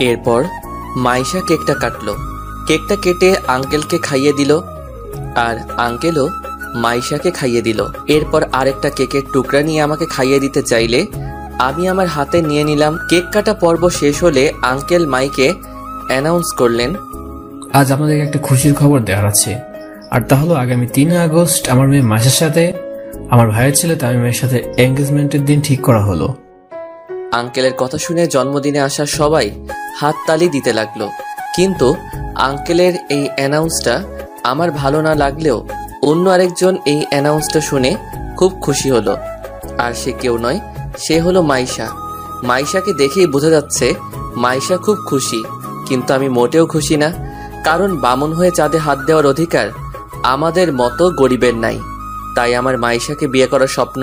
এরপর মাইশা কেকটা কাটলো। কেকটা কেটে আঙ্কেলকে খাইয়ে দিল আর আঙ্কেলও মাইশাকে খাইয়ে দিল। এরপর আরেকটা কেকের টুকরা নিয়ে আমাকে খাইয়ে দিতে চাইলে আমি আমার হাতে নিয়ে নিলাম। কেক কাটা পর্ব শেষ হলে আঙ্কেল মাইকে অ্যানাউন্স করলেন, আজ আপনাদেরকে একটা খুশির খবর দেওয়ার আছে। আর তা হলো আগামী 3 আগস্ট আমার মেয়ে মাইশার সাথে আমার ভাইয়ের ছেলে তামিমের সাথে এঙ্গেজমেন্টের দিন ঠিক করা হলো। আঙ্কেলের কথা শুনে জন্মদিনে আসা সবাই হাততালি দিতে লাগলো। কিন্তু আঙ্কেলের এই অ্যানাউন্সটা আমার ভালো না লাগলেও অন্য আরেকজন এই অ্যানাউন্সটা শুনে খুব খুশি হলো। আর সে কেউ নয়, সে হলো মাইশা। মাইশাকে দেখেই বোঝা যাচ্ছে মাইশা খুব খুশি, কিন্তু আমি মোটেও খুশি না। কারণ বামন হয়ে চাঁদে হাত দেওয়ার অধিকার আমাদের মতো গরিবের নাই। তাই আমার মাইশাকে বিয়ে করার স্বপ্ন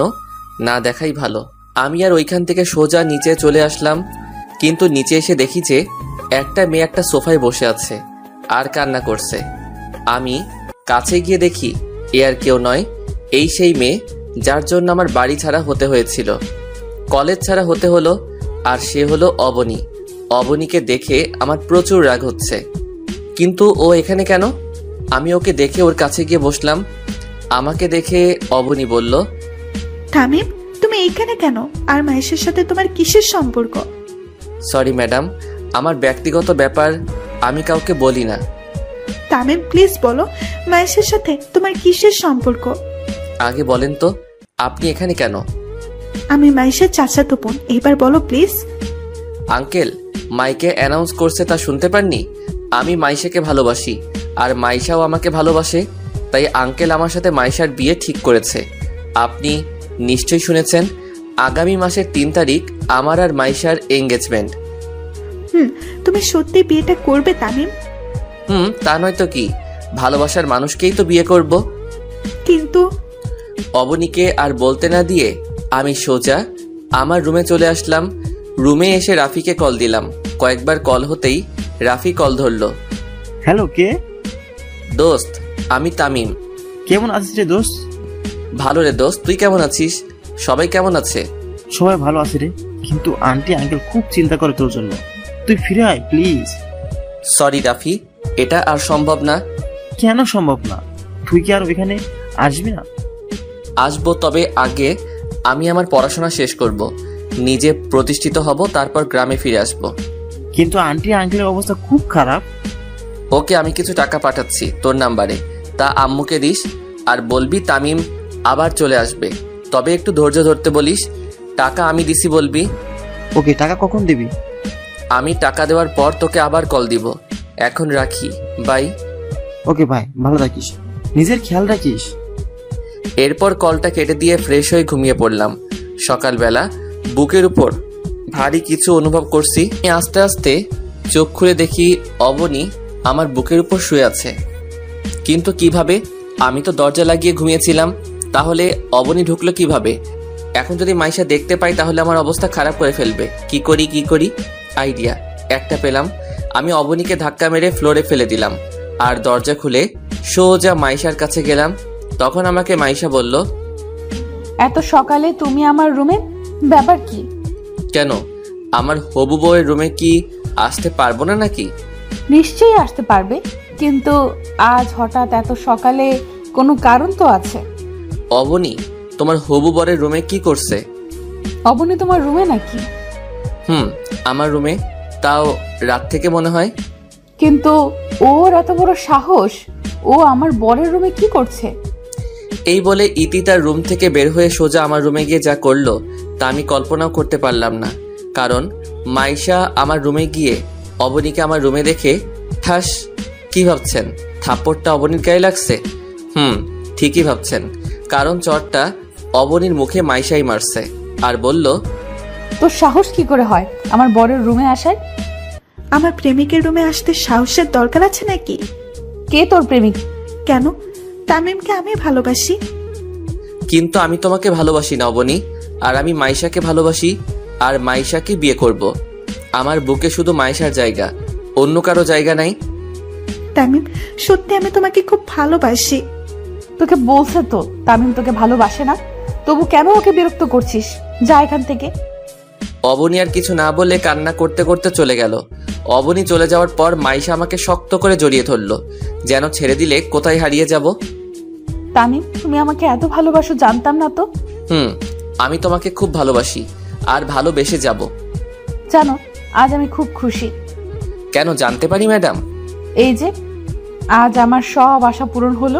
না দেখাই ভালো। আমি আর ওইখান থেকে সোজা নিচে চলে আসলাম, কিন্তু নিচে এসে দেখি যে একটা মেয়ে একটা সোফায় বসে আছে আর কান্না করছে। আমি কাছে গিয়ে দেখি এ আর কেউ নয়, এই সেই মেয়ে যার জন্য আমার বাড়ি ছাড়া হতে হয়েছিল, কলেজ ছাড়া হতে হলো। আর সে হলো অবনী। অবনীকে দেখে আমার প্রচুর রাগ হচ্ছে, কিন্তু ও এখানে কেন? আমি ওকে দেখে ওর কাছে গিয়ে বসলাম। আমাকে দেখে অবনী বলল, তামিম, তুমি এইখানে কেন? আর মাহেশের সাথে তোমার কিসের সম্পর্ক? সরি ম্যাডাম, আমার ব্যক্তিগত ব্যাপার আমি কাউকে বলি না। তামিম, প্লিজ বলো, মাহেশের সাথে তোমার কিসের সম্পর্ক? আগে বলেন তো, আপনি এখানে কেন? আমি মাহেশের চাচাতো বোন, এবার বলো প্লিজ। আঙ্কেল, মাইকে অ্যানাউন্স করছে তা শুনতে পাননি? আমি মাইশাকে ভালোবাসি আর মাইশাও আমাকে ভালোবাসে, তাই আঙ্কেল আমার সাথে মাইশার বিয়ে ঠিক করেছে। আপনি নিশ্চয়ই শুনেছেন আগামী মাসের 3 তারিখ আমার আর মাইশার এঙ্গেজমেন্ট। তুমি সত্যি বিয়েটা করবে তামিম? তা নয় তো কি, ভালোবাসার মানুষকেই তো বিয়ে করব। কিন্তু অবনীকে আর বলতে না দিয়ে আমি সোজা আমার রুমে চলে আসলাম। রুমে এসে রাফিকে কল দিলাম। কয়েকবার কল হতেই রাফি কল ধরলো। হ্যালো, কে? দোস্ত, আমি তামিম। কেমন আছিস রে দোস্ত? ভালো রে দোস্ত, তুই কেমন আছিস? সবাই কেমন আছে? সবাই ভালো আছে রে, কিন্তু আন্টি আঙ্কেল খুব চিন্তা করে তোর জন্য। তুই ফিরে আয় প্লিজ। সরি রাফি, এটা আর সম্ভব না। কেন সম্ভব না? তুই কি আর ওইখানে আসবি না? আসবো, তবে আগে আমি আমার পড়াশোনা শেষ করব, নিজে প্রতিষ্ঠিত হব, তারপর গ্রামে ফিরে আসব। কিন্তু আন্টি আঙ্কেলের অবস্থা খুব খারাপ। ওকে, আমি কিছু টাকা পাঠাচ্ছি তোর নাম্বারে, তা আম্মুকে দিস আর বলবি তামিম আবার চলে আসবে, তবে একটু ধৈর্য ধরতে বলিস। টাকা আমি দিছি বলবি। ওকে, টাকা কখন দিবি? আমি টাকা দেওয়ার পর তোকে আবার কল দিব। এখন রাখি, বাই। ওকে ভাই, ভালো থাকিস, নিজের খেয়াল রাখিস। এরপর কলটা কেটে দিয়ে ফ্রেশ হয়ে ঘুমিয়ে পড়লাম। সকালবেলা বুকের উপর ভারী কিছু অনুভব করছি। আস্তে আস্তে চোখ খুলে দেখি অবনী আমার বুকের উপর শুয়ে আছে। কিন্তু কিভাবে? আমি তো দরজা লাগিয়ে ঘুমিয়েছিলাম, তাহলে অবনী ঢুকলো কিভাবে? এখন যদি মাইশা দেখতে পাই তাহলে আমার অবস্থা খারাপ করে ফেলবে। কি করি? আইডিয়া একটা পেলাম। আমি অবনীকে ধাক্কা মেরে ফ্লোরে ফেলে দিলাম আর দরজা খুলে সোজা মাইশার কাছে গেলাম। তখন আমাকে মাইশা বলল, এত সকালে তুমি আমার রুমে, ব্যাপার কি? কেন, আমার হবু বউয়ের রুমে কি আসতে পারবো না নাকি? নিশ্চয়ই আসতে পারবে, কিন্তু আজ হঠাৎ এত সকালে কোনো কারণ তো আছে। অবনী তোমার হবু বরের রুমে কি করছে? অবনী তোমার রুমে নাকি? আমার রুমে, তাও রাত থেকে মনে হয়। কিন্তু ওর এত বড় সাহস, ও আমার বরের রুমে কি করছে? এই বলে ইতি তার রুম থেকে বের হয়ে সোজা আমার রুমে গিয়ে যা করলো তা আমি কল্পনাও করতে পারলাম না। কারণ মাইশা আমার রুমে গিয়ে অবনীকে আমার রুমে দেখে ঠাস। কি ভাবছেন, থাপ্পড়টা অবনীর গায়ে লাগছে? ঠিকই ভাবছেন, কারণ চটটা অবনীর মুখে মাইশাই মারছে আর বলল, তোর সাহস কি করে হয় আমার বরের রুমে আসার? আমার প্রেমিকের রুমে আসতে সাহসের দরকার আছে নাকি? কে তোর প্রেমিক? কেন? তামিমকে আমি ভালোবাসি। কিন্তু আমি তোমাকে ভালোবাসি না অবনী, আর আমি মাইশাকে ভালোবাসি আর মাইশাকে বিয়ে করব। আমার বুকে শুধু মাইশার জায়গা, অন্য কারো জায়গা নাই। তামিম, সত্যি আমি তোমাকে খুব ভালোবাসি। তোকে বলছে তো তামিম তোকে ভালোবাসে না, তবু কেন ওকে বিরক্ত করছিস? যা এখান থেকে। অবনী আর কিছু না বলে কান্না করতে করতে চলে গেল। অবনী চলে যাওয়ার পর মাইশা আমাকে শক্ত করে জড়িয়ে ধরলো, যেন ছেড়ে দিলে কোথায় হারিয়ে যাব। তামিম, তুমি আমাকে এত ভালোবাসো জানতাম না তো। আমি তোমাকে খুব ভালোবাসি আর ভালোবেসে যাব। জানো, আজ আমি খুব খুশি। কেন জানতে পারি ম্যাডাম? এই যে আজ আমার সব আশা পূরণ হলো।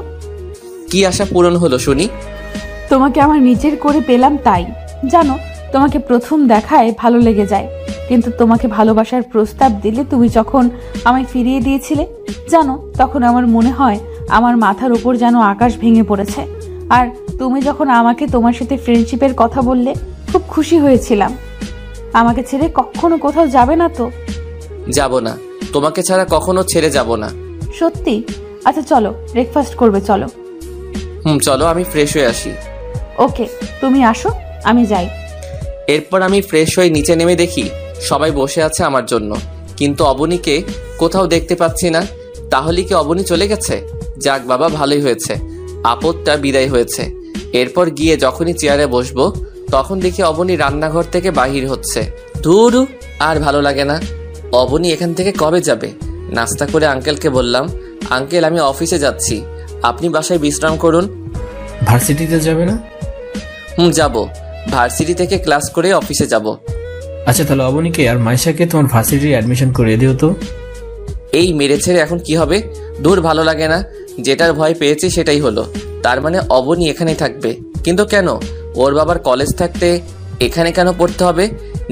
কি আশা পূরণ হলো শুনি? তোমাকে আমার নিজের করে পেলাম, তাই। জানো, তোমাকে প্রথম দেখায় ভালো লেগে যায়, কিন্তু তোমাকে ভালোবাসার প্রস্তাব দিলে তুমি যখন আমায় ফিরিয়ে দিয়েছিলে, জানো, তখন আমার মনে হয় আমার মাথার উপর যেন আকাশ ভেঙে পড়েছে। আর তুমি যখন আমাকে তোমার সাথে ফ্রেন্ডশিপের কথা বললে, খুব খুশি হয়েছিলাম। আমাকে ছেড়ে কখনো কোথাও যাবে না তো? যাব না, তোমাকে ছাড়া কখনো ছেড়ে যাব না। সত্যি? আচ্ছা চলো, ব্রেকফাস্ট করবে, চলো। চলো, আমি ফ্রেশ হয়ে আসি। ওকে, তুমি আসো, আমি যাই। এরপর আমি ফ্রেশ হয়ে নিচে নেমে দেখি সবাই বসে আছে আমার জন্য, কিন্তু অবনীকে কোথাও দেখতে পাচ্ছি না। তাহলে কি অবনী চলে গেছে? যাক বাবা, ভালোই হয়েছে, আপদটা বিদায় হয়েছে। এরপর গিয়ে যখনই চেয়ারে বসবো তখন দেখি অবনী রান্নাঘর থেকে বাহির হচ্ছে। ধুর, আর ভালো লাগে না। অবনী এখান থেকে কবে যাবে? নাস্তা করে আঙ্কেলকে বললাম, আঙ্কেল আমি অফিসে যাচ্ছি, আপনি বাসায় বিশ্রাম করুন। ভার্সিটিতে যাবে না? যাব, ভার্সিটি থেকে ক্লাস করে অফিসে যাব। আচ্ছা, তাহলে অবনীকে আর মাইশাকে তোমার ভার্সিটির অ্যাডমিশন করিয়ে দিও তো। এই মেরে ছেড়ে এখন কি হবে? দূর, ভালো লাগে না। যেটার ভয় পেয়েছি সেটাই হলো। তার মানে অবনী এখানেই থাকবে? কিন্তু কেন? ওর বাবার কলেজ থাকতে এখানে কেন পড়তে হবে?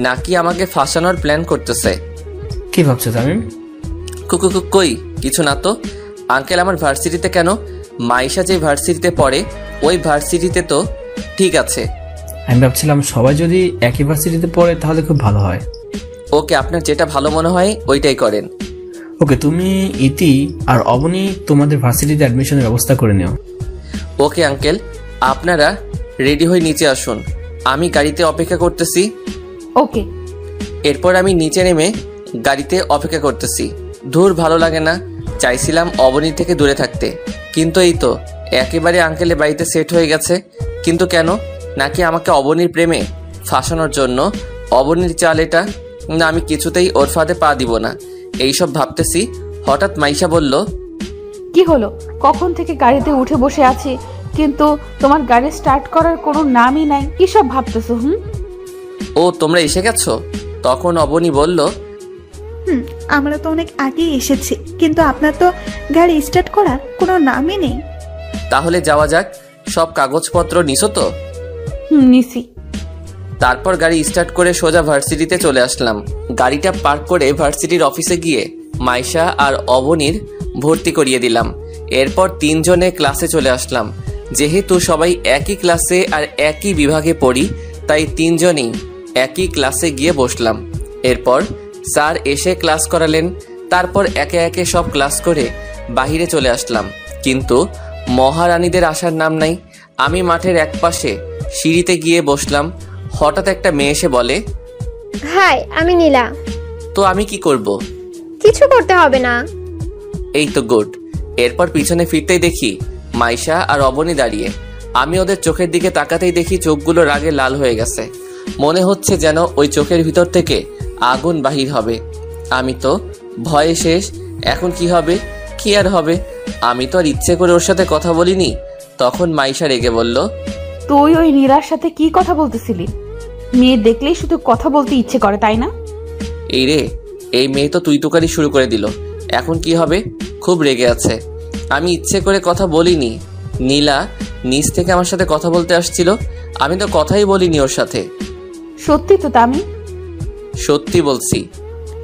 নাকি আমাকে ফাঁসানোর প্ল্যান করতেছে? কি ভাবছো তামিম? কই কিছু না তো। আঙ্কেল আমার ভার্সিটিতে কেন? মাইশা যে ভার্সিটিতে পড়ে ওই ভার্সিটিতে তো। ঠিক আছে, আমি ভাবছিলাম সবাই যদি একই ভার্সিটিতে পড়ে তাহলে খুব ভালো হয়। ওকে, আপনার যেটা ভালো মনে হয় ওইটাই করেন। ওকে, তুমি ইতি আর অবনী তোমাদের ভার্সিটিতে অ্যাডমিশনের ব্যবস্থা করে নিও। ওকে আঙ্কেল, আপনারা রেডি হয়ে নিচে আসুন, আমি গাড়িতে অপেক্ষা করতেছি। ওকে। এরপর আমি নিচে নেমে গাড়িতে অপেক্ষা করতেছি। ধুর, ভালো লাগে না। চাইছিলাম অবনীর থেকে দূরে থাকতে, কিন্তু এই তো একেবারে আঙ্কেলের বাড়িতে সেট হয়ে গেছে। কিন্তু কেন? নাকি আমাকে অবনীর প্রেমে ফাঁসানোর জন্য? অবনীর চাল এটা। না, আমি কিছুতেই ওর ফাঁদে পা দিব না। এইসব ভাবতেছি, হঠাৎ মাইশা বলল, কি হলো? কখন থেকে গাড়িতে উঠে বসে আছি, কিন্তু তোমার গাড়ি স্টার্ট করার কোনো নামই নাই। কি সব ভাবতেছো? ও তোমরা এসে গেছো? তখন অবনী বলল, আমরা তো অনেক আগেই এসেছি, কিন্তু আপনার তো গাড়ি স্টার্ট করার কোনো নামই নেই। তাহলে যাওয়া যাক। সব কাগজপত্র নিছো তো? নিছি। তারপর গাড়ি স্টার্ট করে সোজা ভার্সিটিতে চলে আসলাম। গাড়িটা পার্ক করে ভার্সিটির অফিসে গিয়ে মাইশা আর অবনীর ভর্তি করিয়ে দিলাম। এরপর তিনজনে ক্লাসে চলে আসলাম। যেহেতু সবাই একই ক্লাসে আর একই বিভাগে পড়ি, তাই তিনজনেই একই ক্লাসে গিয়ে বসলাম। এরপর স্যার এসে ক্লাস করালেন। তারপর একে একে সব ক্লাস করে বাহিরে চলে আসলাম, কিন্তু মহারানীদের আসার নাম নাই। আমি মাঠের একপাশে সিঁড়িতে গিয়ে বসলাম। হঠাৎ একটা মেয়ে এসে বলে, হাই, আমি নীলা। তো আমি কি করব? কিছু করতে হবে না। এই তো গুড। এরপর পিছনে ফিরতেই দেখি মাইশা আর অবনী দাঁড়িয়ে। আমি ওদের চোখের দিকে তাকাতেই দেখি চোখগুলো রাগে লাল হয়ে গেছে। মনে হচ্ছে যেন ওই চোখের ভিতর থেকে আগুন বাহির হবে। আমি তো ভয়ে শেষ। এখন কি হবে? কি আর হবে? আমি তো আর ইচ্ছে করে ওর সাথে কথা বলিনি। তখন মাইশা রেগে বলল, তুই ওই নীলার সাথে কি কথা বলতেছিলি? মেয়ে দেখলেই শুধু কথা বলতে ইচ্ছে করে, তাই না? এই রে, এই মেয়ে তো তুই তুকারি শুরু করে দিল। এখন কি হবে? খুব রেগে আছে। আমি ইচ্ছে করে কথা বলিনি। নীলা নিচ থেকে আমার সাথে কথা বলতে আসছিল, আমি তো কথাই বলিনি ওর সাথে। সত্যি তো তামিম? সত্যি বলছি।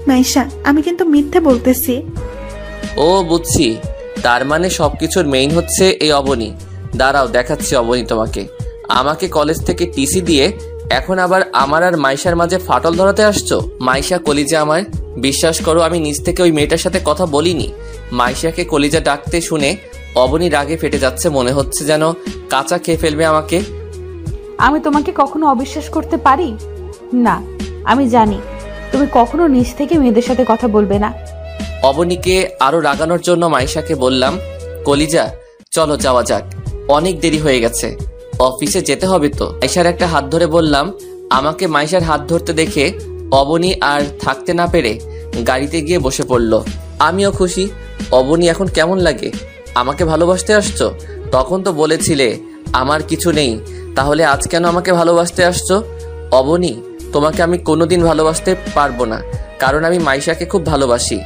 মাইশা, আমি কিন্তু মিথ্যে বলতেছি। ও বুঝছি, তার মানে সবকিছুর মেইন হচ্ছে এই অবনী। দাঁড়াও, দেখাচ্ছি অবনী তোমাকে। আমাকে কলেজ থেকে টিসি দিয়ে এখন আবার আমার আর মাইশার মাঝে ফাটল ধরাতে আসছো? মাইশা কলিজা আমার, বিশ্বাস করো আমি নিজ থেকে ওই মেয়েটার সাথে কথা বলিনি। মাইশাকে কলিজা ডাকতে শুনে অবনী রাগে ফেটে যাচ্ছে। মনে হচ্ছে যেন কাঁচা খেয়ে ফেলবে আমাকে। আমি তোমাকে কখনো অবিশ্বাস করতে পারি না। আমি জানি তুমি কখনো নিজ থেকে মেয়েদের সাথে কথা বলবে না। অবনীকে আরো রাগানোর জন্য মাইশাকে বললাম, কলিজা চলো যাওয়া যাক, অনেক দেরি হয়ে গেছে, অফিসে যেতে হবে তো। মাইশার একটা হাত ধরে বললাম। আমাকে মাইশার হাত ধরতে দেখে অবনী আর থাকতে না পেরে গাড়িতে গিয়ে বসে পড়ল। আমিও খুশি। অবনী এখন কেমন লাগে? আমাকে ভালোবাসতে আসছো? তখন তো বলেছিলে আমার কিছু নেই, তাহলে আজ কেন আমাকে ভালোবাসতে আসছো? অবনী, তোমাকে আমি কোনোদিন ভালোবাসতে পারবো না, কারণ আমি মাইশাকে খুব ভালোবাসি।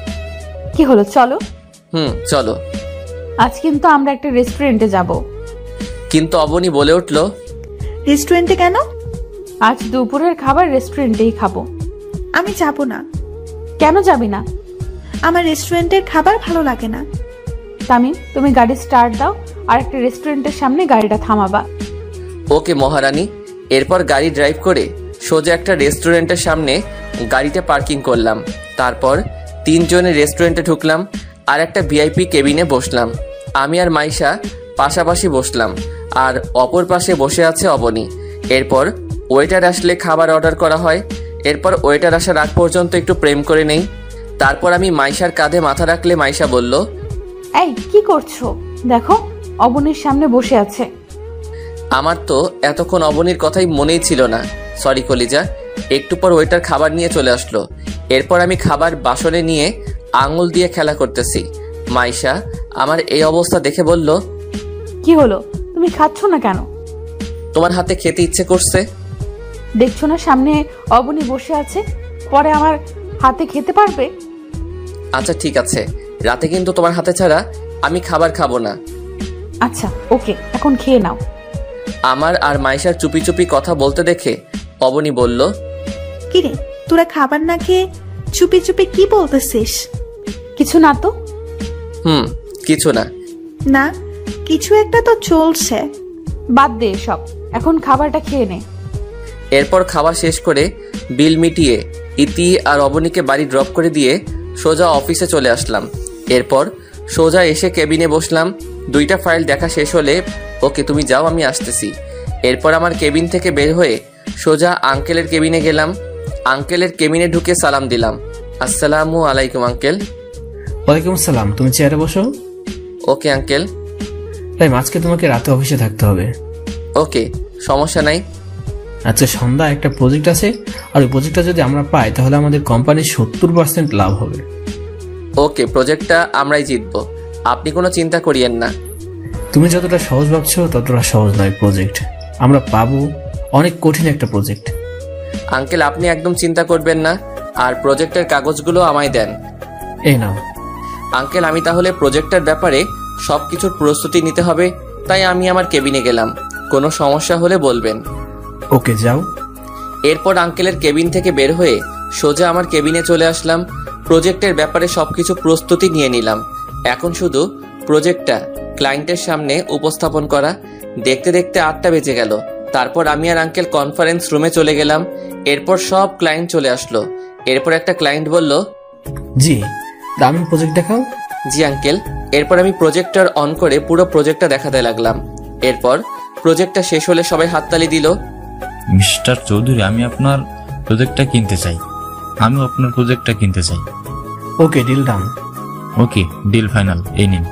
কি হলো, চলো। চলো। আজ কিন্তু আমরা একটা রেস্টুরেন্টে যাব। কিন্তু অবনী বলে উঠল, রেস্টুরেন্টে কেন? আজ দুপুরের খাবার রেস্টুরেন্টেই খাবো। আমি যাব না। কেন যাবি না? আমার রেস্টুরেন্টের খাবার ভালো লাগে না। তামিম, তুমি গাড়ি স্টার্ট দাও আর একটা রেস্টুরেন্টের সামনে গাড়িটা থামাবা। ওকে মহারানী। এরপর গাড়ি ড্রাইভ করে সোজা একটা রেস্টুরেন্টের সামনে গাড়িটা পার্কিং করলাম। তারপর তিনজনে রেস্টুরেন্টে ঢুকলাম আর একটা ভিআইপি কেবিনে বসলাম। আমি আর মাইশা পাশাপাশি বসলাম আর অপর পাশে বসে আছে অবনী। এরপর ওয়েটার আসলে খাবার অর্ডার করা হয়। এরপর ওয়েটার আসার আগ পর্যন্ত একটু প্রেম করে নেই। তারপর আমি মাইশার কাঁধে মাথা রাখলে মাইশা বলল, এই কি করছো? দেখো অবনীর সামনে বসে আছে। আমার তো এতক্ষণ অবনীর কথাই মনেই ছিল না। সরি কলিজা। একটু পর ওয়েটার খাবার নিয়ে চলে আসলো। এরপর আমি খাবার বাসনে নিয়ে আঙুল দিয়ে খেলা করতেছি। মাইশা আমার এই অবস্থা দেখে বলল, কি হলো, তুমি খাচ্ছ না কেন? তোমার হাতে খেতে ইচ্ছে করছে। দেখছো না সামনে অবনী বসে আছে, পরে আমার হাতে খেতে পারবে? আচ্ছা ঠিক আছে, রাতে কিন্তু তোমার হাতে ছাড়া আমি খাবার খাবো না। আচ্ছা ওকে, এখন খেয়ে নাও। আমার আর মাইশার চুপি চুপি কথা বলতে দেখে অবনী বলল, কিরে তোরা খাবার না খেয়ে চুপি চুপি কি বলতেছিস? কিছু না তো। কিছু না। না কিছু একটা তো চলছে। বাদ দে সব, এখন খাবারটা খেয়ে নে। এরপর খাওয়া শেষ করে বিল মিটিয়ে ইতি আর অবনীকে বাড়ি ড্রপ করে দিয়ে সোজা অফিসে চলে আসলাম। এরপর সোজা এসে কেবিনে বসলাম। 2টা ফাইল দেখা শেষ হলে, ওকে তুমি যাও আমি আসতেছি। এরপর আমার কেবিন থেকে বের হয়ে সোজা আঙ্কেলের কেবিনে গেলাম। আঙ্কেলের কেবিনে ঢুকে সালাম দিলাম, আসসালামু আলাইকুম আঙ্কেল। ওয়ালাইকুম আসসালাম। তুমি চেয়ারে বসো। Okay uncle. তাই আজকে তোমাকে রাতে অফিসে থাকতে হবে। ওকে, সমস্যা নাই। আজকে সন্ধ্যা একটা প্রজেক্ট আছে, আর ওই প্রজেক্টটা যদি আমরা পাই তাহলে আমাদের কোম্পানির 70% লাভ হবে। ওকে, প্রজেক্টটা আমরাই জিতবো, আপনি কোনো চিন্তা করিয়েন না। তুমি যতটা সহজ ভাবছো ততটা সহজ নয় প্রজেক্ট, আমরা পাবো। অনেক কঠিন একটা প্রজেক্ট। আঙ্কেল আপনি একদম চিন্তা করবেন না, আর প্রজেক্টের কাগজগুলো আমায় দেন। এই নাও। আঙ্কেল আমি তাহলে প্রজেক্টের ব্যাপারে সবকিছুর প্রস্তুতি নিতে হবে, তাই আমি আমার কেবিনে গেলাম। কোনো সমস্যা হলে বলবেন। ওকে যাও। এরপর আঙ্কেলের কেবিন থেকে বের হয়ে সোজা আমার কেবিনে চলে আসলাম। প্রজেক্টের ব্যাপারে সবকিছু প্রস্তুতি নিয়ে নিলাম। এখন শুধু প্রজেক্টটা ক্লায়েন্টের সামনে উপস্থাপন করা। দেখতে দেখতে 8টা বেজে গেল। তারপর আমি আর আঙ্কেল কনফারেন্স রুমে চলে গেলাম। এরপর সব ক্লায়েন্ট চলে আসলো। এরপর একটা ক্লায়েন্ট বলল, জি দামি প্রজেক্ট দেখাও। জি আঙ্কেল। এরপর আমি প্রজেক্টর অন করে পুরো প্রজেক্টটা দেখাতে লাগলাম। এরপর প্রজেক্টটা শেষ হলে সবাই হাততালি দিল। মিস্টার চৌধুরী, আমি আপনার প্রজেক্টটা কিনতে চাই। আমিও আপনার প্রজেক্টটা কিনতে চাই। Okay deal done. Okay deal final. এই নিন,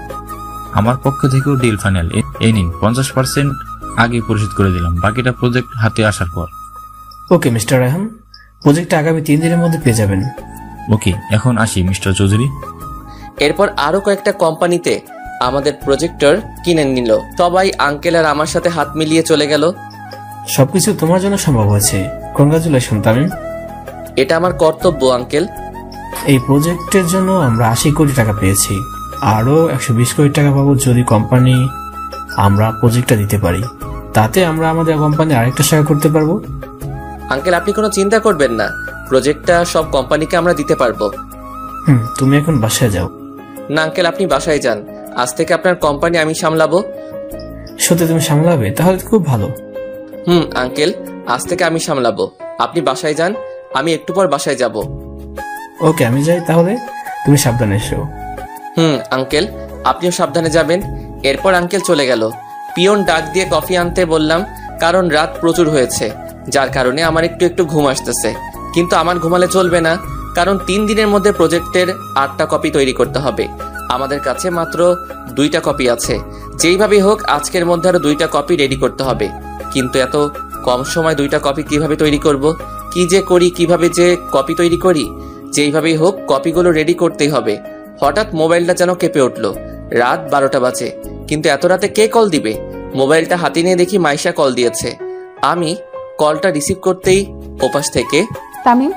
আমার পক্ষ থেকেও ডিল ফাইনাল। এই নিন 50% আগে পরিশোধ করে দিলাম, বাকিটা প্রজেক্ট হাতে আসার পর। ওকে মিস্টার রায়হান, প্রজেক্টটা আগামী 3 দিনের মধ্যে পেয়ে যাবেন। ওকে, এখন আসি মিস্টার চৌধুরী। এরপর আরো কয়েকটা কোম্পানিতে আমাদের প্রজেক্টর কিনে নিল। সবাই আঙ্কেল আর আমার সাথে হাত মিলিয়ে চলে গেল। সবকিছু তোমার জন্য সম্ভব হয়েছে। কংগ্রাচুলেশন তামিম। এটা আমার কর্তব্য আঙ্কেল। এই প্রজেক্টের জন্য আমরা 80 কোটি টাকা পেয়েছি, আরো 120 কোটি টাকা পাবো যদি কোম্পানি আমরা প্রজেক্টটা দিতে পারি। তাতে আমরা আমাদের কোম্পানি আরেকটা শাখা করতে পারবো। আঙ্কেল আপনি কোনো চিন্তা করবেন না, প্রজেক্টটা সব কোম্পানিকে আমরা দিতে পারবো। তুমি এখন বাসায় যাও। না আঙ্কেল আপনি বাসায় যান, আজ থেকে আপনার কোম্পানি আমি সামলাবো। সত্যি তুমি সামলাবে? তাহলে খুব ভালো। আঙ্কেল আজ থেকে আমি সামলাবো, আপনি বাসায় যান, আমি একটু পর বাসায় যাব। ওকে আমি যাই তাহলে, তুমি সাবধানে এসো। আঙ্কেল আপনিও সাবধানে যাবেন। এরপর আঙ্কেল চলে গেল। পিয়ন ডাক দিয়ে কফি আনতে বললাম, কারণ রাত প্রচুর হয়েছে, যার কারণে আমার একটু একটু ঘুম আসতেছে। কিন্তু আমার ঘুমালে চলবে না, কারণ 3 দিনের মধ্যে প্রজেক্টের 8টা কপি তৈরি করতে হবে। আমাদের কাছে মাত্র 2টা কপি আছে। যেইভাবেই হোক আজকের মধ্যে আরো 2টা কপি রেডি করতে হবে। কিন্তু এত কম সময় 2টা কপি কিভাবে তৈরি করব, কি যে করি, কিভাবে যে কপি তৈরি করি। যেইভাবেই হোক কপিগুলো রেডি করতেই হবে। হঠাৎ মোবাইলটা যেন কেঁপে উঠলো। রাত 12টা বাজে, কিন্তু এত রাতে কে কল দিবে? মোবাইলটা হাতে নিয়ে দেখি মাইশা কল দিয়েছে। আমি কলটা রিসিভ করতেই ওপাশ থেকে, তামিম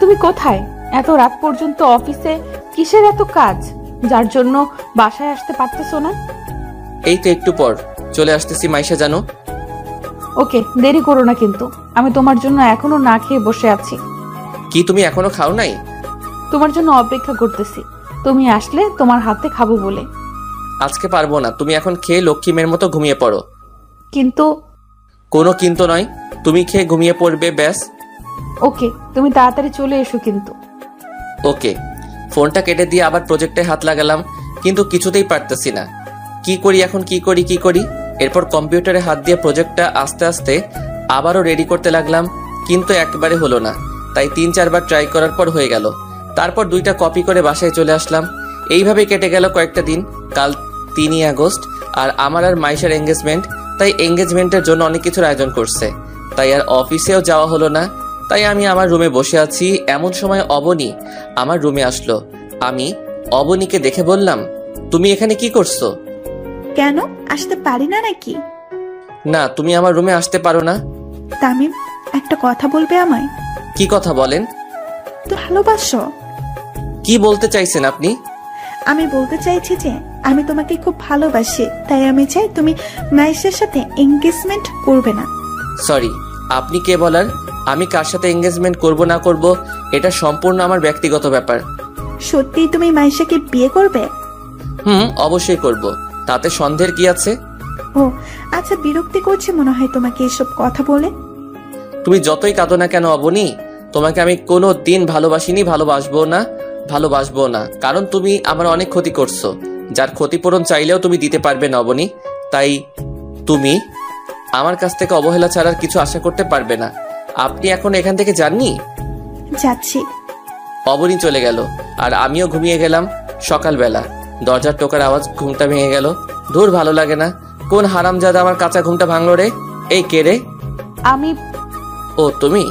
তুমি কোথায়? এত রাত পর্যন্ত অফিসে কিসের এত কাজ, যার জন্য বাসায় আসতে পারতেছো না? এই তো একটু পর চলে আসতেছি মাইশা জানো। ওকে দেরি করো না, কিন্তু আমি তোমার জন্য এখনো না খেয়ে বসে আছি। কি তুমি এখনো খাও নাই? তোমার জন্য অপেক্ষা করতেছি, তুমি আসলে তোমার হাতে খাবো বলে। আজকে পারবো না, তুমি এখন খেয়ে লক্ষ্মী মেয়ের মতো ঘুমিয়ে পড়ো। কিন্তু? কোনো কিন্তু নয়, তুমি খেয়ে ঘুমিয়ে পড়বে ব্যাস। ওকে তুমি তাড়াতাড়ি চলে এসো কিন্তু। ওকে। ফোনটা কেটে দিয়ে আবার প্রজেক্টে হাত লাগালাম, কিন্তু কিছুতেই পারতেছি না। কি করি এখন, কি করি। এরপর কম্পিউটারে হাত দিয়ে প্রজেক্টটা আস্তে আস্তে আবারও রেডি করতে লাগলাম, কিন্তু একেবারে হলো না। তাই 3-4 বার ট্রাই করার পর হয়ে গেল। তারপর 2টা কপি করে বাসায় চলে আসলাম। এইভাবে কেটে গেল কয়েকটা দিন। কাল 3 আগস্ট, আর আমার আর মাইশার এঙ্গেজমেন্ট। তাই এঙ্গেজমেন্টের জন্য অনেক কিছুর আয়োজন করছে, তাই আর অফিসেও যাওয়া হলো না। তাই আমি আমার রুমে বসে আছি, এমন সময় অবনী আমার রুমে আসলো। আমি অবনীকে দেখে বললাম, তুমি এখানে কি করছো? কেন, আসতে পারি না নাকি? না, তুমি আমার রুমে আসতে পারো না। তামিম, একটা কথা বলবে আমায়? কি কথা বলেন? তো ভালোবাসো? কি বলতে চাইছেন আপনি? আমি বলতে চাইছি যে আমি তোমাকে খুব ভালোবাসি, তাই আমি চাই তুমি মাইশের সাথে এঙ্গেজমেন্ট করবে না। সরি, আপনি কে বলার? আমি কার সাথে এঙ্গেজমেন্ট করব না করব এটা সম্পূর্ণ আমার ব্যক্তিগত ব্যাপার। সত্যি তুমি মাইশাকে বিয়ে করবে? অবশ্যই করব, তাতে সন্দেহের কি আছে? ও আচ্ছা, বিরক্তি করছে মনে হয় তোমাকে এসব কথা বলে। তুমি যতই কাঁদো না কেন অবনী, তোমাকে আমি কোনো দিন ভালোবাসিনি, ভালোবাসবো না, কারণ তুমি আমার অনেক ক্ষতি করছো, যার ক্ষতিপূরণ চাইলেও তুমি দিতে পারবে না অবনী। তাই তুমি আমার কাছ থেকে অবহেলা ছাড়ার কিছু আশা করতে পারবে না। আপনি এখন এখান থেকে যাননি? যাচ্ছি। অবনী চলে গেল, আর আমিও ঘুমিয়ে গেলাম। সকালবেলা দরজার টোকার আওয়াজ, ঘুমটা ভেঙে গেল। ধুর, ভালো লাগে না। কোন হারামজাদা আমার কাঁচা ঘুমটা ভাঙলো রে? এই কে রে? আমি। ও তুমি?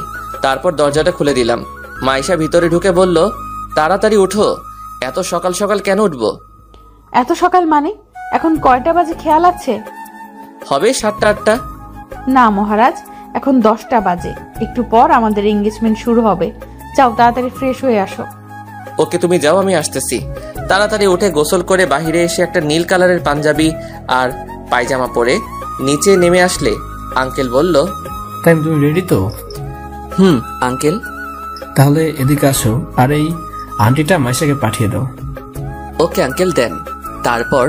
তারপর দরজাটা খুলে দিলাম। মাইশা ভিতরে ঢুকে বলল, তাড়াতাড়ি উঠো। এত সকাল সকাল কেন উঠবো? এত সকাল মানে? এখন কয়টা বাজে খেয়াল আছে? হবে 7টা-8টা। না মহারাজ, এখন 10টা বাজে। একটু পর আমাদের এঙ্গেজমেন্ট শুরু হবে। যাও তাড়াতাড়ি ফ্রেশ হয়ে আসো। ওকে, তুমি যাও, আমি আসতেছি। তাড়াতাড়ি উঠে গোসল করে বাহিরে এসে একটা নীল কালারের পাঞ্জাবি আর পায়জামা পরে নিচে নেমে আসলে আঙ্কেল বলল, তাই তুমি রেডি তো? আঙ্কেল। তাহলে এদিকে আসো, আর এই আন্টিটা মাইশাকে পাঠিয়ে দাও। ওকে আঙ্কেল, দেন। তারপর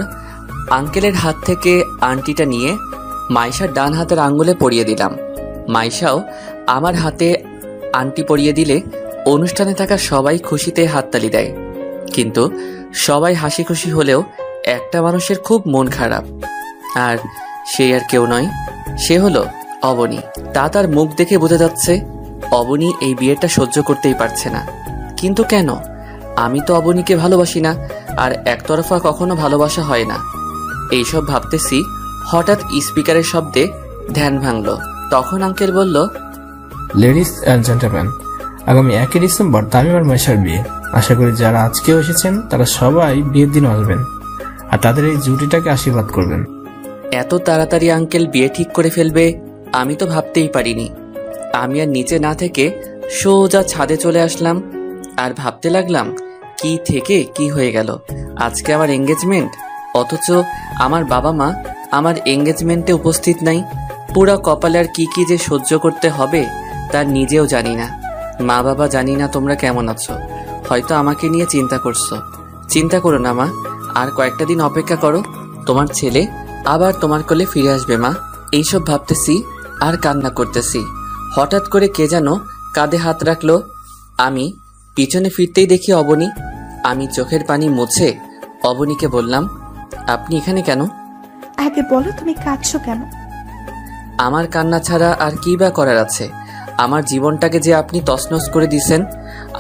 আঙ্কেলের হাত থেকে আন্টিটা নিয়ে মাইশার ডান হাতের আঙ্গুলে পরিয়ে দিলাম। মাইশাও আমার হাতে আন্টি পরিয়ে দিলে অনুষ্ঠানে থাকা সবাই খুশিতে হাততালি দেয়। কিন্তু সবাই হাসি খুশি হলেও একটা মানুষের খুব মন খারাপ, আর সে আর কেউ নয়, সে হলো অবনী। তার মুখ দেখে বোঝা যাচ্ছে অবনী এই বিয়েটা সহ্য করতেই পারছে না। কিন্তু কেন? আমি তো অবনীকে ভালোবাসি না, আর একতরফা কখনো ভালোবাসা হয় না। এইসব ভাবতেছি, হঠাৎ স্পিকারের শব্দে ধ্যান ভাঙল। তখন আঙ্কেল বলল, লেডিস অ্যান্ড জেন্টলম্যান, আগামী 1 ডিসেম্বর তামিম আর মাইশার বিয়ে। আশা করি যারা আজকেও এসেছেন তারা সবাই বিয়ের দিন আসবেন আর তাদের এই জুটিটাকে আশীর্বাদ করবেন। এত তাড়াতাড়ি আঙ্কেল বিয়ে ঠিক করে ফেলবে আমি তো ভাবতেই পারিনি। আমি আর নিচে না থেকে সোজা ছাদে চলে আসলাম, আর ভাবতে লাগলাম কি থেকে কি হয়ে গেল। আজকে আমার এঙ্গেজমেন্ট, অথচ আমার বাবা মা আমার এঙ্গেজমেন্টে উপস্থিত নাই। পুরা কপালে আর কি কি যে সহ্য করতে হবে তার নিজেও জানি না। মা বাবা, জানি না তোমরা কেমন আছো, হয়তো আমাকে নিয়ে চিন্তা করছো। চিন্তা করো না মা, আর কয়েকটা দিন অপেক্ষা করো, তোমার ছেলে আবার তোমার কোলে ফিরে আসবে মা। এইসব ভাবতেছি আর কান্না করতেছি। হঠাৎ করে কে যেন কাঁধে হাত রাখলো। আমি পিছনে ফিরতেই দেখি অবনী। আমি চোখের পানি মুছে অবনীকে বললাম, আপনি এখানে কেন? আগে বলো, তুমি কাঁদছো কেন? আমার কান্না ছাড়া আর কি বা করার আছে? আমার জীবনটাকে যে আপনি তছনছ করে দিয়েছেন।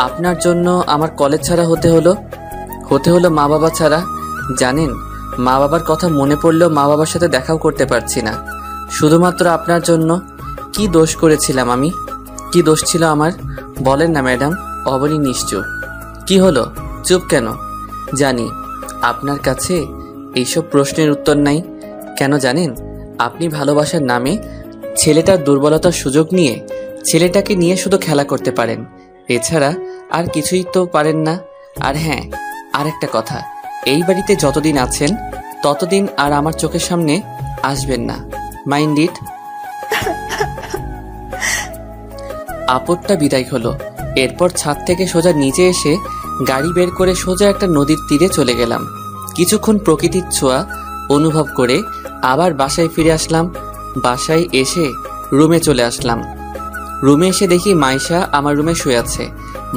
আপনার জন্য আমার কলেজ ছাড়া হতে হলো মা বাবা ছাড়া। জানেন, মা বাবার কথা মনে পড়লেও মা বাবার সাথে দেখাও করতে পারছি না, শুধুমাত্র আপনার জন্য। কি দোষ করেছিলাম আমি? কি দোষ ছিল আমার? বলেন না ম্যাডাম। অবনী নিশ্চুপ। কি হলো, চুপ কেন? জানি আপনার কাছে এইসব প্রশ্নের উত্তর নাই। কেন জানেন? আপনি ভালোবাসার নামে ছেলেটার দুর্বলতার সুযোগ নিয়ে ছেলেটাকে নিয়ে শুধু খেলা করতে পারেন, এছাড়া আর কিছুই তো পারেন না। আর হ্যাঁ, আর একটা কথা, এই বাড়িতে যতদিন আছেন ততদিন আর আমার চোখের সামনে আসবেন না। Mind it. আপদটা বিদায় হলো। এরপর ছাদ থেকে সোজা নিচে এসে গাড়ি বের করে সোজা একটা নদীর তীরে চলে গেলাম। কিছুক্ষণ প্রকৃতির ছোঁয়া অনুভব করে আবার বাসায় ফিরে আসলাম। বাসায় এসে রুমে চলে আসলাম। রুমে এসে দেখি মাইশা আমার রুমে শুয়ে আছে।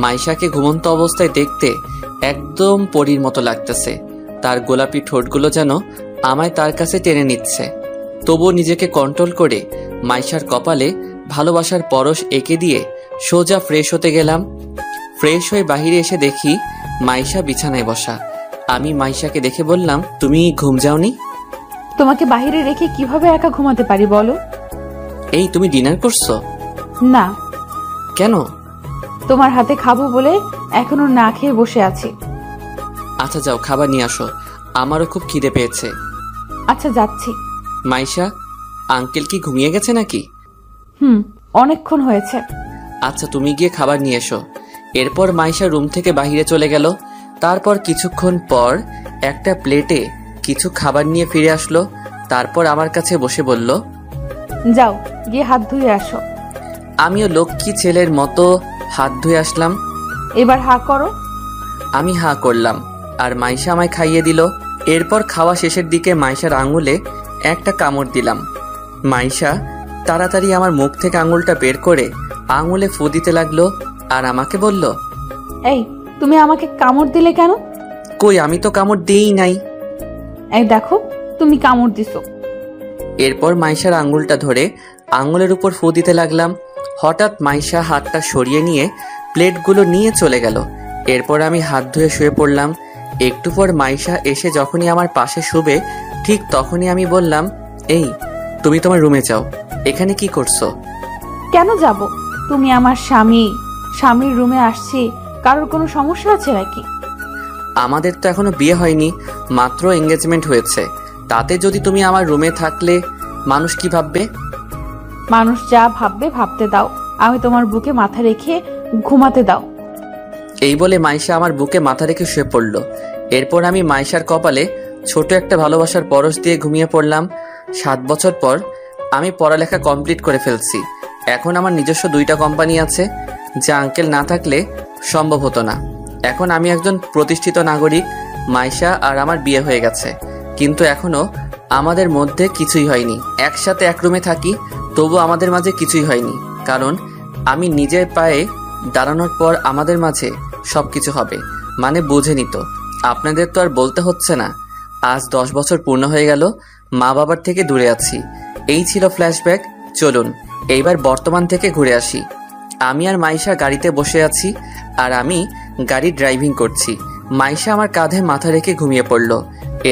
মাইশাকে ঘুমন্ত অবস্থায় দেখতে একদম পরীর মতো লাগতেছে। তার গোলাপি ঠোঁটগুলো যেন আমায় তার কাছে টেনে নিচ্ছে। তবুও নিজেকে কন্ট্রোল করে মাইশার কপালে ভালোবাসার পরশ এঁকে দিয়ে সোজা ফ্রেশ হতে গেলাম। ফ্রেশ হয়ে বাহিরে এসে দেখি মাইশা বিছানায় বসা। আমি মাইশাকে দেখে বললাম, তুমি ঘুম যাওনি? তোমাকে বাইরে রেখে কিভাবে একা ঘুমাতে পারি বলো? এই তুমি ডিনার করছো? না। কেন? তোমার হাতে খাবো বলে এখনো না খেয়ে বসে আছি। আচ্ছা যাও, খাবার নিয়ে আসো, আমারও খুব খিদে পেয়েছে। আচ্ছা যাচ্ছি। মাইশা, আঙ্কেল কি ঘুমিয়ে গেছে নাকি? অনেকক্ষণ হয়েছে। আচ্ছা তুমি গিয়ে খাবার নিয়ে এসো। এরপর মাইশা রুম থেকে বাইরে চলে গেল। তারপর কিছুক্ষণ পর একটা প্লেটে কিছু খাবার নিয়ে ফিরে আসলো। তারপর আমার কাছে বসে বলল, যাও গিয়ে হাত ধুয়ে আসো। আমিও লক্ষ্মী ছেলের মতো হাত ধুয়ে আসলাম। এবার হা করো। আমি হা করলাম আর মাইশা আমায় খাইয়ে দিল। এরপর খাওয়া শেষের দিকে মাইশার আঙুলে একটা কামড় দিলাম। মাইশা তাড়াতাড়ি আমার মুখ থেকে আঙুলটা বের করে আঙুলে ফু দিতে লাগলো আর আমাকে বলল, এই তুমি আমাকে কামড় দিলে কেন? কই, আমি তো কামড় দিই নাই। এই দেখো তুমি কামড় দিছো। এরপর মাইশার আঙুলটা ধরে আঙুলের উপর ফু দিতে লাগলাম। হঠাৎ মাইশা হাতটা সরিয়ে নিয়ে প্লেটগুলো নিয়ে চলে গেল। এরপর আমি হাত ধুয়ে শুয়ে পড়লাম। একটু পর মাইশা এসে যখনই আমার পাশে শুবে ঠিক তখনই আমি বললাম, এই তুমি তোমার রুমে যাও, এখানে কি করছো? কেন যাব? তুমি আমার স্বামী, স্বামীর রুমে আসছি, কারোর কোনো সমস্যা আছে নাকি? আমাদের তো এখনো বিয়ে হয়নি, মাত্র এঙ্গেজমেন্ট হয়েছে। তাতে যদি তুমি আমার রুমে থাকলে মানুষ কি ভাববে? মানুষ যা ভাববে ভাবতে দাও, আমি তোমার বুকে মাথা রেখে ঘুমাতে দাও। এই বলে মাইশা আমার বুকে মাথা রেখে শুয়ে পড়ল। এরপর আমি মাইশার কপালে ছোট একটা ভালোবাসার পরশ দিয়ে ঘুমিয়ে পড়লাম। 7 বছর পর আমি পড়ালেখা কমপ্লিট করে ফেলছি। এখন আমার নিজস্ব 2টা কোম্পানি আছে, যা আঙ্কেল না থাকলে সম্ভব হতো না। এখন আমি একজন প্রতিষ্ঠিত নাগরিক। মাইশা আর আমার বিয়ে হয়ে গেছে, কিন্তু এখনো আমাদের মধ্যে কিছুই হয়নি। একসাথে এক রুমে থাকি, তবু আমাদের মাঝে কিছুই হয়নি, কারণ আমি নিজের পায়ে দাঁড়ানোর পর আমাদের মাঝে সবকিছু হবে। মানে বুঝে নিত। আপনাদের তো আর বলতে হচ্ছে না। আজ 10 বছর পূর্ণ হয়ে গেল, মা বাবার থেকে দূরে আছি। এই ছিল ফ্ল্যাশব্যাক। চলুন এইবার বর্তমান থেকে ঘুরে আসি। আমি আর মাইশা গাড়িতে বসে আছি আর আমি গাড়ি ড্রাইভিং করছি। মাইশা আমার কাঁধে মাথা রেখে ঘুমিয়ে পড়ল।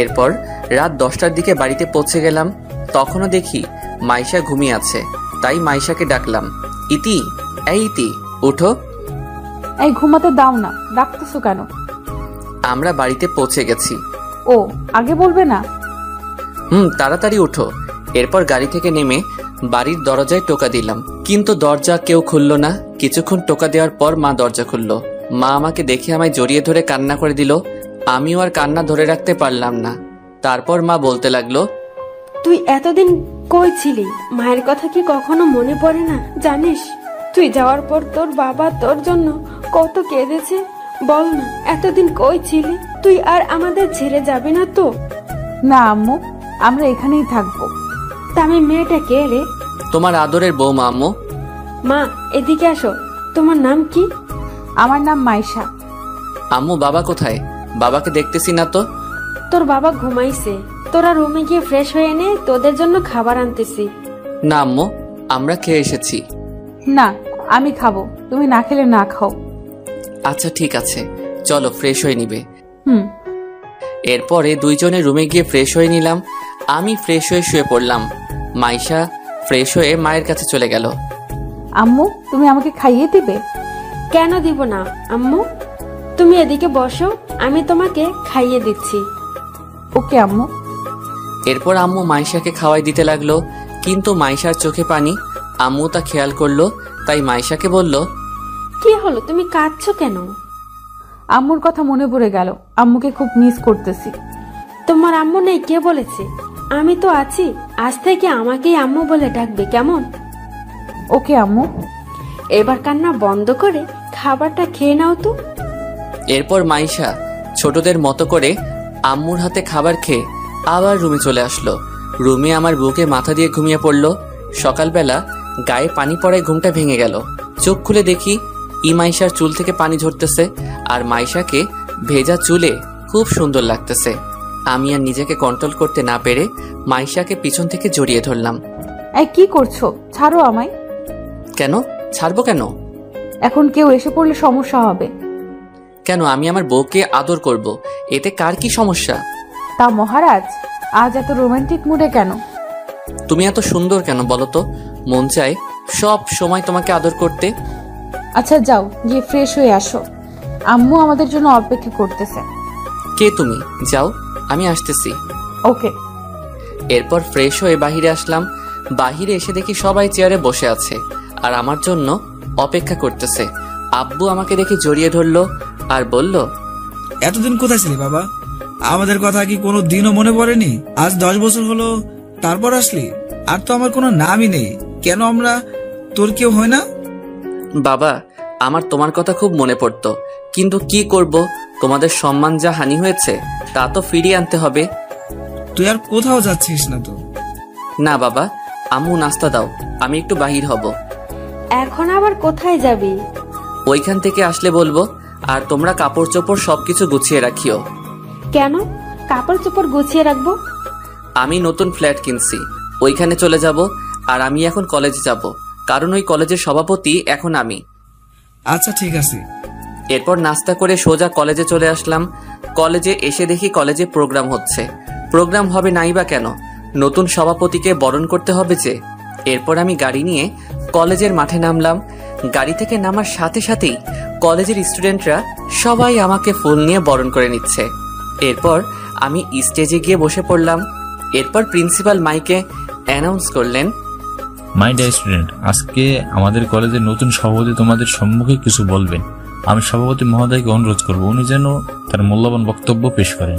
এরপর রাত 10টার দিকে বাড়িতে পৌঁছে গেলাম। তখনও দেখি মাইশা ঘুমিয়ে আছে, তাই মাইশাকে ডাকলাম, ইতি, এই ইতি, উঠো। এই ঘুমাতে দাও না, ডাকতেছো কেন? আমরা বাড়িতে পৌঁছে গেছি। ও, আগে বলবে না? তাড়াতাড়ি উঠো। এরপর গাড়ি থেকে নেমে বাড়ির দরজায় টোকা দিলাম, কিন্তু দরজা কেউ খুলল না। কিছুক্ষণ টোকা দেওয়ার পর মা দরজা খুলল। মা আমাকে দেখে আমায় জড়িয়ে ধরে কান্না করে দিল। আমিও আর কান্না ধরে রাখতে পারলাম না। তারপর মা বলতে লাগলো, তুই এতদিন কই ছিলি? মায়ের কথা কি কখনো মনে পড়ে না? জানিস তুই যাওয়ার পর তোর বাবা তোর জন্য কত কেঁদেছে? বল না, এতদিন কই ছিলি? তুই আর আমাদের ছেড়ে যাবি না তো? না আম্মু, আমরা এখানেই থাকবো। তামি মেয়েটা কে রে? তোমার আদরের বৌমা। আম্মু। মা এদিকে আসো। তোমার নাম কি? আমার নাম মাইশা। আম্মু, বাবা কোথায়? বাবাকে দেখতেছি না তো। তোর বাবা ঘুমাইছে, তোরা রুমে গিয়ে ফ্রেশ হয়ে নে, তোদের জন্য খাবার আনতেছি। না আম্মু, আমরা খেয়ে এসেছি। না, আমি খাবো, তুমি না খেলে না খাও। আচ্ছা ঠিক আছে, চলো ফ্রেশ হয়ে নিবে। এরপরে দুইজনে রুমে গিয়ে ফ্রেশ হয়ে নিলাম। আমি ফ্রেশ হয়ে শুয়ে পড়লাম। মাইশা ফ্রেশ হয়ে মায়ের কাছে চলে গেল। আম্মু, তুমি আমাকে খাইয়ে দিবে? কেন দিব না আম্মু, তুমি এদিকে বসো, আমি তোমাকে খাইয়ে দিচ্ছি। ওকে আম্মু। এরপর আম্মু মাইশাকে খাওয়াই দিতে লাগলো, কিন্তু মাইশার চোখে পানি। আম্মু তা খেয়াল করলো, তাই মাইশাকে বলল, কি হলো, তুমি কাঁদছো কেন? আম্মুর কথা মনে পড়ে গেল, আম্মুকে খুব মিস করতেছি। তোমার আম্মু নেই কে বলেছে? আমি তো আছি, আজ থেকে আমাকেই আম্মু বলে ডাকবে, কেমন? ওকে আম্মু। এবার কান্না বন্ধ করে খাবারটা খেয়ে নাও তো। এরপর মাইশা ছোটদের মতো করে আম্মুর হাতে খাবার খেয়ে আবার রুমে চলে আসলো। রুমে আমার বুকে মাথা দিয়ে ঘুমিয়ে পড়লো। সকালবেলা গায়ে পানি পড়ায় ঘুমটা ভেঙে গেল। চোখ খুলে দেখি মাইশার চুল থেকে পানি ঝরতেছে, আর মাইশাকে ভেজা চুলে খুব সুন্দর লাগতেছে। আমি আর নিজেকে কন্ট্রোল করতে না পেরে মাইশাকে পিছন থেকে জড়িয়ে ধরলাম। এই কি করছো? ছাড়ো আমায়। কেন? ছাড়বো কেন? এখন কেউ এসে পড়লে সমস্যা হবে। কেন? আমি আমার বউকে আদর করব, এতে কার কি সমস্যা? তা মহারাজ, আজ এত রোমান্টিক মুডে কেন? তুমি এত সুন্দর কেন বলো তো? মন চায় সব সময় তোমাকে আদর করতে। আচ্ছা যাও, গিয়ে ফ্রেশ হয়ে আসো, আম্মু আমাদের জন্য অপেক্ষা করতেছে। কে তুমি? যাও, আমি আসতেছি। ওকে। এরপর ফ্রেশ হয়ে বাহিরে আসলাম। বাহিরে এসে দেখি সবাই চেয়ারে বসে আছে আর আমার জন্য অপেক্ষা করতেছে। আব্বু আমাকে দেখে জড়িয়ে ধরলো আর বলল, এতদিন কোথায় ছিলি বাবা? আমাদের কথা কি কোনো দিনও মনে পড়েনি? আজ 10 বছর হলো তারপর আসলি, আর তো আমার কোনো নামই নেই। কেন আমরা তোর কেউ হয় না? বাবা, আমার তোমার কথা খুব মনে পড়তো, কিন্তু কি করব, তোমাদের সম্মান যা হানি হয়েছে তা তো ফিরিয়ে আনতে হবে। তুই আর কোথাও যাচ্ছিস না তো? না বাবা, আম্মু নাস্তা দাও, আমি একটু বাহির হব। এখন আবার কোথায় যাবি? ওইখান থেকে আসলে বলবো। আর তোমরা কাপড় চোপড় সবকিছু গুছিয়ে রাখিও। কেন কাপড় চোপড় গুছিয়ে রাখবো? আমি নতুন ফ্ল্যাট কিনছি, ওইখানে চলে যাব। আর আমি এখন কলেজে যাব, কারণ ওই কলেজের সভাপতি এখন আমি। আচ্ছা ঠিক আছে। এরপর নাস্তা করে সোজা কলেজে চলে আসলাম। কলেজে এসে দেখি কলেজে প্রোগ্রাম হচ্ছে। প্রোগ্রাম হবে নাই বা কেন, নতুন সভাপতিকে বরণ করতে হবে যে। এরপর আমি গাড়ি নিয়ে কলেজের মাঠে নামলাম। গাড়ি থেকে নামার সাথে সাথেই কলেজের স্টুডেন্টরা সবাই আমাকে ফুল নিয়ে বরণ করে নিচ্ছে। এরপর আমি স্টেজে গিয়ে বসে পড়লাম। এরপর প্রিন্সিপাল মাইকে অ্যানাউন্স করলেন, মাই ডিয়ার স্টুডেন্ট, আজকে আমাদের কলেজের নতুন সভাপতি তোমাদের সম্মুখে কিছু বলবেন। আমি সভাপতি মহোদয়কে অনুরোধ করব উনি যেন তার মূল্যবান বক্তব্য পেশ করেন।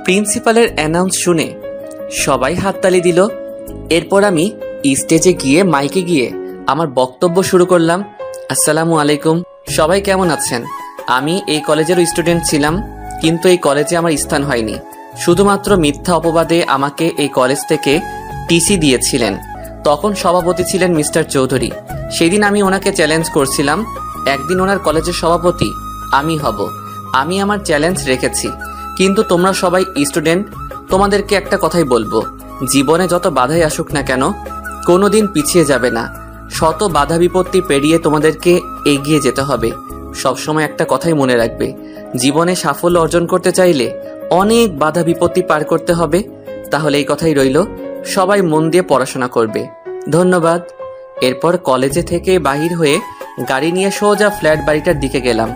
প্রিন্সিপালের অ্যানাউন্স শুনে সবাই হাততালি দিল। এরপর আমি স্টেজে গিয়ে মাইকে গিয়ে আমার বক্তব্য শুরু করলাম। আসসালামু আলাইকুম, সবাই কেমন আছেন? আমি এই কলেজের স্টুডেন্ট ছিলাম, কিন্তু এই কলেজে আমার স্থান হয়নি। শুধুমাত্র মিথ্যা অপবাদে আমাকে এই কলেজ থেকে টিসি দিয়েছিলেন। তখন সভাপতি ছিলেন মিস্টার চৌধুরী। সেদিন আমি ওনাকে চ্যালেঞ্জ করছিলাম, একদিন ওনার কলেজের সভাপতি আমি হব। আমি আমার চ্যালেঞ্জ রেখেছি। কিন্তু তোমরা সবাই স্টুডেন্ট, তোমাদেরকে একটা কথাই বলবো, জীবনে যত বাধাই আসুক না কেন, কোনোদিন পিছিয়ে যাবে না। শত বাধা বিপত্তি পেরিয়ে তোমাদেরকে এগিয়ে যেতে হবে। সবসময় একটা কথাই মনে রাখবে, জীবনে সাফল্য অর্জন করতে চাইলে অনেক বাধা বিপত্তি পার করতে হবে। তাহলে এই কথাই রইল, সবাই মন দিয়ে পড়াশোনা করবে। ধন্যবাদ। এরপর কলেজে থেকে বাহির হয়ে গাড়ি নিয়ে সোজা ফ্ল্যাট বাড়িটার দিকে গেলাম।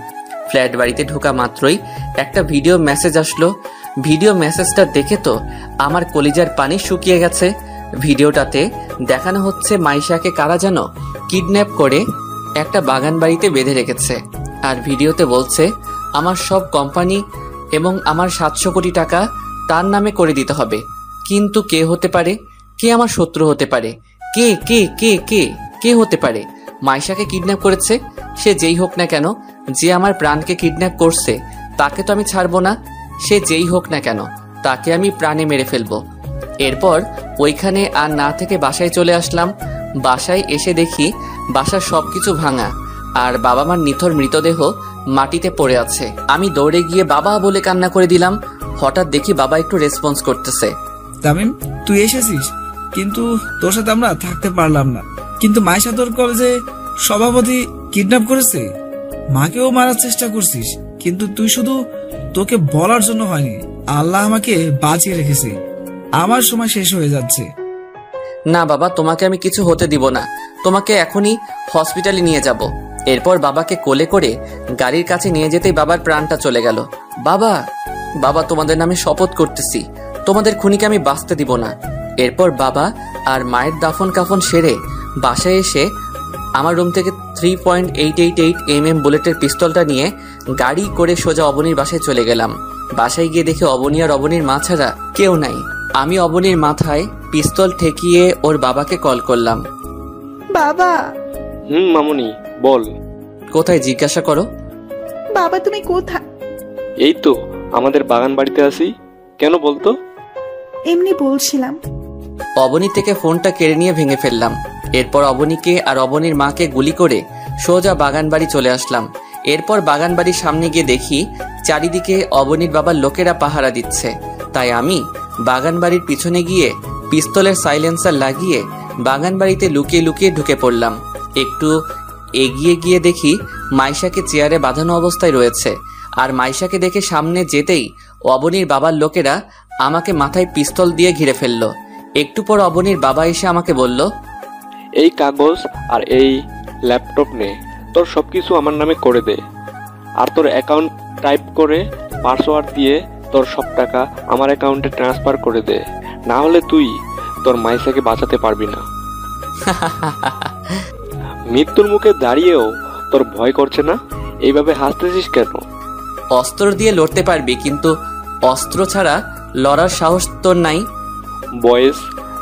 ফ্ল্যাট বাড়িতে ঢোকা মাত্রই একটা ভিডিও মেসেজ আসলো। ভিডিও মেসেজটা দেখে তো আমার কলিজার পানি শুকিয়ে গেছে। ভিডিওটাতে দেখানো হচ্ছে মাইশাকে কারা যেন কিডন্যাপ করে একটা বাগান বাড়িতে বেঁধে রেখেছে। আর ভিডিওতে বলছে আমার সব কোম্পানি এবং আমার 700 কোটি টাকা তার নামে করে দিতে হবে। কিন্তু কে হতে পারে? কে আমার শত্রু হতে পারে? কে কে কে কে কে হতে পারে? মাইশাকে কিডন্যাপ করেছে, সে যেই হোক না কেন, যে আমার প্রাণকে কিডন্যাপ করছে তাকে তো আমি ছাড়বো না। সে যেই হোক না কেন, তাকে আমি প্রাণে মেরে ফেলবো। এরপর ওইখানে আর না থেকে বাসায় চলে আসলাম। বাসায় এসে দেখি বাসার সবকিছু ভাঙা আর বাবা মার নিথর মৃতদেহ মাটিতে পড়ে আছে। আমি দৌড়ে গিয়ে বাবা বলে কান্না করে দিলাম। হঠাৎ দেখি বাবা একটু রেসপন্স করতেছে। তামিম, তুই এসেছিস, কিন্তু তোর সাথে আমরা থাকতে পারলাম না। কিন্তু মাইশা তোর কলেজে সভাপতি কিডন্যাপ করেছে, মাকেও মারার চেষ্টা করছিস, কিন্তু তুই শুধু তোকে বলার জন্য হয়নি, আল্লাহ আমাকে বাঁচিয়ে রেখেছে। আমার সময় শেষ হয়ে যাচ্ছে। না বাবা, তোমাকে আমি কিছু হতে দিব না, তোমাকে এখনই হসপিটালে নিয়ে যাব। এরপর বাবাকে কোলে করে গাড়ির কাছে নিয়ে যেতেই বাবার প্রাণটা চলে গেল। বাবা, বাবা তোমাদের নামে শপথ করতেছি, তোমাদের খুনিকে আমি বাঁচতে দিব না। এরপর বাবা আর মায়ের দাফন কাফন সেরে বাসায় এসে আমার রুম থেকে 3.888 mm বুলেটের পিস্তলটা নিয়ে গাড়ি করে সোজা অবনীর বাসায় চলে গেলাম। বাসায় গিয়ে দেখি অবনী আর অবনীর মা ছাড়া কেউ নাই। আমি অবনীর মাথায় পিস্তল ঠেকিয়ে ওর বাবাকে কল করলাম। বাবা। মামুনি বল। কোথায় জিজ্ঞাসা করো। বাবা তুমি কোথায়? এই তো আমাদের বাগান বাড়িতে আছি। কেন বলতো? এমনি বলছিলাম। অবনী থেকে ফোনটা কেড়ে নিয়ে ভেঙে ফেললাম। এরপর অবনীকে আর অবনীর মাকে গুলি করে সোজা বাগান বাড়ি চলে আসলাম। এরপর বাগান বাড়ির সামনে গিয়ে দেখি চারিদিকে অবনীর বাবার লোকেরা পাহারা দিচ্ছে। তাই আমি বাগান বাড়ির পিছনে গিয়ে পিস্তলের সাইলেন্সার লাগিয়ে বাগান বাড়িতে লুকিয়ে লুকিয়ে ঢুকে পড়লাম। একটু এগিয়ে গিয়ে দেখি মাইশাকে চেয়ারে বাঁধানো অবস্থায় রয়েছে। আর মাইশাকে দেখে সামনে যেতেই অবনীর বাবার লোকেরা আমাকে মাথায় পিস্তল দিয়ে ঘিরে ফেলল। একটু পর অবনীর বাবা এসে আমাকে বলল, এই কাগজ আর এই ল্যাপটপ নে, তোর সবকিছু আমার নামে করে দে, আর তোর অ্যাকাউন্ট টাইপ করে পাসওয়ার্ড দিয়ে তোর সব টাকা আমার অ্যাকাউন্টে ট্রান্সফার করে দে, না হলে তুই তোর মাইশাকে বাঁচাতে পারবি না। মৃত্যুর মুখে দাঁড়িয়েও তোর ভয় করছে না? এইভাবে হাসতেছিস কেন? অস্ত্র দিয়ে লড়তে পারবি, কিন্তু অস্ত্র ছাড়া লড়ার সাহস তোর নাই। বয়েস,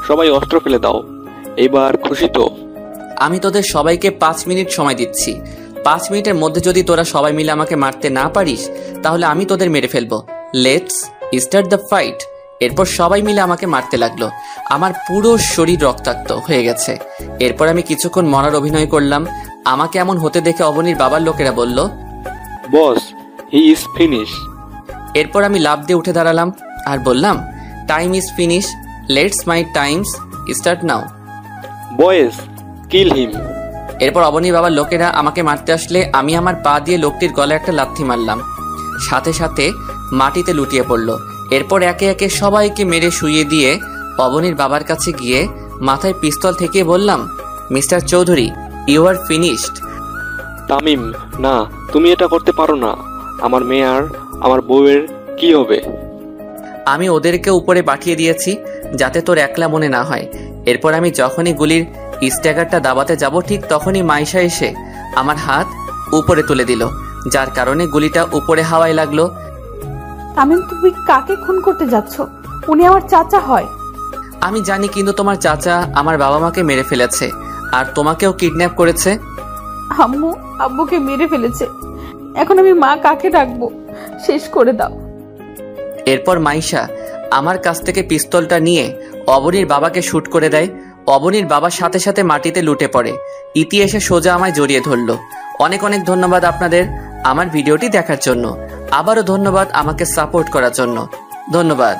সবাই অস্ত্র ফেলে দাও। এইবার খুশি তো? আমি তোদের সবাইকে 5 মিনিট সময় দিচ্ছি। 5 মিনিটের মধ্যে যদি তোরা সবাই মিলে আমাকে মারতে না পারিস, তাহলে আমি তোদের মেরে ফেলবো। Let's start the fight. এরপর সবাই মিলে আমাকে মারতে লাগলো। আমার পুরো শরীর রক্তাক্ত হয়ে গেছে। এরপর আমি কিছুক্ষণ মরার অভিনয় করলাম। আমাকে এমন হতে দেখে অবনীর বাবার লোকেরা বলল, বস, হি ইজ ফিনিশ। এরপর আমি লাফ দিয়ে উঠে দাঁড়ালাম আর বললাম, time is finish, let's my times start now. বয়েস, কিল হিম। এরপর অবনীর বাবার লোকেরা আমাকে মারতে আসলে আমি আমার পা দিয়ে লোকটির গলায় একটা লাথি মারলাম। সাথে সাথে মাটিতে লুটিয়ে পড়ল। এরপর একে একে সবাইকে মেরে শুইয়ে দিয়ে অবনীর বাবার কাছে গিয়ে মাথায় পিস্তল থেকে বললাম, mister Chowdhury, you are finished. Tamim, না, তুমি এটা করতে পারো না। আমার মেয়ে আর আমার বউয়ের কি হবে? আমি ওদেরকে উপরে পাঠিয়ে দিয়েছি যাতে তোর একলা মনে না হয়। এরপর আমি যখনই গুলির স্ট্যাগারটা দাবাতে যাব, ঠিক তখনই মাইশা এসে আমার হাত উপরে তুলে দিল, যার কারণে গুলিটা উপরে হাওয়ায় লাগলো। তামিম, তুমি কাকে খুন করতে যাচ্ছ? উনি আমার চাচা হয়। আমি জানি, কিন্তু তোমার চাচা আমার বাবা মাকে মেরে ফেলেছে আর তোমাকেও কিডন্যাপ করেছে। আম্মু আব্বুকে মেরে ফেলেছে। এখন আমি মা কাকে ডাকবো? শেষ করে দাও। এরপর মাইশা আমার কাছ থেকে পিস্তলটা নিয়ে অবনীর বাবাকে শুট করে দেয়। অবনীর বাবার সাথে সাথে মাটিতে লুটে পড়ে। ইতি এসে সোজা আমায় জড়িয়ে ধরল। অনেক অনেক ধন্যবাদ আপনাদের আমার ভিডিওটি দেখার জন্য। আবারও ধন্যবাদ আমাকে সাপোর্ট করার জন্য। ধন্যবাদ।